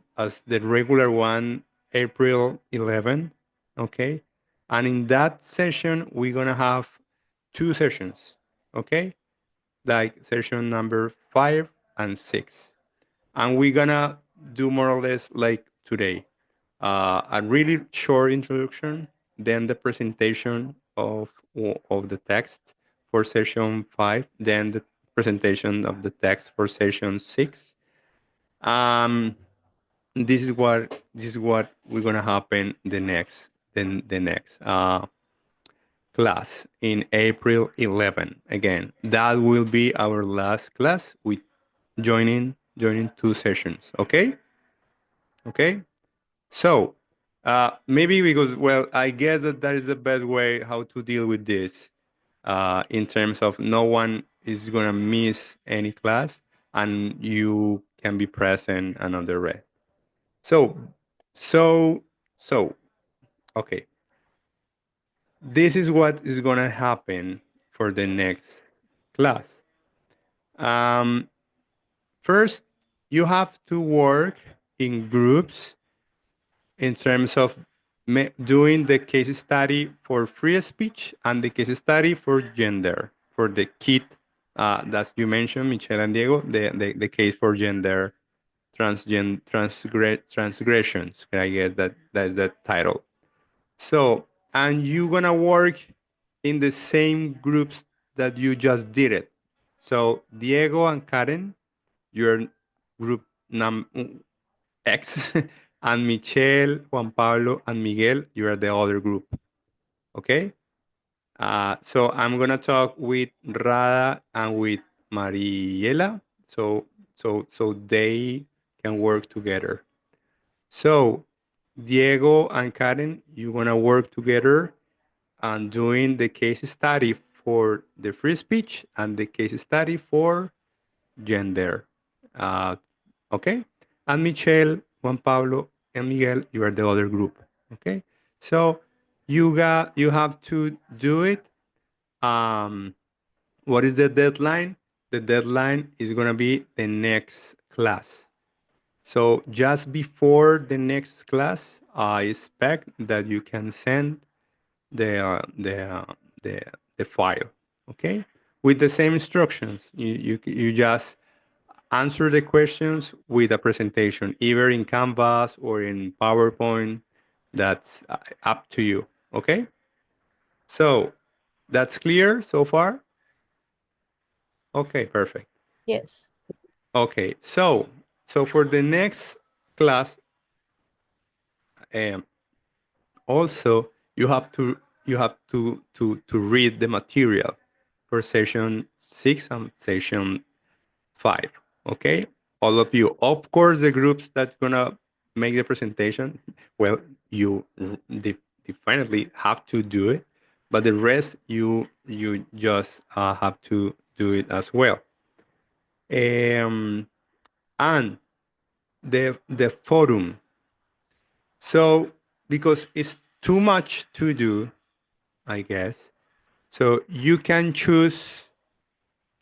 the regular one, April 11th. Okay, and in that session we're gonna have two sessions. Okay, like session number 5 and 6, and we're gonna do more or less like today, a really short introduction, then the presentation of the text for session 5, then the presentation of the text for session 6. Um, this is what we're gonna happen the next class in April 11. Again, that will be our last class with joining two sessions. Okay, okay. So maybe because, well, I guess that is the best way how to deal with this, in terms of no one is gonna miss any class, and you can be present and the rest. So so so okay. This is what is gonna happen for the next class. Um, First, you have to work in groups in terms of doing the case study for free speech and the case study for gender, for the kit that you mentioned, Michelle and Diego, the case for gender transgressions. I guess that's the title. So, and you're gonna work in the same groups that you just did it. So, Diego and Karen, you're group X, and Michelle, Juan Pablo, and Miguel, you are the other group. Okay? So I'm gonna talk with Rada and with Mariela, so they can work together. So Diego and Karen, you're gonna work together and doing the case study for the free speech and the case study for gender. Uh, okay? And Michelle, Juan Pablo, and Miguel, you are the other group. Okay? So you have to do it. Um, what is the deadline? The deadline is gonna be the next class. So just before the next class, I expect that you can send the uh, the uh, the the file. Okay, with the same instructions. You just answer the questions with a presentation, either in Canvas or in PowerPoint. That's up to you. Okay, so that's clear so far. Okay, perfect. Yes. Okay, so for the next class, um, also you have to read the material for session 6 and session 5. Okay, all of you. Of course, the groups that's gonna make the presentation, well, you definitely have to do it, but the rest you just have to do it as well. Um, and the forum. So because it's too much to do, I guess. So you can choose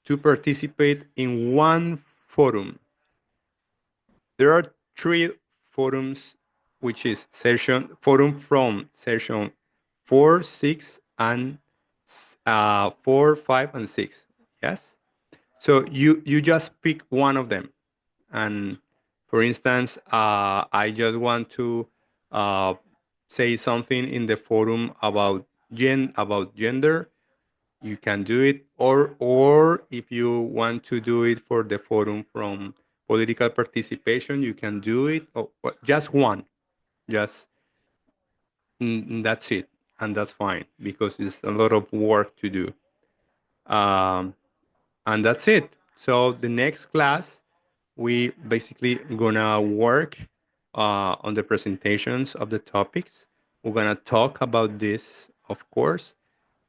to participate in one forum. There are three forums, which is session forum from session 4, 6, and 4, 5, and 6. Yes. So you just pick one of them, and for instance, I just want to uh, say something in the forum about gender. You can do it, or if you want to do it for the forum from political participation, you can do it. Or just one, just that's it, and that's fine because it's a lot of work to do. Um, and that's it. So the next class, we basically gonna work on the presentations of the topics. We're gonna talk about this, of course,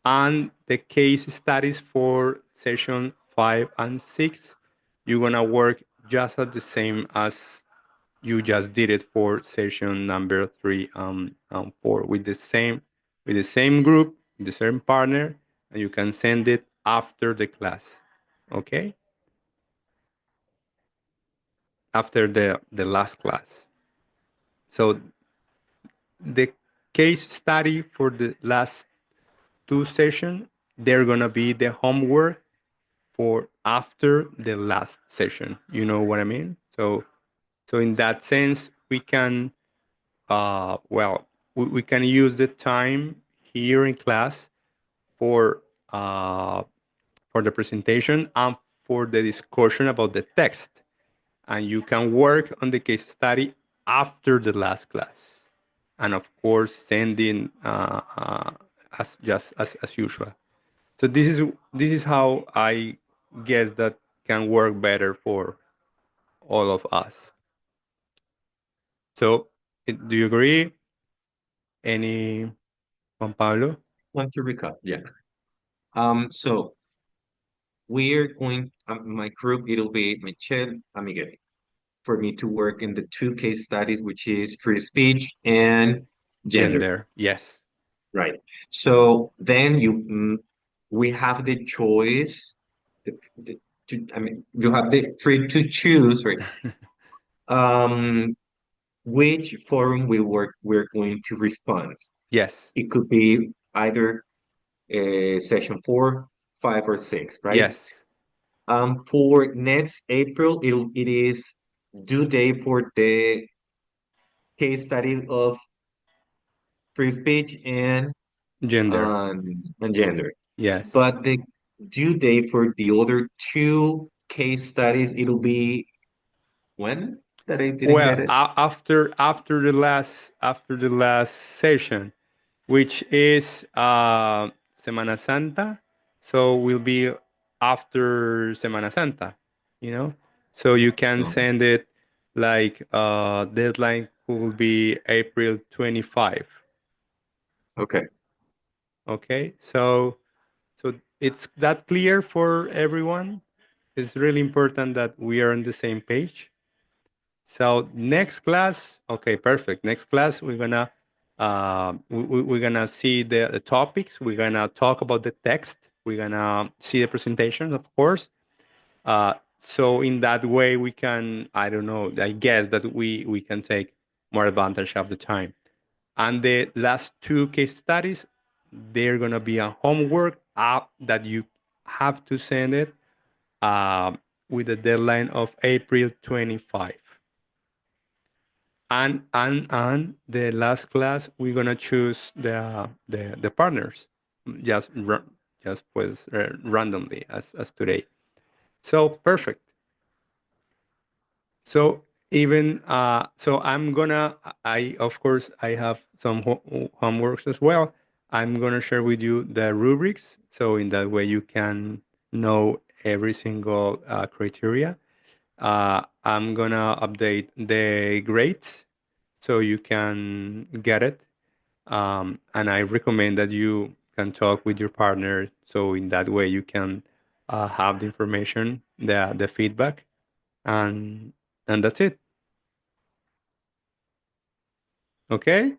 and the case studies for session 5 and 6. You're gonna work just at the same as you just did it for session number 3 and 4 with the same group, the same partner, and you can send it after the class. Okay, after the last class. So the case study for the last two sessions, they're gonna be the homework for after the last session. You know what I mean? So in that sense, we can we can use the time here in class for uh, for the presentation and for the discussion about the text, and you can work on the case study after the last class, and of course sending as just as usual. So this is how I guess that can work better for all of us. So do you agree? Any Juan Pablo? Want to recap? Yeah. So we're going, my group, it'll be Michelle and Miguel, for me to work in the two case studies, which is free speech and gender, Gender, yes. right? So then we have the choice, I mean, you have the free to choose, right? Um, which forum we're going to respond. Yes, It could be either session 4, 5, or 6, right? yes, For next April, it is due date for the case study of free speech gender, and gender. yes. But the due date for the other two case studies, it'll be when? That I didn't Well, get it. after the last session, which is Semana Santa, so will be after Semana Santa, you know. So you can Oh, send it like deadline will be April 25. okay. Okay, so it's that clear for everyone. It's really important that we are on the same page. So next class, okay, perfect. Next class, we're gonna see the topics. We're gonna talk about the text. We're gonna see the presentation, of course. So in that way, we can, I don't know, I guess that we can take more advantage of the time. And the last two case studies, they're gonna be a homework app that you have to send it uh, with a deadline of April 25. And the last class we're gonna choose the partners just just pues randomly as today. So perfect. So even so I'm gonna I of course I have some homeworks as well. I'm gonna share with you the rubrics, so in that way you can know every single criteria. I'm gonna update the grades so you can get it. And I recommend that you can talk with your partner so in that way you can have the information, the feedback, and And that's it. Okay?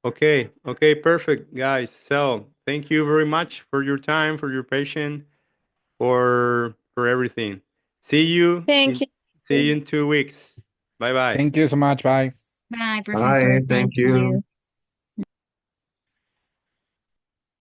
Okay, perfect, guys. So thank you very much for your time, for your patience, for everything. See you Thank you. in 2 weeks. Bye bye. Thank you so much. Bye. Bye, Bye, Professor. thank Thank you. you.